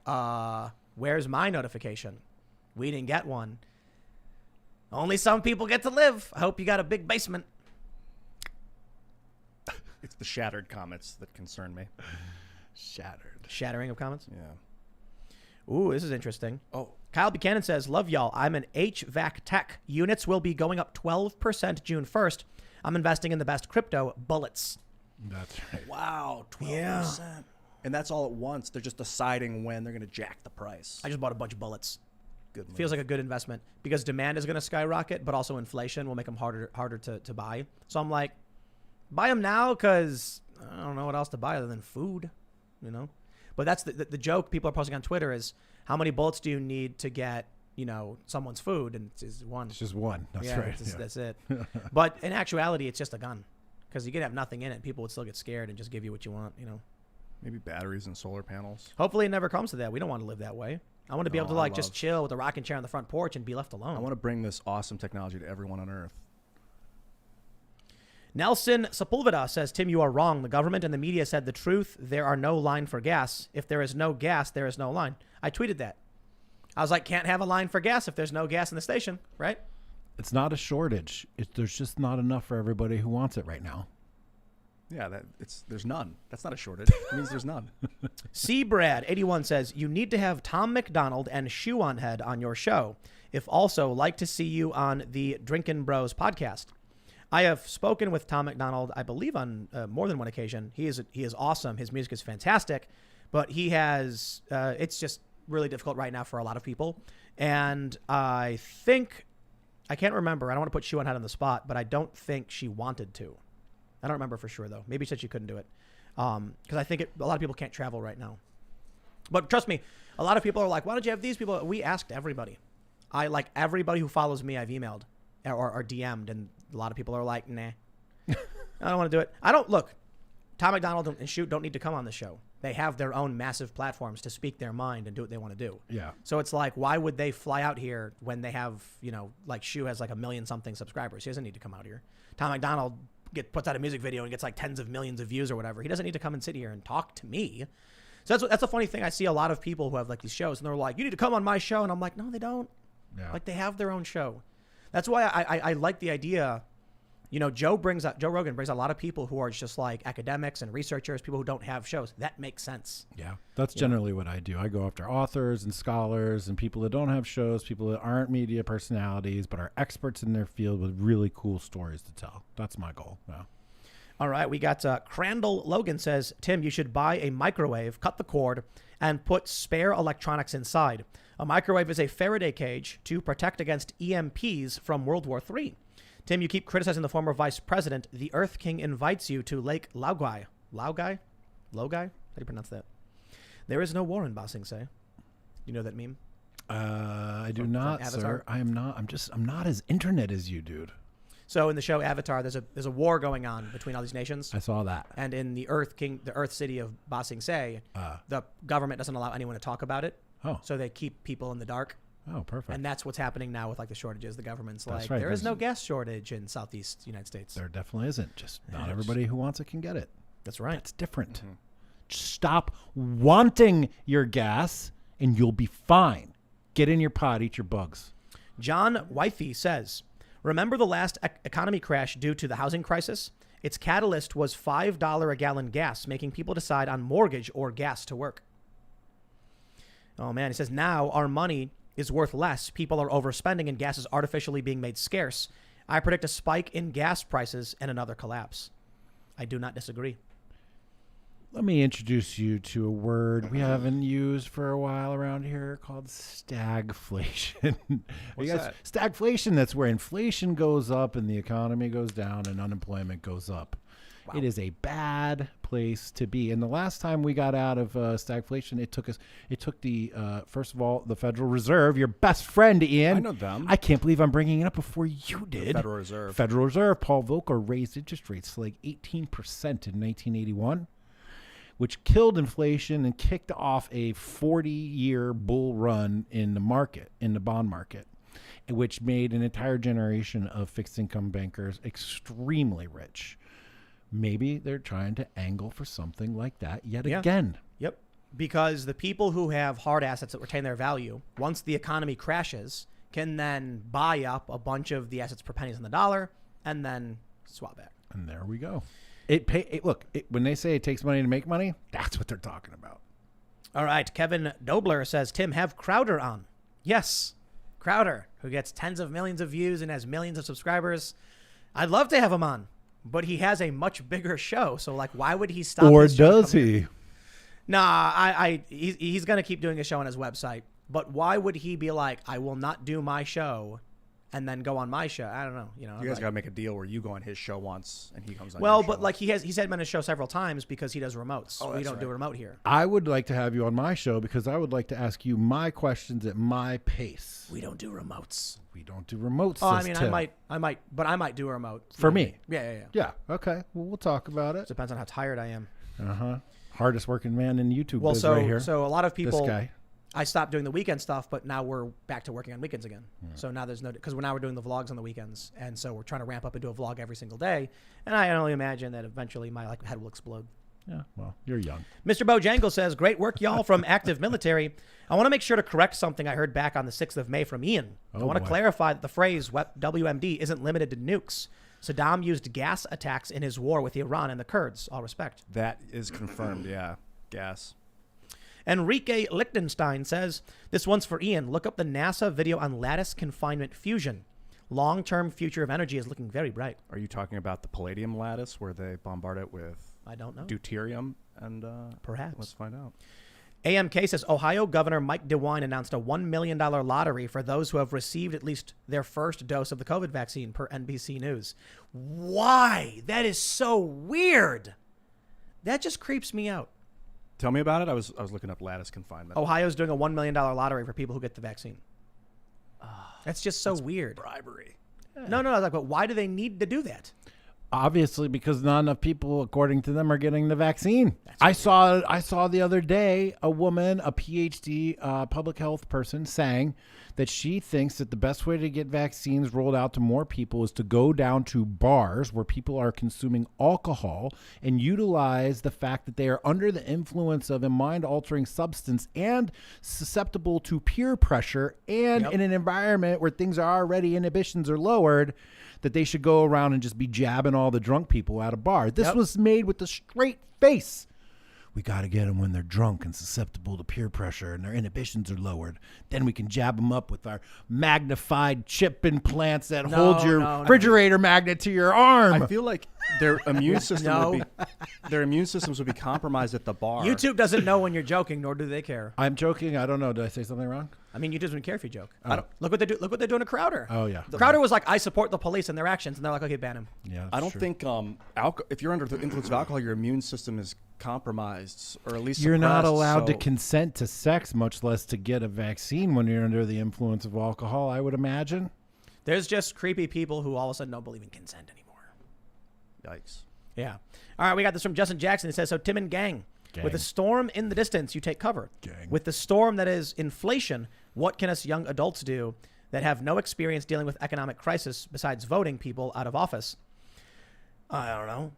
where's my notification? We didn't get one. Only some people get to live. I hope you got a big basement. It's the shattered comments that concern me. Shattering of comments? Yeah. Ooh, this is interesting. Oh. Kyle Buchanan says, love y'all. I'm an HVAC tech. Units will be going up 12% June 1st. I'm investing in the best crypto, bullets. That's right. Wow, 12%. Yeah. And that's all at once. They're just deciding when they're going to jack the price. I just bought a bunch of bullets. Good move. Feels like a good investment because demand is going to skyrocket, but also inflation will make them harder to buy. So I'm like, buy them now because I don't know what else to buy other than food, you know? But that's the joke people are posting on Twitter is how many bullets do you need to get, you know, someone's food? And it's one. It's just one. That's yeah, right. That's it. But in actuality, it's just a gun because you could have nothing in it. People would still get scared and just give you what you want, you know? Maybe batteries and solar panels. Hopefully it never comes to that. We don't want to live that way. I want to be able to like just love- chill with a rocking chair on the front porch and be left alone. I want to bring this awesome technology to everyone on Earth. Nelson Sepulveda says, Tim, you are wrong. The government and the media said the truth. There are no line for gas. If there is no gas, there is no line. I tweeted that. I was like, can't have a line for gas if there's no gas in the station, right? It's not a shortage. There's just not enough for everybody who wants it right now. Yeah, there's none. That's not a shortage. It means there's none. Brad81 says, you need to have Tom McDonald and Shoe on Head on your show. If also, like to see you on the Drinkin' Bros podcast. I have spoken with Tom McDonald, I believe, on more than one occasion. He is awesome. His music is fantastic, but he has it's just really difficult right now for a lot of people. And I think I can't remember. I don't want to put Shoe on Head on the spot, but I don't think she wanted to. I don't remember for sure though. Maybe she said she couldn't do it because I think a lot of people can't travel right now. But trust me, a lot of people are like, "Why don't you have these people?" We asked everybody. I like everybody who follows me. I've emailed or DM'd, and a lot of people are like, "Nah, I don't want to do it." I don't look. Tom McDonald and Shoot don't need to come on the show. They have their own massive platforms to speak their mind and do what they want to do. Yeah. So it's like, why would they fly out here when they have, you know, like Shoe has like 1 million something subscribers. He doesn't need to come out here. Tom McDonald puts out a music video and gets like tens of millions of views or whatever. He doesn't need to come and sit here and talk to me. So that's a funny thing. I see a lot of people who have like these shows and they're like, you need to come on my show. And I'm like, no, they don't. Yeah. Like they have their own show. That's why I like the idea. You know, Joe Rogan brings a lot of people who are just like academics and researchers, people who don't have shows. That makes sense. Yeah, that's generally what I do. I go after authors and scholars and people that don't have shows, people that aren't media personalities, but are experts in their field with really cool stories to tell. That's my goal. Yeah. All right, we got Crandall Logan says, Tim, you should buy a microwave, cut the cord, and put spare electronics inside. A microwave is a Faraday cage to protect against EMPs from World War III. Tim, you keep criticizing the former vice president. The Earth King invites you to Lake Laogai. Laogai? How do you pronounce that? There is no war in Ba Sing Se. You know that meme? I do not, Avatar? sir. I am not. I'm not as internet as you, dude. So in the show Avatar, there's a war going on between all these nations. I saw that. And in the Earth city of Ba Sing Se, the government doesn't allow anyone to talk about it. Oh. So they keep people in the dark. Oh, perfect. And that's what's happening now with like the shortages. The government's That's like, right. there is There's- no gas shortage in Southeast United States. There definitely isn't. Just not Yeah, everybody who wants it can get it. That's right. It's different. Just stop wanting your gas and you'll be fine. Get in your pot, eat your bugs. John Wifey says, remember the last economy crash due to the housing crisis? Its catalyst was $5 a gallon gas, making people decide on mortgage or gas to work. Oh, man. He says, now our money is worth less, people are overspending and gas is artificially being made scarce, I predict a spike in gas prices and another collapse. I do not disagree. Let me introduce you to a word we haven't used for a while around here called stagflation. What's that? Stagflation, that's where inflation goes up and the economy goes down and unemployment goes up. Wow. It is a bad place to be. And the last time we got out of stagflation, it took the, first of all, the Federal Reserve, your best friend, Ian. I know them. I can't believe I'm bringing it up before you did. The Federal Reserve. Federal Reserve. Paul Volcker raised interest rates to like 18% in 1981. Which killed inflation and kicked off a 40-year bull run in the market, in the bond market, which made an entire generation of fixed income bankers extremely rich. Maybe they're trying to angle for something like that yet again. Yep. Because the people who have hard assets that retain their value, once the economy crashes, can then buy up a bunch of the assets for pennies on the dollar and then swap back. And there we go. When they say it takes money to make money, that's what they're talking about. All right. Kevin Dobler says, Tim, have Crowder on. Yes. Crowder, who gets tens of millions of views and has millions of subscribers. I'd love to have him on, but he has a much bigger show. So, like, why would he stop? Or his show does he? Nah, he's going to keep doing a show on his website. But why would he be like, I will not do my show and then go on my show? I don't know. You guys got to make a deal where you go on his show once and he comes on. Well, your but show. like he's had him on his show several times because he does remotes. Oh, we don't do right. remote here. I would like to have you on my show because I would like to ask you my questions at my pace. We don't do remotes. We don't do remotes. Oh, I mean, I might do a remote for me. Yeah. Yeah. Okay. Well, we'll talk about it. Depends on how tired I am. Hardest working man in YouTube. Biz right here. So a lot of people. This guy. I stopped doing the weekend stuff, but now we're back to working on weekends again. So now there's no, because we're doing the vlogs on the weekends, and so we're trying to ramp up into a vlog every single day. And I only imagine that eventually my head will explode. Yeah, well, you're young. Mr. Bojangle says, great work, y'all, from active military. I want to make sure to correct something I heard back on the 6th of May from Ian. I want to clarify that the phrase WMD isn't limited to nukes. Saddam used gas attacks in his war with Iran and the Kurds. All respect. That is confirmed, yeah. Gas. Enrique Lichtenstein says, this one's for Ian. Look up the NASA video on lattice confinement fusion. Long-term future of energy is looking very bright. Are you talking about the palladium lattice where they bombard it with I don't know. deuterium? And perhaps. Let's find out. AMK says, Ohio Governor Mike DeWine announced a $1 million lottery for those who have received at least their first dose of the COVID vaccine, per NBC News. Why? That is so weird. That just creeps me out. Tell me about it. I was looking up lattice confinement. Ohio's doing a $1 million lottery for people who get the vaccine. That's just so weird. Bribery. No. I was like, but why do they need to do that? Obviously, because not enough people, according to them, are getting the vaccine. I saw the other day a woman, a PhD public health person, saying that she thinks that the best way to get vaccines rolled out to more people is to go down to bars where people are consuming alcohol and utilize the fact that they are under the influence of a mind-altering substance and susceptible to peer pressure and in an environment where things are already, inhibitions are lowered, that they should go around and just be jabbing all the drunk people at a bar. This was made with a straight face. We got to get them when they're drunk and susceptible to peer pressure and their inhibitions are lowered. Then we can jab them up with our magnified chip implants that hold your refrigerator magnet to your arm. I feel like their immune system their immune systems would be compromised at the bar. YouTube doesn't know when you're joking, nor do they care. I'm joking. I don't know. Did I say something wrong? I mean, you just wouldn't care if you joke. Look what they do. Look what they're doing to Crowder. Oh yeah. Crowder was like, I support the police and their actions, and they're like, okay, ban him. Yeah. I don't think if you're under the influence of alcohol, your immune system is compromised, or at least you're not suppressed, allowed to so- consent to sex, much less to get a vaccine when you're under the influence of alcohol, I would imagine. There's just creepy people who all of a sudden don't believe in consent anymore. Yikes. Yeah. All right, we got this from Justin Jackson. It says, so Tim and gang. With a storm in the distance, you take cover. Gang. With the storm that is inflation, what can us young adults do that have no experience dealing with economic crisis besides voting people out of office? I don't know.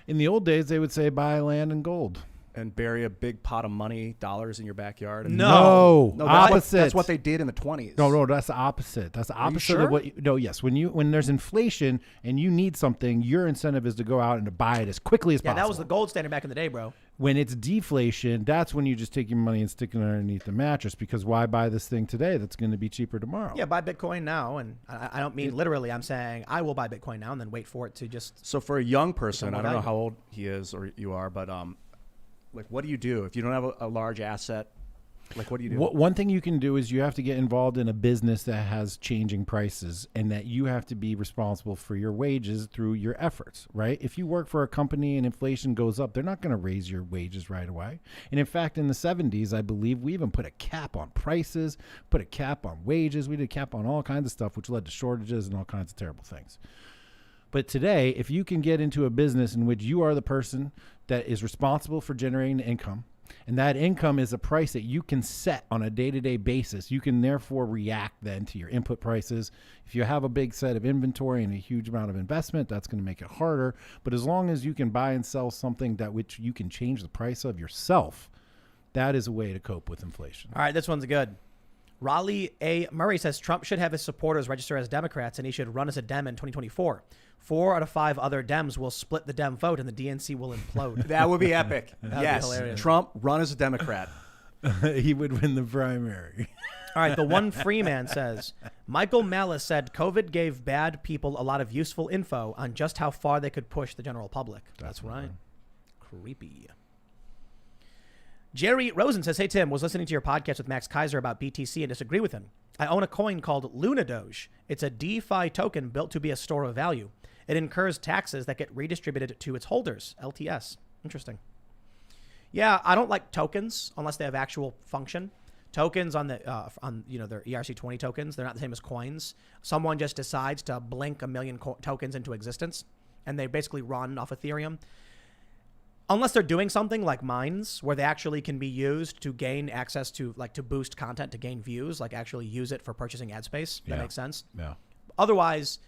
In the old days, they would say buy land and gold. and bury a big pot of money, dollars in your backyard. No. No, opposite. That's what they did in the 20s. No, that's the opposite. That's the opposite sure? of what. No, yes. When there's inflation and you need something, your incentive is to go out and to buy it as quickly as possible. Yeah, that was the gold standard back in the day, bro. When it's deflation, that's when you just take your money and stick it underneath the mattress, because why buy this thing today that's going to be cheaper tomorrow? Yeah, buy Bitcoin now, and I don't mean literally. I'm saying I will buy Bitcoin now and then wait for it to just. So for a young person, more I don't know value. how old he is or you are, but like, what do you do if you don't have a large asset? Like, what do you do? One thing you can do is you have to get involved in a business that has changing prices, and that you have to be responsible for your wages through your efforts, right? If you work for a company and inflation goes up, they're not going to raise your wages right away. And in fact, in the 70s, I believe we even put a cap on prices, put a cap on wages. We did a cap on all kinds of stuff, which led to shortages and all kinds of terrible things. But today, if you can get into a business in which you are the person that is responsible for generating income, and that income is a price that you can set on a day-to-day basis, you can therefore react then to your input prices. If you have a big set of inventory and a huge amount of investment, that's going to make it harder. But as long as you can buy and sell something that which you can change the price of yourself, that is a way to cope with inflation. All right, this one's good. Raleigh A. Murray says Trump should have his supporters register as Democrats and he should run as a Dem in 2024. 4 out of 5 other Dems will split the Dem vote and the DNC will implode. That would be epic. That'd be Yes, hilarious. Trump run as a Democrat. He would win the primary. All right, the one free man says, Michael Malice said COVID gave bad people a lot of useful info on just how far they could push the general public. That's right. Creepy. Jerry Rosen says, hey, Tim, was listening to your podcast with Max Kaiser about BTC and disagree with him. I own a coin called Luna Doge. It's a DeFi token built to be a store of value. It incurs taxes that get redistributed to its holders, LTS. Interesting. Yeah, I don't like tokens unless they have actual function. Tokens on the their ERC20 tokens, they're not the same as coins. Someone just decides to blink a million tokens into existence, and they basically run off Ethereum. Unless they're doing something like mines, where they actually can be used to gain access to, like, to boost content, to gain views, like actually use it for purchasing ad space. That makes sense. Yeah. Otherwise,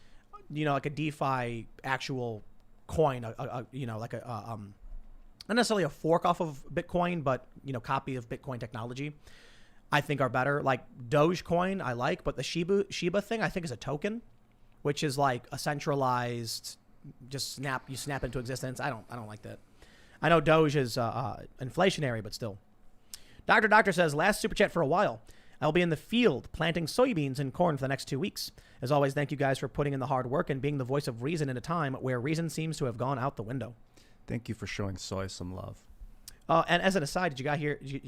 like a DeFi actual coin, not necessarily a fork off of Bitcoin, but, copy of Bitcoin technology, I think are better. Like Dogecoin, I like, but the Shiba thing, I think, is a token, which is like a centralized, just you snap into existence. I don't like that. I know Doge is inflationary, but still. Doctor says, last super chat for a while. I'll be in the field planting soybeans and corn for the next 2 weeks. As always, thank you guys for putting in the hard work and being the voice of reason in a time where reason seems to have gone out the window. Thank you for showing soy some love. And as an aside, did you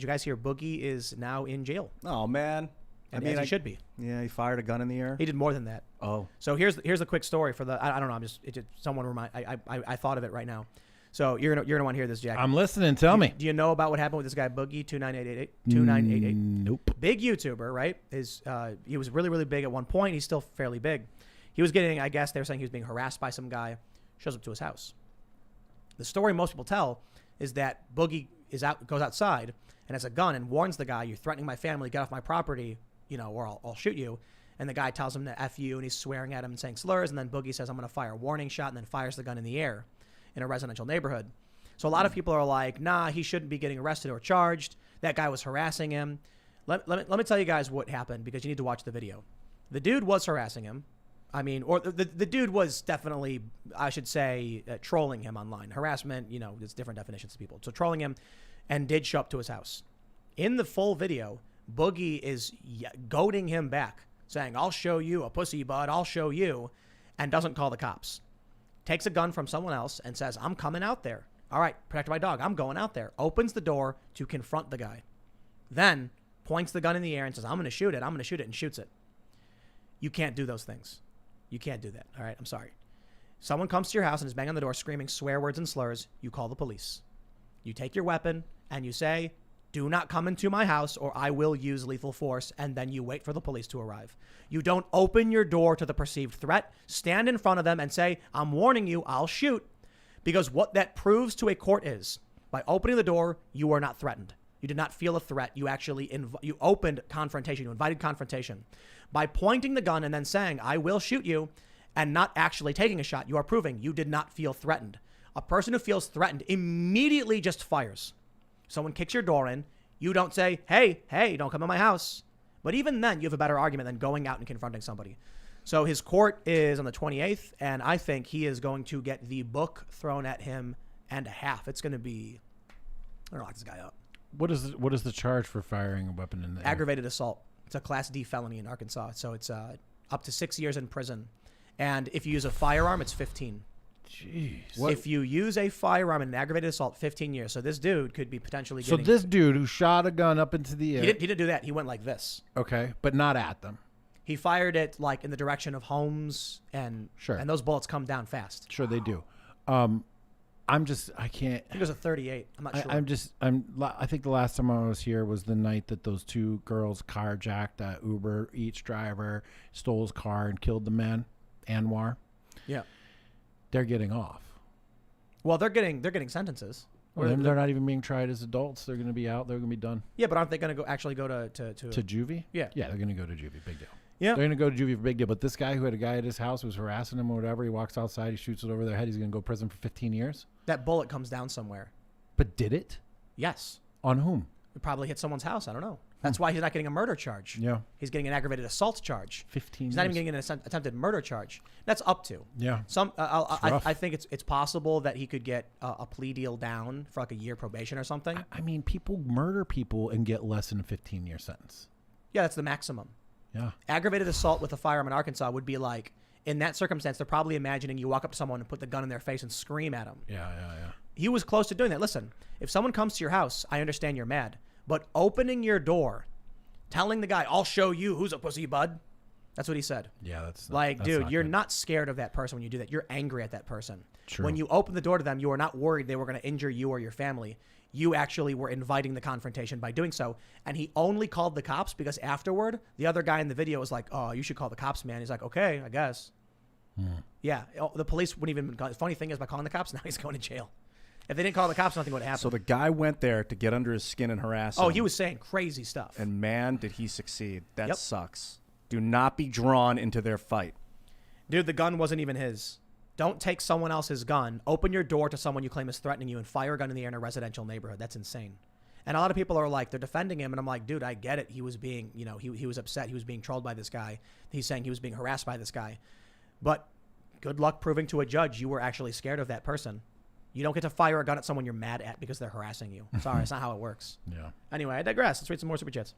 guys hear Boogie is now in jail? Oh, man. And as he should be. Yeah, he fired a gun in the air. He did more than that. Oh. So here's a quick story for the. I don't know. Someone remind. I thought of it right now. So you're gonna want to hear this, Jack. I'm listening. Tell me. Do you know about what happened with this guy Boogie 2988? Nope. Big YouTuber, right? He was really, really big at one point. He's still fairly big. He was getting, I guess they were saying he was being harassed by some guy. Shows up to his house. The story most people tell is that Boogie goes outside and has a gun and warns the guy, "You're threatening my family. Get off my property, or I'll shoot you." And the guy tells him to F you, and he's swearing at him and saying slurs. And then Boogie says, "I'm going to fire a warning shot," and then fires the gun in the air in a residential neighborhood. So a lot of people are like, nah, he shouldn't be getting arrested or charged. That guy was harassing him. Let me tell you guys what happened, because you need to watch the video. The dude was harassing him. I mean, or the dude was definitely, I should say, trolling him online. Harassment, there's different definitions of people. So trolling him, and did show up to his house. In the full video, Boogie is goading him back, saying, "I'll show you, a pussy bud, I'll show you," and doesn't call the cops. Takes a gun from someone else and says, "I'm coming out there. All right, protect my dog. I'm going out there." Opens the door to confront the guy. Then points the gun in the air and says, "I'm going to shoot it. I'm going to shoot it," and shoots it. You can't do those things. You can't do that. All right, I'm sorry. Someone comes to your house and is banging on the door screaming swear words and slurs. You call the police. You take your weapon and you say, "Do not come into my house or I will use lethal force," and then you wait for the police to arrive. You don't open your door to the perceived threat, stand in front of them and say, "I'm warning you, I'll shoot." Because what that proves to a court is, by opening the door, you are not threatened. You did not feel a threat. You actually you opened confrontation. You invited confrontation. By pointing the gun and then saying, "I will shoot you," and not actually taking a shot, you are proving you did not feel threatened. A person who feels threatened immediately just fires. Someone kicks your door in. You don't say, hey, don't come in my house. But even then, you have a better argument than going out and confronting somebody. So his court is on the 28th, and I think he is going to get the book thrown at him and a half. It's going to be, I don't lock this guy up. What is the charge for firing a weapon in the air? Aggravated assault. It's a Class D felony in Arkansas. So it's up to 6 years in prison. And if you use a firearm, it's 15. Jeez. If you use a firearm in an aggravated assault, 15 years. So this dude could be potentially So getting... this dude who shot a gun up into the air. He didn't do that. He went like this. Okay, but not at them. He fired it like in the direction of homes, and Sure. and those bullets come down fast. Sure, they do. I can't. I think it was a 38. I'm not sure. I think the last time I was here was the night that those two girls carjacked that Uber Eats driver, stole his car, and killed the man, Anwar. Yeah. They're getting off. Well, they're getting sentences. Well, they're not even being tried as adults. They're going to be out. They're going to be done. Yeah, but aren't they going to actually go to juvie? Yeah. Yeah, they're going to go to juvie. Big deal. Yeah. They're going to go to juvie for big deal. But this guy who had a guy at his house was harassing him or whatever, he walks outside, he shoots it over their head. He's going to go to prison for 15 years. That bullet comes down somewhere. But did it? Yes. On whom? It probably hit someone's house. I don't know. That's why he's not getting a murder charge. Yeah. He's getting an aggravated assault charge. 15 He's not even getting an attempted murder charge. That's up to. Yeah. I think it's possible that he could get a plea deal down for like a year probation or something. I mean, people murder people and get less than a 15-year sentence. Yeah, that's the maximum. Yeah. Aggravated assault with a firearm in Arkansas would be like, in that circumstance, they're probably imagining you walk up to someone and put the gun in their face and scream at them. Yeah. He was close to doing that. Listen, if someone comes to your house, I understand you're mad. But opening your door, telling the guy, I'll show you who's a pussy, bud. That's what he said. Yeah, that's like, that's dude, not you're good. not scared of that person when you do that. You're angry at that person. True. When you open the door to them, you are not worried they were going to injure you or your family. You actually were inviting the confrontation by doing so. And he only called the cops because afterward, the other guy in the video was like, oh, you should call the cops, man. He's like, okay, I guess. Yeah, the police wouldn't even... The funny thing is, by calling the cops, now he's going to jail. If they didn't call the cops, nothing would happen. So the guy went there to get under his skin and harass him. Oh, he was saying crazy stuff. And man, did he succeed. That Yep. sucks. Do not be drawn into their fight. Dude, the gun wasn't even his. Don't take someone else's gun. Open your door to someone you claim is threatening you and fire a gun in the air in a residential neighborhood. That's insane. And a lot of people are like, they're defending him. And I'm like, dude, I get it. He was being, he was upset. He was being trolled by this guy. He's saying he was being harassed by this guy. But good luck proving to a judge you were actually scared of that person. You don't get to fire a gun at someone you're mad at because they're harassing you. Sorry, it's not how it works. Yeah. Anyway, I digress. Let's read some more super chats.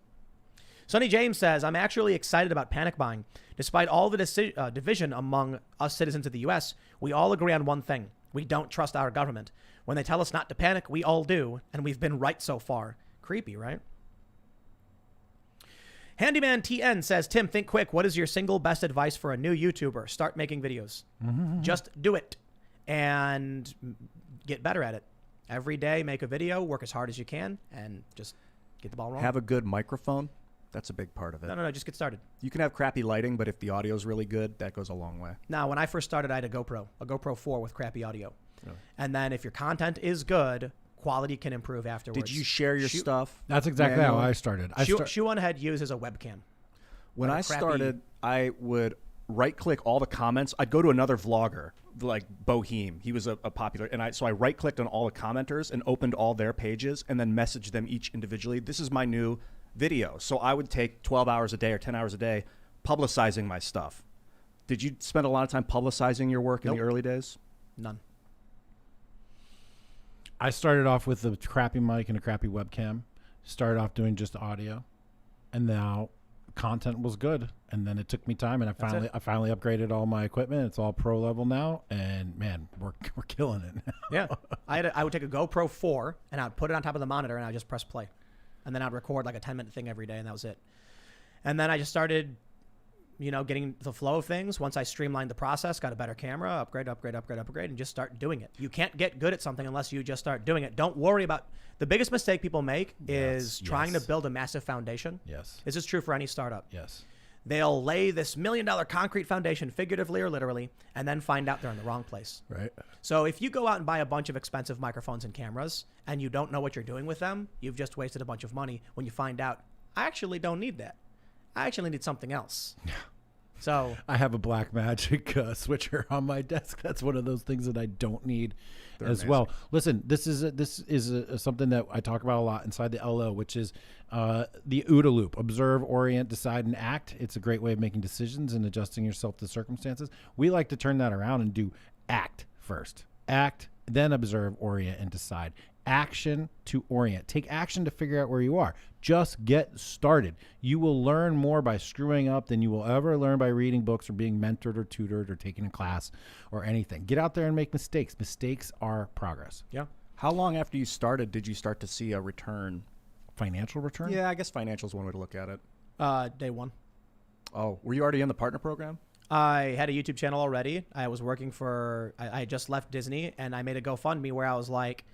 Sonny James says, I'm actually excited about panic buying. Despite all the division among us citizens of the U.S., we all agree on one thing. We don't trust our government. When they tell us not to panic, we all do, and we've been right so far. Creepy, right? Handyman TN says, Tim, think quick. What is your single best advice for a new YouTuber? Start making videos. Just do it and get better at it. Every day, make a video, work as hard as you can, and just get the ball rolling. Have a good microphone. That's a big part of it. No, just get started. You can have crappy lighting, but if the audio is really good, that goes a long way. Now, when I first started, I had a GoPro 4 with crappy audio. Really? And then if your content is good, quality can improve afterwards. Did you share your stuff? That's exactly how I started. Shoe on Head uses a webcam. When I crappy- started, I would right-click all the comments. I'd go to another vlogger, like Boheem. He was a popular, and so I right-clicked on all the commenters and opened all their pages and then messaged them each individually. This is my new video. So I would take 12 hours a day or 10 hours a day publicizing my stuff. Did you spend a lot of time publicizing your work in the early days? None. I started off with a crappy mic and a crappy webcam. Started off doing just audio, and now content was good. And then it took me time, and I finally upgraded all my equipment. It's all pro level now, and man, we're killing it. Yeah, I would take a GoPro 4 and I would put it on top of the monitor and I would just press play, and then I'd record like a 10-minute thing every day, and that was it. And then I just started, getting the flow of things. Once I streamlined the process, got a better camera, upgrade, and just start doing it. You can't get good at something unless you just start doing it. Don't worry about the biggest mistake people make is trying to build a massive foundation. Yes. This is true for any startup. Yes. They'll lay this $1 million concrete foundation, figuratively or literally, and then find out they're in the wrong place. Right. So if you go out and buy a bunch of expensive microphones and cameras and you don't know what you're doing with them, you've just wasted a bunch of money when you find out, I actually don't need that. I actually need something else. So I have a Black Magic switcher on my desk. That's one of those things that I don't need as well. Listen, this is something that I talk about a lot inside the LO, which is the OODA loop: observe, orient, decide, and act. It's a great way of making decisions and adjusting yourself to circumstances. We like to turn that around and do act first. Act, then observe, orient, and decide. Action to orient. Take action to figure out where you are. Just get started. You will learn more by screwing up than you will ever learn by reading books or being mentored or tutored or taking a class or anything. Get out there and make mistakes. Mistakes are progress. yeah. How long after you started did you start to see a return? Financial return? Yeah, I guess financial is one way to look at it. Day one. Oh, were you already in the partner program? I had a YouTube channel already. I was working for, I had just left Disney, and I made a GoFundMe where I was like,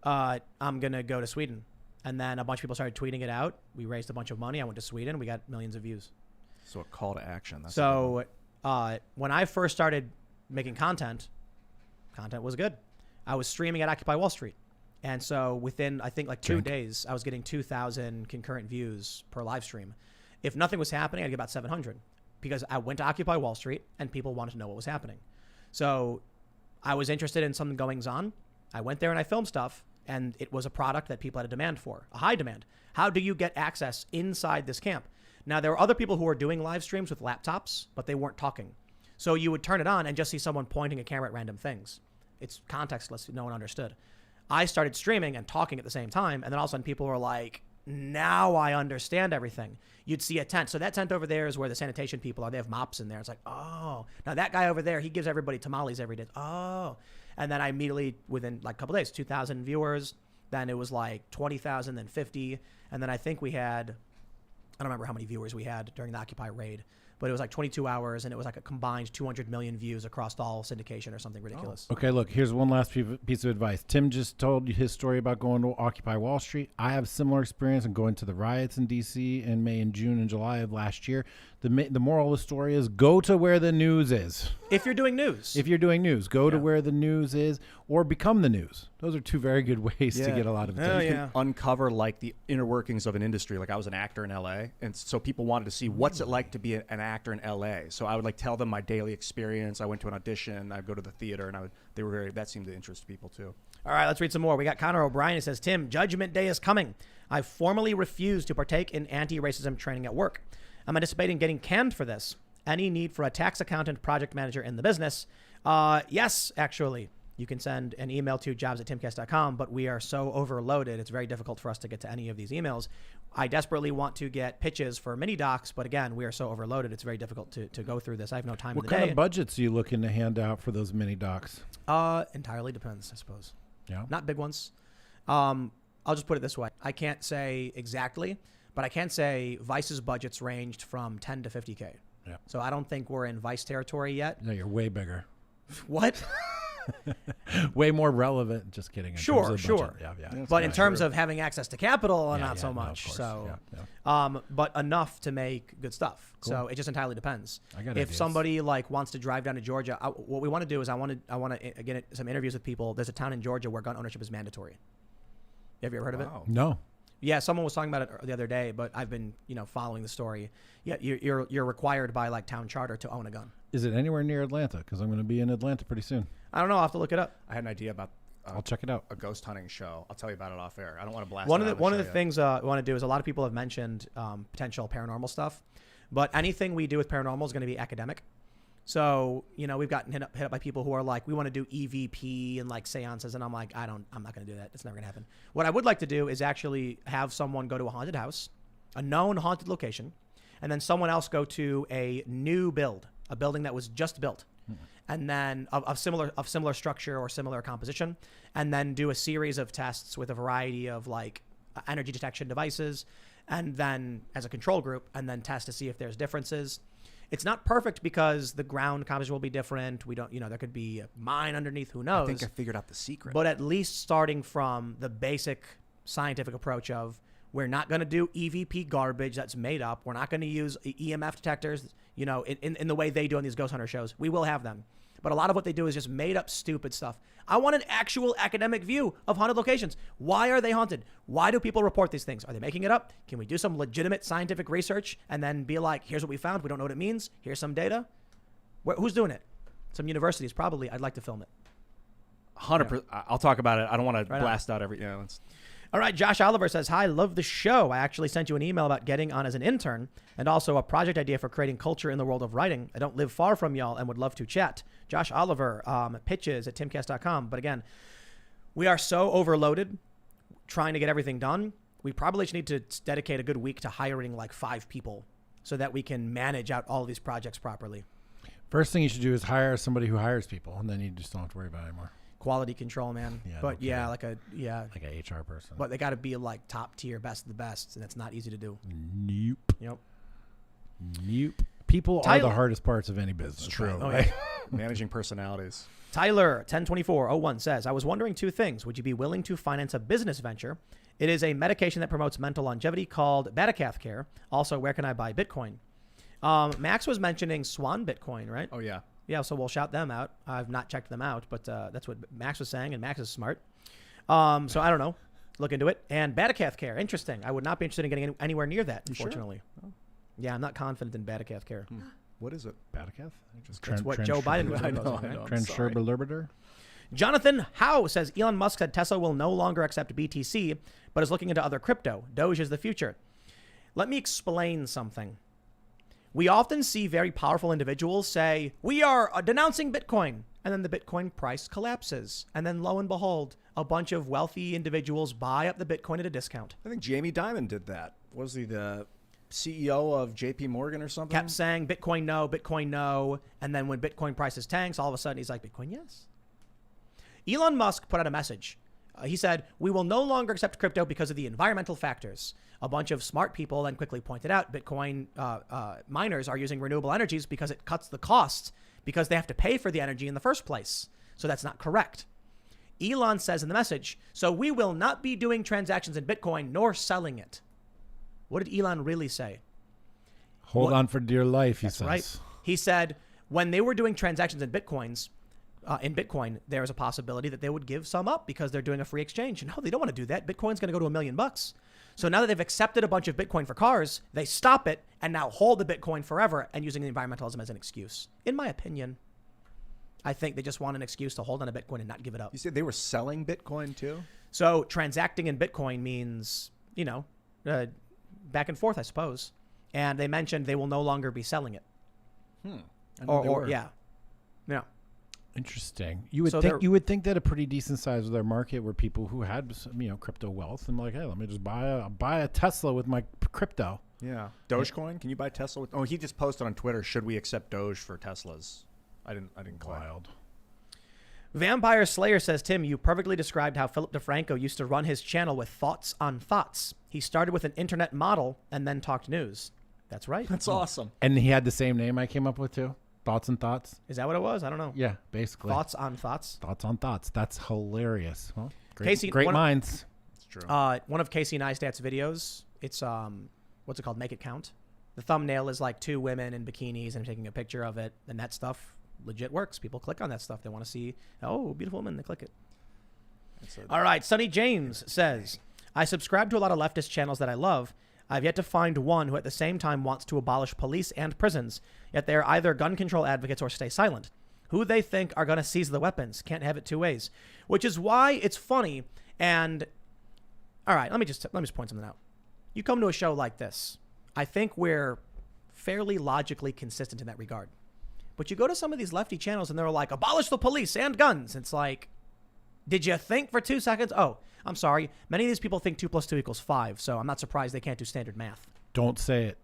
I'm going to go to Sweden. And then a bunch of people started tweeting it out. We raised a bunch of money. I went to Sweden. We got millions of views. So a call to action. That's So when I first started making content was good. I was streaming at Occupy Wall Street. And so within, I think, like 2 days, I was getting 2,000 concurrent views per live stream. If nothing was happening, I'd get about 700 because I went to Occupy Wall Street and people wanted to know what was happening. So I was interested in something goings on. I went there and I filmed stuff, and it was a product that people had a demand for, a high demand. How do you get access inside this camp? Now, there were other people who were doing live streams with laptops, but they weren't talking. So you would turn it on and just see someone pointing a camera at random things. It's contextless. No one understood. I started streaming and talking at the same time, and then all of a sudden people were like, now I understand everything. You'd see a tent. So that tent over there is where the sanitation people are. They have mops in there. It's like, oh. Now that guy over there, he gives everybody tamales every day. Oh. And then I immediately, within like a couple days, 2,000 viewers. Then it was like 20,000, then 50. And then I think we had, I don't remember how many viewers we had during the Occupy raid, but it was like 22 hours and it was like a combined 200 million views across all syndication or something ridiculous. Okay, look, here's one last piece of advice. Tim just told you his story about going to Occupy Wall Street. I have a similar experience in going to the riots in D.C. in May and June and July of last year. The moral of the story is go to where the news is. If you're doing news. If you're doing news, go to where the news is or become the news. Those are two very good ways to get a lot of attention. You can uncover like the inner workings of an industry. Like I was an actor in LA, and so people wanted to see what's it like to be an actor in LA. So I would like tell them my daily experience. I went to an audition, I'd go to the theater, and that seemed to interest people too. All right, let's read some more. We got Connor O'Brien who says, Tim, Judgment Day is coming. I formally refuse to partake in anti-racism training at work. I'm anticipating getting canned for this. Any need for a tax accountant, project manager in the business? Yes, actually. You can send an email to jobs@timcast.com, but we are so overloaded, it's very difficult for us to get to any of these emails. I desperately want to get pitches for mini docs, but again, we are so overloaded, it's very difficult to go through this. I have no time in the day. What kind of budgets are you looking to hand out for those mini docs? Entirely depends, I suppose. Yeah. Not big ones. I'll just put it this way. I can't say exactly, but I can say Vice's budgets ranged from 10 to 50K. Yeah. So I don't think we're in Vice territory yet. No, you're way bigger. What? Way more relevant. Just kidding. In terms of Sure. Yeah. But in terms of having access to capital, not so no, much. of course. So, Yeah. but enough to make good stuff. Cool. So it just entirely depends. I got if ideas. somebody like wants to drive down to Georgia, what we want to do is I want to get some interviews with people. There's a town in Georgia where gun ownership is mandatory. Have you ever heard of it? No. Yeah, someone was talking about it the other day, but I've been, following the story. Yeah, you're required by like town charter to own a gun. Is it anywhere near Atlanta? Because I'm going to be in Atlanta pretty soon. I don't know. I'll have to look it up. I had an idea about I'll check it out. a ghost hunting show. I'll tell you about it off air. I don't want to blast One it of the things we want to do is a lot of people have mentioned potential paranormal stuff, but anything we do with paranormal is going to be academic. So, we've gotten hit up by people who are like, we want to do EVP and like seances. And I'm like, I'm not going to do that. It's never going to happen. What I would like to do is actually have someone go to a haunted house, a known haunted location, and then someone else go to a new build, a building that was just built. And then of similar structure or similar composition, and then do a series of tests with a variety of like energy detection devices, and then as a control group, and then test to see if there's differences. It's not perfect because the ground composition will be different. We don't, there could be a mine underneath. Who knows? I think I figured out the secret. But at least starting from the basic scientific approach of we're not going to do EVP garbage that's made up. We're not going to use EMF detectors, in the way they do on these ghost hunter shows. We will have them. but a lot of what they do is just made up stupid stuff. I want an actual academic view of haunted locations. Why are they haunted? Why do people report these things? Are they making it up? Can we do some legitimate scientific research and then be like, here's what we found. We don't know what it means. Here's some data. Who's doing it? Some universities, probably. I'd like to film it. 100%. I'll talk about it. I don't want to Right blast out every. Yeah, let's. All right, Josh Oliver says, hi, love the show. I actually sent you an email about getting on as an intern and also a project idea for creating culture in the world of writing. I don't live far from y'all and would love to chat. Josh Oliver, pitches at timcast.com. But again, we are so overloaded trying to get everything done. We probably should need to dedicate a good week to hiring like 5 people so that we can manage out all of these projects properly. First thing you should do is hire somebody who hires people, and then you just don't have to worry about it anymore. Quality control, man. Yeah, But no yeah, kidding. Like a HR person. but they got to be like top tier, best of the best. And that's not easy to do. Nope. Yep. Nope. People are Tyler- the hardest parts of any business. True. Oh, yeah. Managing personalities. Tyler 102401 says, I was wondering 2 things. Would you be willing to finance a business venture? It is a medication that promotes mental longevity called Batacath Care. Also, where can I buy Bitcoin? Max was mentioning Swan Bitcoin, right? Oh yeah. Yeah, so we'll shout them out. I've not checked them out, but that's what Max was saying, and Max is smart. So I don't know. Look into it. And Batacath Care, interesting. I would not be interested in getting anywhere near that, You sure? unfortunately. Oh. Yeah, I'm not confident in Batacath Care. What is it? Batacath? That's what Joe Biden was proposing, right? I'm sorry. Transherberliberator? Jonathan Howe says Elon Musk said Tesla will no longer accept BTC, but is looking into other crypto. Doge is the future. Let me explain something. We often see very powerful individuals say, we are denouncing Bitcoin. And then the Bitcoin price collapses. And then lo and behold, a bunch of wealthy individuals buy up the Bitcoin at a discount. I think Jamie Dimon did that. Was he the CEO of JP Morgan or something? Kept saying Bitcoin no. And then when Bitcoin prices tanks, all of a sudden he's like, Bitcoin yes. Elon Musk put out a message. He said, we will no longer accept crypto because of the environmental factors. A bunch of smart people then quickly pointed out Bitcoin miners are using renewable energies because it cuts the costs because they have to pay for the energy in the first place. So that's not correct. Elon says in the message, so we will not be doing transactions in Bitcoin nor selling it. What did Elon really say? Hold on for dear life, he That's says. right. He said when they were doing transactions in Bitcoin, there is a possibility that they would give some up because they're doing a free exchange. No, they don't want to do that. Bitcoin's going to go to $1 million. So now that they've accepted a bunch of Bitcoin for cars, they stop it and now hold the Bitcoin forever and using the environmentalism as an excuse. In my opinion, I think they just want an excuse to hold on to Bitcoin and not give it up. You said they were selling Bitcoin too? So transacting in Bitcoin means, back and forth, I suppose. And they mentioned they will no longer be selling it. I know they were. Yeah. Interesting. You would So think they're- you would think that a pretty decent size of their market were people who had crypto wealth and like, hey, let me just buy a Tesla with my crypto. Yeah. Dogecoin? Can you buy Tesla with? Oh, he just posted on Twitter. Should we accept Doge for Teslas? I didn't click. Wild. Vampire Slayer says, Tim, you perfectly described how Philip DeFranco used to run his channel with thoughts on thoughts. He started with an internet model and then talked news. That's right. That's awesome. And he had the same name I came up with too. Thoughts and Thoughts. Is that what it was? I don't know. Yeah, basically. Thoughts on thoughts. Thoughts on Thoughts. That's hilarious. Well, great, Casey, great one- minds. It's true. One of Casey Neistat's videos. It's what's it called? Make It Count. The thumbnail is like 2 women in bikinis and taking a picture of it, and that stuff legit works. People click on that stuff. They want to see, oh, beautiful woman. They click it. All right. Sonny James says, I subscribe to a lot of leftist channels that I love. I've yet to find one who at the same time wants to abolish police and prisons, yet they are either gun control advocates or stay silent. Who they think are going to seize the weapons. Can't have it 2 ways. Which is why it's funny. And all right, let me just point something out. You come to a show like this, I think we're fairly logically consistent in that regard. But you go to some of these lefty channels and they're like, abolish the police and guns. It's like, did you think for 2 seconds? Oh, I'm sorry. Many of these people think 2 + 2 = 5. So I'm not surprised they can't do standard math. Don't say it,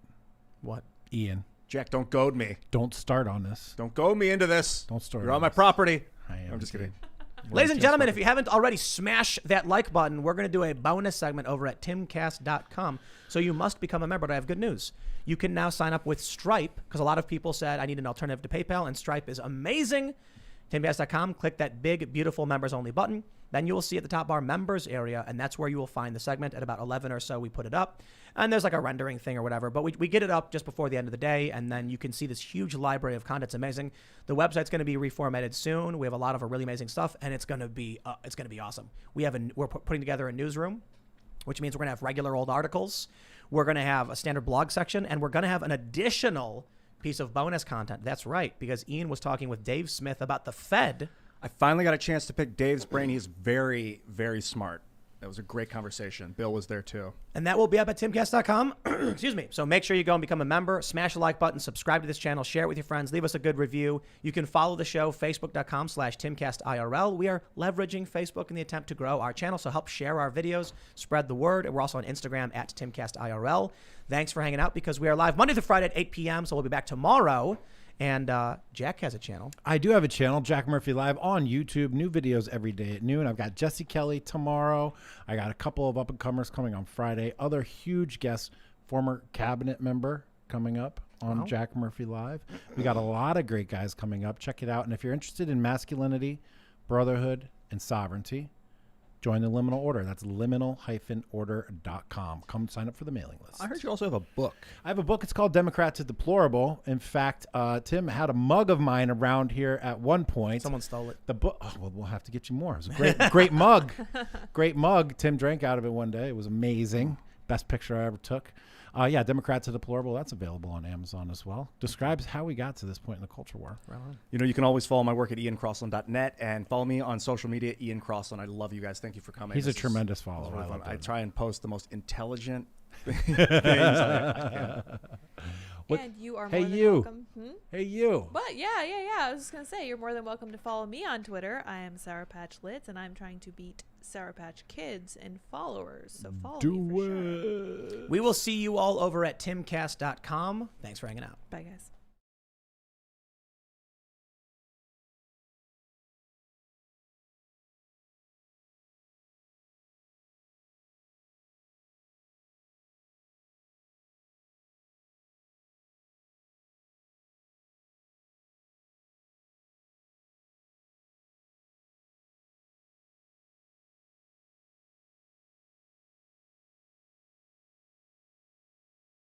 What? Ian. Jack, don't goad me. Don't start on this. Don't goad me into this. Don't start You're on on my this. property. I am I'm just kidding. Ladies and gentlemen, if you haven't already, smash that like button. We're going to do a bonus segment over at timcast.com. So you must become a member. But I have good news. You can now sign up with Stripe because a lot of people said I need an alternative to PayPal, and Stripe is amazing. Timcast.com, click that big, beautiful members only button. Then you will see at the top bar members area, and that's where you will find the segment. At about 11 or so, we put it up. And there's like a rendering thing or whatever, but we get it up just before the end of the day, and then you can see this huge library of content. It's amazing. The website's going to be reformatted soon. We have a lot of really amazing stuff, and it's going to be awesome. We're putting together a newsroom, which means we're going to have regular old articles. We're going to have a standard blog section, and we're going to have an additional piece of bonus content. That's right, because Ian was talking with Dave Smith about the Fed. I finally got a chance to pick Dave's brain. He's very, very smart. That was a great conversation. Bill was there too. And that will be up at timcast.com. Excuse me. So make sure you go and become a member, smash the like button, subscribe to this channel, share it with your friends, leave us a good review. You can follow the show, facebook.com/Timcast IRL. We are leveraging Facebook in the attempt to grow our channel, so help share our videos, spread the word. And we're also on Instagram at Timcast IRL. Thanks for hanging out, because we are live Monday through Friday at 8 p.m. So we'll be back tomorrow. And Jack has a channel. I do have a channel, Jack Murphy Live, on YouTube. New videos every day at noon. I've got Jesse Kelly tomorrow. I got a couple of up-and-comers coming on Friday. Other huge guests, former cabinet member coming up on Jack Murphy Live. We got a lot of great guys coming up. Check it out. And if you're interested in masculinity, brotherhood, and sovereignty, join the Liminal Order. That's liminal-order.com. Come sign up for the mailing list. I heard you also have a book. I have a book. It's called Democrat to Deplorable. In fact, Tim had a mug of mine around here at one point. Someone stole it. The book. Oh, well, we'll have to get you more. It was a great mug. Great mug. Tim drank out of it one day. It was amazing. Best picture I ever took. Yeah, Democrat to Deplorable. That's available on Amazon as well. Describes how we got to this point in the culture war. Right on. You know, you can always follow my work at iancrossland.net and follow me on social media, Ian Crossland. I love you guys. Thank you for coming. He's This a is tremendous follower. really fun. love I that. try and post the most intelligent things I can. What- And you are Hey, more than you. welcome. Hey, you. But yeah. I was just gonna say you're more than welcome to follow me on Twitter. I am Sour Patch Lids, and I'm trying to beat Sour Patch Kids in followers. So follow me for sure. it. We will see you all over at timcast.com. Thanks for hanging out. Bye, guys.